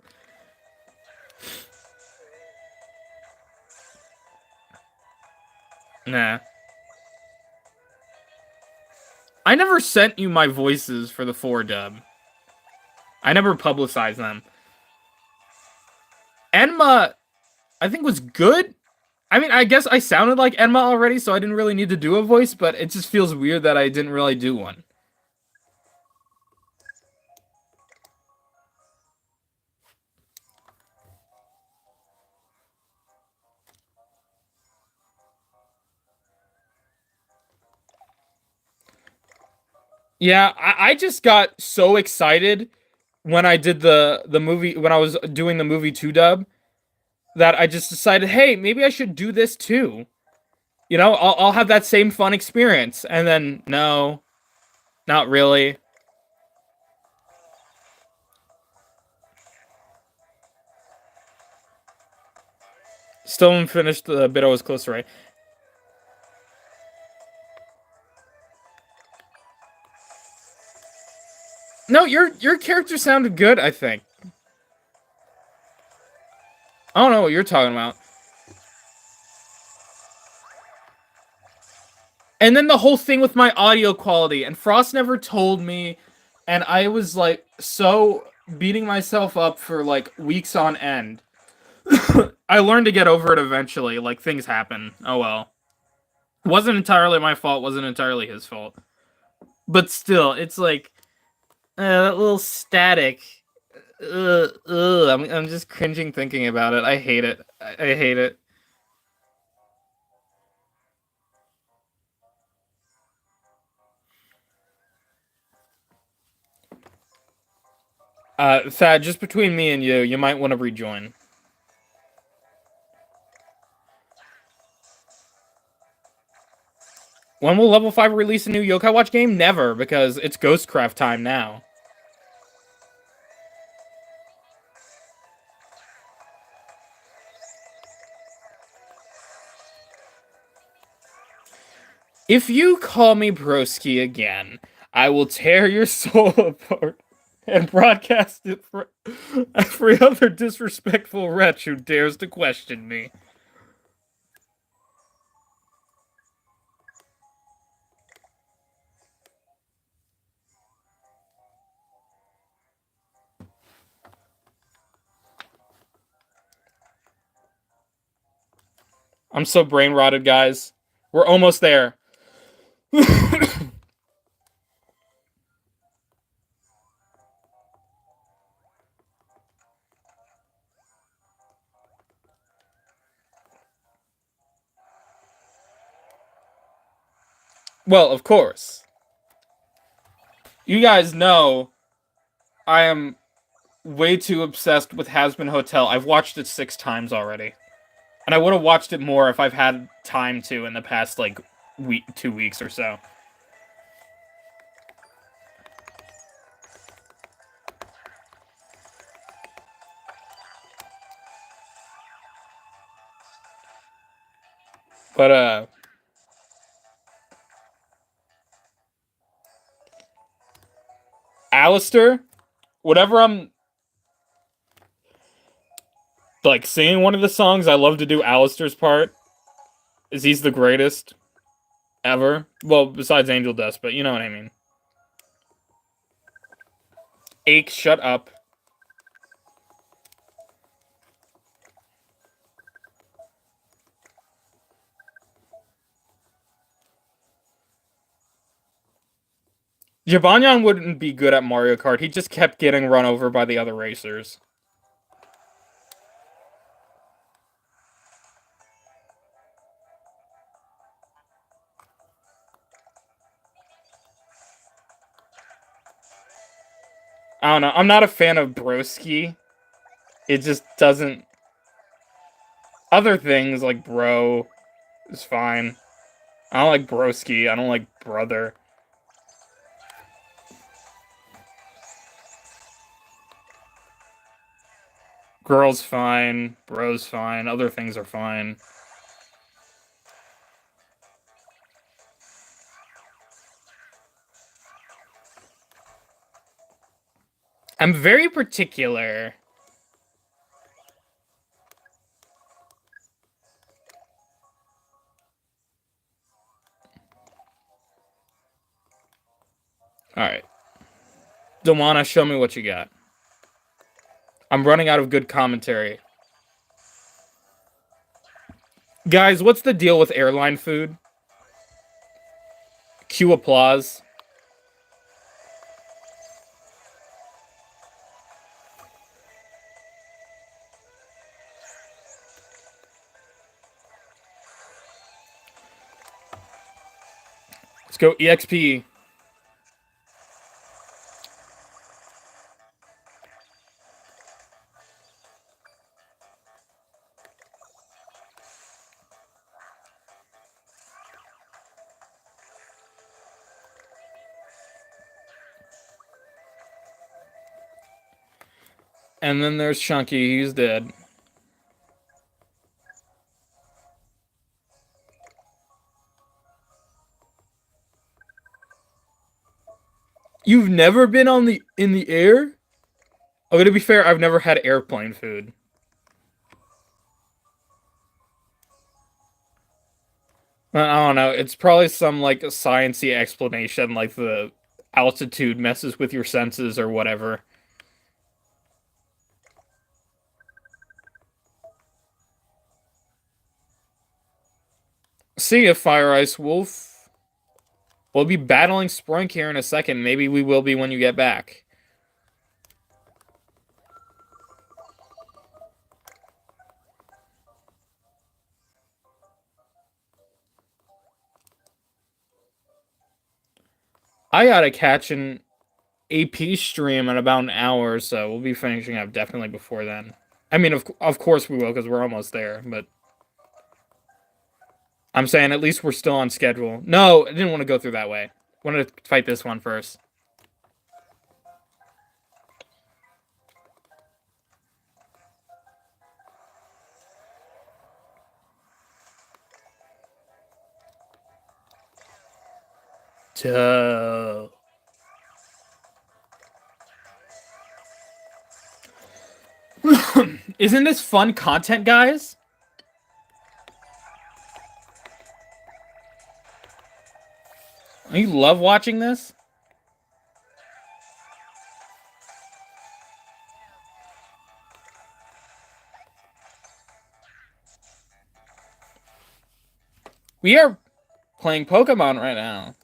Nah. I never sent you my voices for the 4-dub. I never publicized them. Enma, I think, was good. I mean, I guess I sounded like Enma already, so I didn't really need to do a voice, but it just feels weird that I didn't really do one. Yeah, I just got so excited when I did the movie, when I was doing the movie 2-dub, that I just decided, hey, maybe I should do this too. You know, I'll have that same fun experience. And then, no, not really. Still haven't finished the bit I was close to right. No, your character sounded good, I think. I don't know what you're talking about. And then the whole thing with my audio quality, and Frost never told me, and I was like so beating myself up for like weeks on end. I learned to get over it eventually, like things happen. Oh well. Wasn't entirely my fault, wasn't entirely his fault. But still, it's like that little static. I'm just cringing thinking about it. I hate it. I hate it. Thad, just between me and you might want to rejoin. When will Level 5 release a new Yokai Watch game? Never, because it's Ghostcraft time now. If you call me broski again, I will tear your soul apart and broadcast it for every other disrespectful wretch who dares to question me. I'm so brain rotted, guys. We're almost there. Well, of course. You guys know I am way too obsessed with Hazbin Hotel. I've watched it 6 times already. And I would have watched it more if I've had time to in the past, like, 2 weeks or so. But, Alistair, whatever I'm, like, singing one of the songs, I love to do Alistair's part. Is he's the greatest ever. Well, besides Angel Dust, but you know what I mean. Ache, shut up. Jibanyan wouldn't be good at Mario Kart. He just kept getting run over by the other racers. I don't know. I'm not a fan of Broski. It just doesn't... Other things like Bro is fine. I don't like Broski. I don't like Brother. Girl's fine. Bro's fine. Other things are fine. I'm very particular. Alright. Dewana, show me what you got. I'm running out of good commentary. Guys, what's the deal with airline food? Cue applause. Let's go EXP. And then there's Chunky. He's dead. You've never been in the air? Okay, to be fair, I've never had airplane food. I don't know. It's probably some, like, sciencey explanation, like the altitude messes with your senses or whatever. See ya, Fire Ice Wolf. We'll be battling Sprunk here in a second. Maybe we will be when you get back. I gotta catch an AP stream in about an hour or so. We'll be finishing up definitely before then. I mean, of course we will, because we're almost there, but... I'm saying at least we're still on schedule. No, I didn't want to go through that way. Wanted to fight this one first. Duh. Isn't this fun content, guys? You love watching this? We are playing Pokemon right now.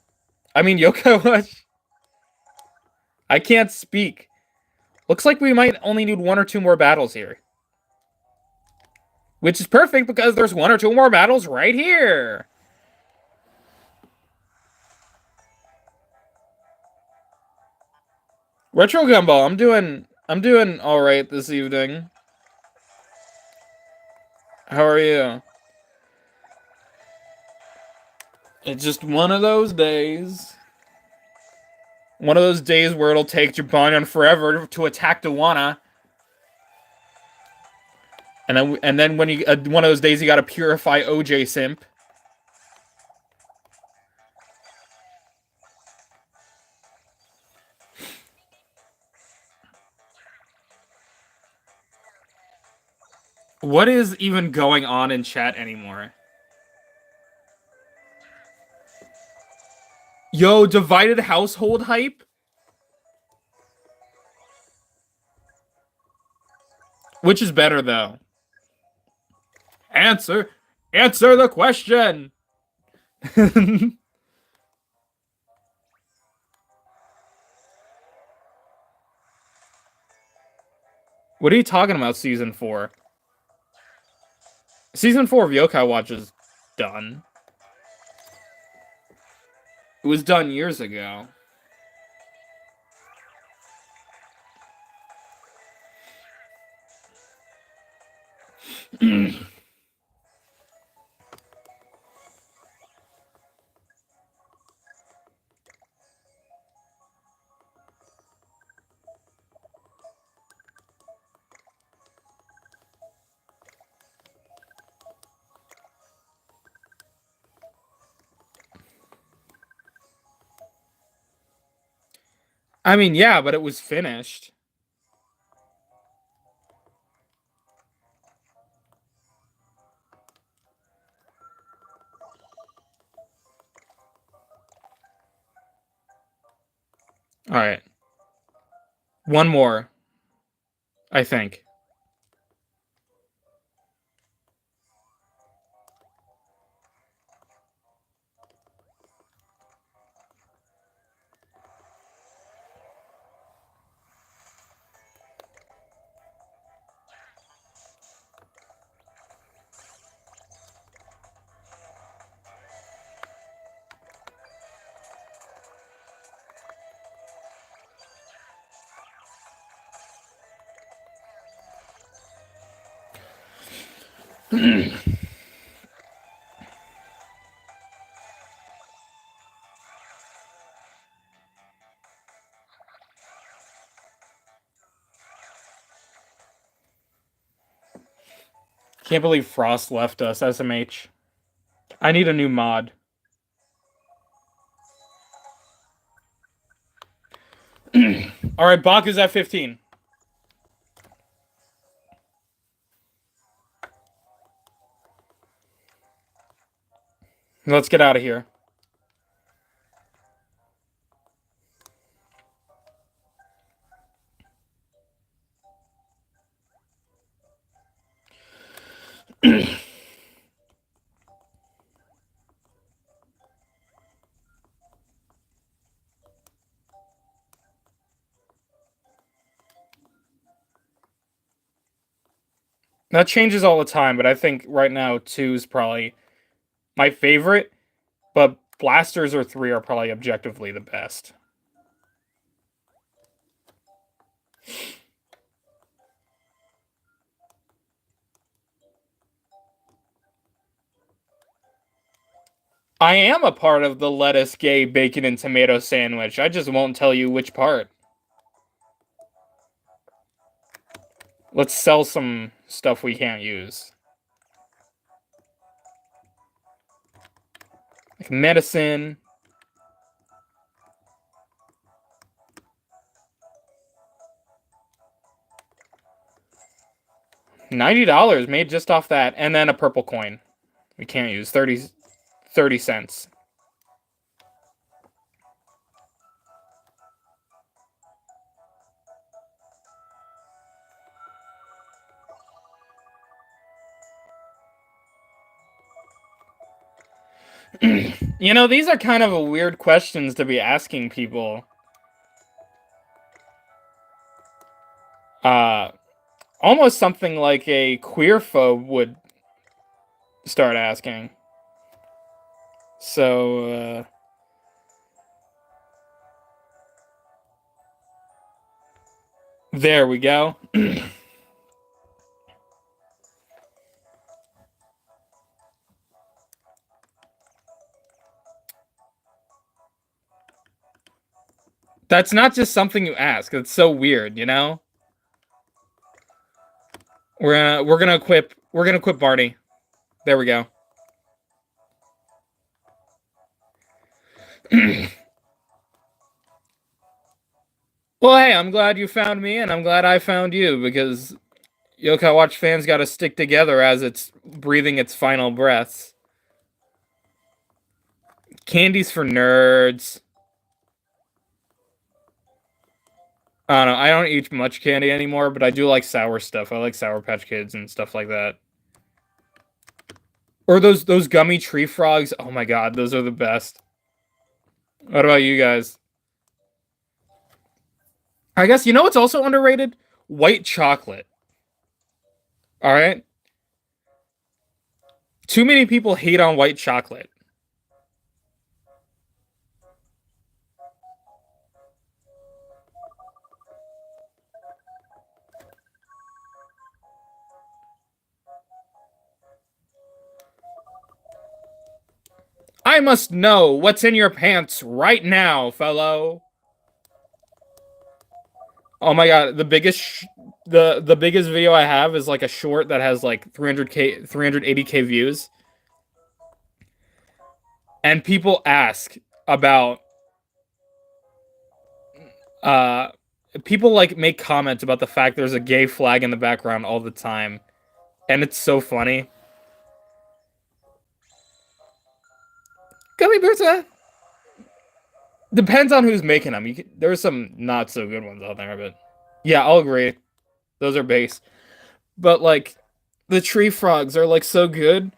I mean, Yoko, I can't speak. Looks like we might only need 1 or 2 more battles here. Which is perfect because there's 1 or 2 more battles right here. Retro Gumball, I'm I'm doing alright this evening. How are you? It's just one of those days. One of those days where it'll take Jabanian forever to attack Dewana. And then when you one of those days you gotta purify OJ Simp. What is even going on in chat anymore? Yo, divided household hype? Which is better, though? Answer the question! What are you talking about, Season 4? Season 4 of Yokai Watch is done. It was done years ago. I mean, yeah, but it was finished. Alright. One more. I think. Can't believe Frost left us, SMH. I need a new mod. Alright, Bach is at 15. Let's get out of here. That changes all the time, but I think right now 2 is probably my favorite, but Blasters or 3 are probably objectively the best. I am a part of the lettuce, gay, bacon, and tomato sandwich. I just won't tell you which part. Let's sell some stuff we can't use. Like medicine. $90 made just off that. And then a purple coin. We can't use. 30 cents. You know, these are kind of weird questions to be asking people. Almost something like a queerphobe would start asking. So, There we go. That's not just something you ask. It's so weird, you know? We're gonna equip Barney. There we go. Well, hey, I'm glad you found me, and I'm glad I found you, because Yokai Watch fans gotta stick together as it's breathing its final breaths. Candy's for nerds. I don't know. I don't eat much candy anymore, but I do like sour stuff. I like Sour Patch Kids and stuff like that. Or those gummy tree frogs. Oh my god, those are the best. What about you guys? I guess you know what's also underrated? White chocolate. All right? Too many people hate on white chocolate. I must know what's in your pants right now, fellow. Oh my god, the biggest video I have is like a short that has like 380k views. And people ask about uh people like make comments about the fact there's a gay flag in the background all the time. And it's so funny. Gummy bears depends on who's making them. There's some not so good ones out there, but yeah, I'll agree. Those are base. But like the tree frogs are like so good.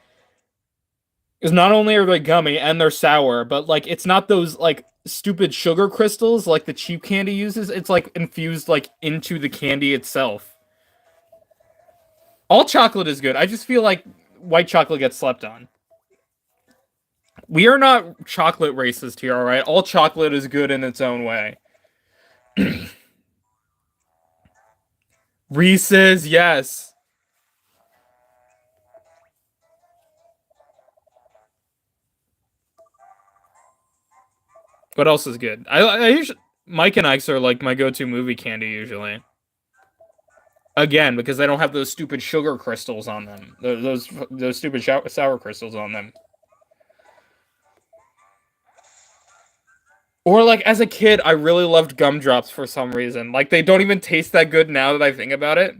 Because not only are they gummy and they're sour, but like it's not those like stupid sugar crystals like the cheap candy uses. It's like infused like into the candy itself. All chocolate is good. I just feel like white chocolate gets slept on. We are not chocolate racist here, all right? All chocolate is good in its own way. Reese's, yes. What else is good? I usually Mike and Ike's are like my go-to movie candy usually. Again, because they don't have those stupid sugar crystals on them. Those stupid sour crystals on them. Or like as a kid, I really loved gumdrops for some reason. Like they don't even taste that good now that I think about it.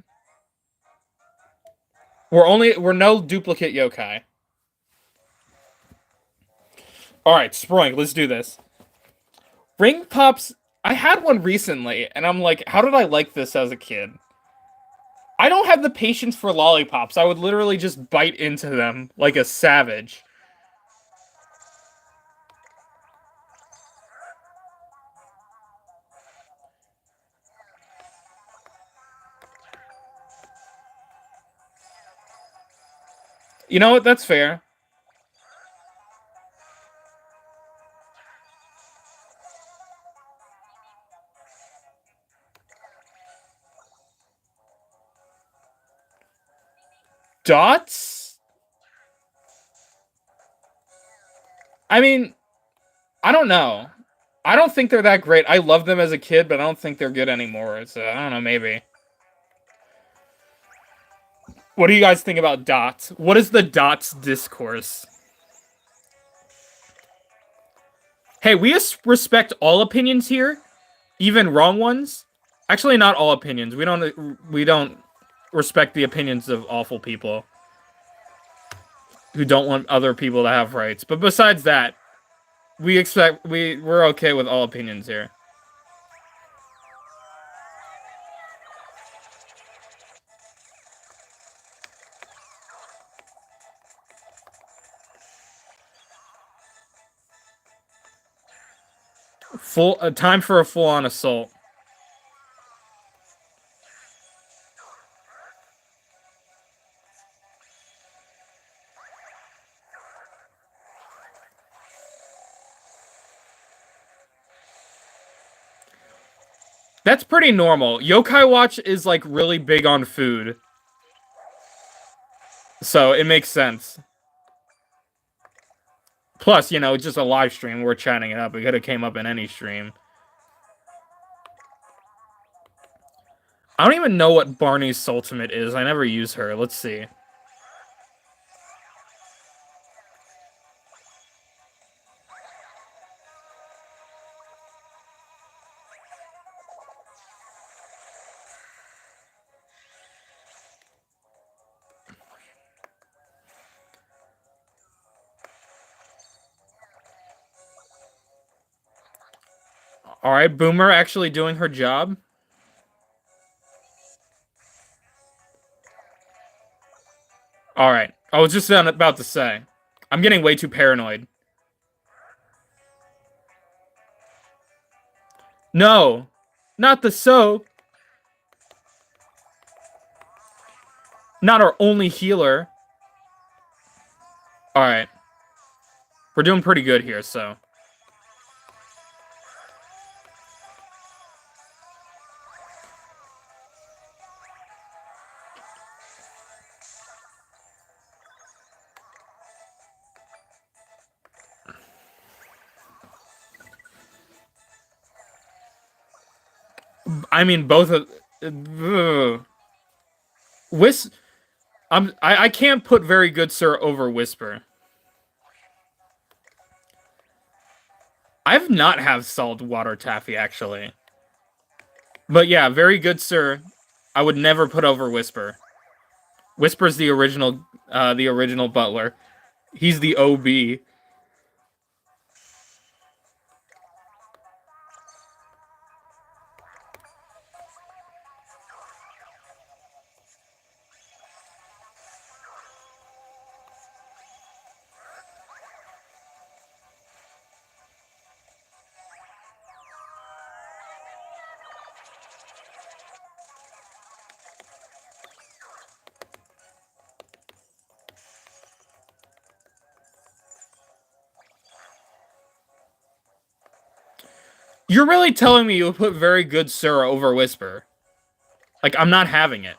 We're no duplicate yokai. All right, Sprung, let's do this. Ring pops. I had one recently, and I'm like, how did I like this as a kid? I don't have the patience for lollipops. I would literally just bite into them like a savage. You know what? That's fair. Dots? I mean, I don't know. I don't think they're that great. I loved them as a kid, but I don't think they're good anymore. So I don't know, maybe. What do you guys think about dots? What is the dots discourse? Hey, we respect all opinions here, even wrong ones. Actually, not all opinions. We don't respect the opinions of awful people who don't want other people to have rights. But besides that, we're okay with all opinions here. Full time for a full-on assault. That's pretty normal. Yokai Watch is like really big on food. So it makes sense. Plus, you know, it's just a live stream. We're chatting it up. It could have came up in any stream. I don't even know what Barney's ultimate is. I never use her. Let's see. Alright, Boomer actually doing her job. Alright. I was just about to say. I'm getting way too paranoid. No! Not the soap! Not our only healer. Alright. We're doing pretty good here, so. I mean, both of... I can't put Very Good Sir over Whisper. I've not have salt water taffy, actually. But yeah, Very Good Sir, I would never put over Whisper. Whisper's the original butler. He's the OB. You're really telling me you would put Very Good Sir over Whisper? Like, I'm not having it.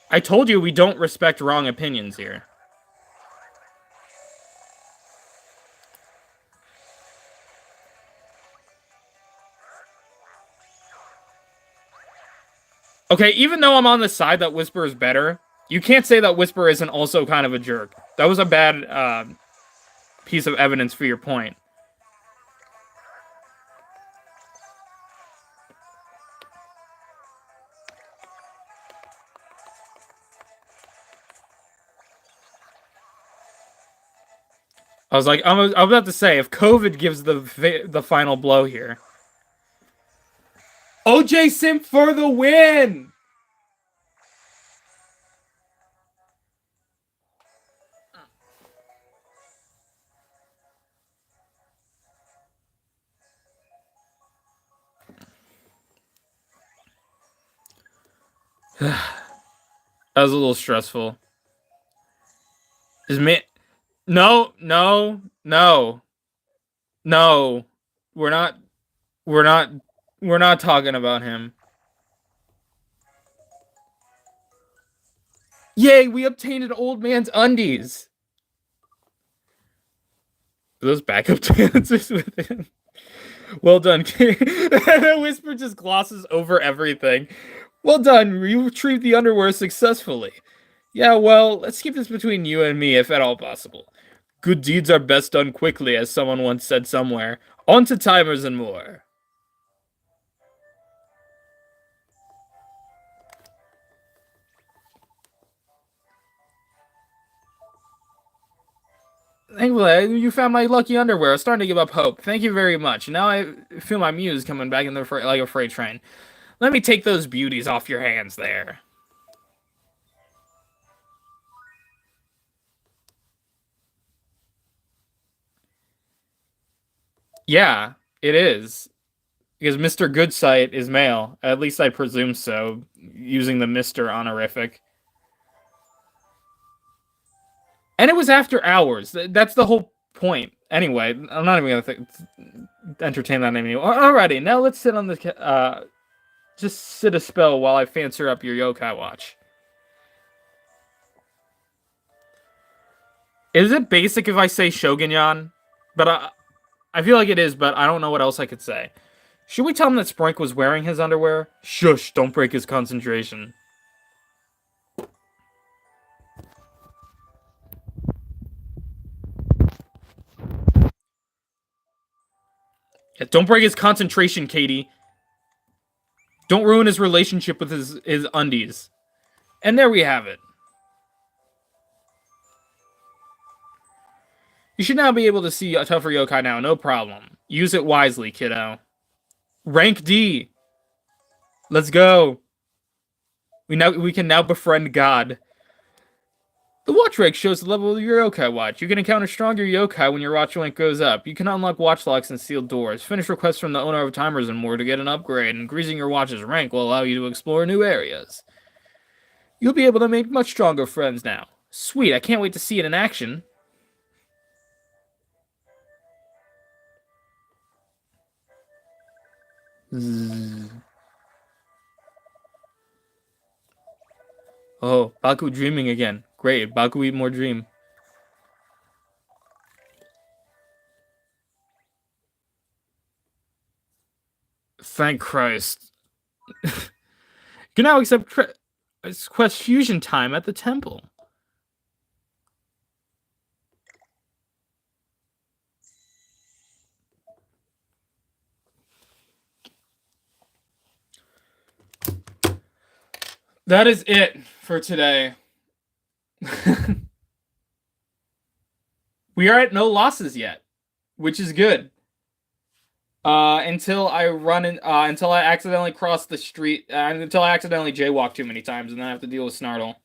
I told you we don't respect wrong opinions here. Okay, even though I'm on the side that Whisper is better, you can't say that Whisper isn't also kind of a jerk. That was a bad piece of evidence for your point. I was like, I'm about to say, if COVID gives the final blow here. OJ Simp for the win! That was a little stressful. Is me? No. We're not talking about him. Yay, we obtained an old man's undies. Are those backup dancers with him? Well done, King. The Whisper just glosses over everything. Well done, you retrieved the underwear successfully. Yeah, well, let's keep this between you and me, if at all possible. Good deeds are best done quickly, as someone once said somewhere. On to timers and more. Thankfully, you found my lucky underwear. I was starting to give up hope. Thank you very much. Now I feel my muse coming back in the like a freight train. Let me take those beauties off your hands there. Yeah, it is. Because Mr. Goodsight is male. At least I presume so, using the Mr. honorific. And it was after hours. That's the whole point. Anyway, I'm not even gonna entertain that name anymore. Alrighty, now let's sit on the just sit a spell while I fancy up your yokai watch. Is it basic if I say Shogunyan? But I feel like it is, but I don't know what else I could say. Should we tell him that Sprink was wearing his underwear? Shush, don't break his concentration. Yeah, don't break his concentration, Katie. Don't ruin his relationship with his undies. And there we have it. You should now be able to see a tougher yokai now, no problem. Use it wisely, kiddo. Rank D. Let's go. We can now befriend God. The watch rank shows the level of your yokai watch. You can encounter stronger yokai when your watch rank goes up. You can unlock watch locks and sealed doors. Finish requests from the owner of timers and more to get an upgrade. Increasing your watch's rank will allow you to explore new areas. You'll be able to make much stronger friends now. Sweet, I can't wait to see it in action. Oh, Baku dreaming again. Great, Baku eat more dream. Thank Christ. You can now accept quest fusion time at the temple. That is it for today. We are at no losses yet, which is good. Until I until I accidentally cross the street, until I accidentally jaywalk too many times, and then I have to deal with Snartle.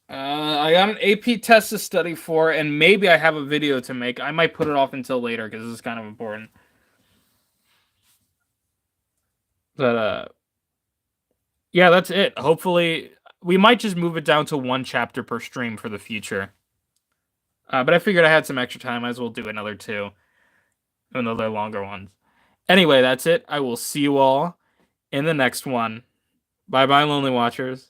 I got an AP test to study for, and maybe I have a video to make. I might put it off until later, because this is kind of important. But, yeah, that's it. Hopefully, we might just move it down to 1 chapter per stream for the future. But I figured I had some extra time. I might as well do another 2. Another longer ones. Anyway, that's it. I will see you all in the next one. Bye-bye, Lonely Watchers.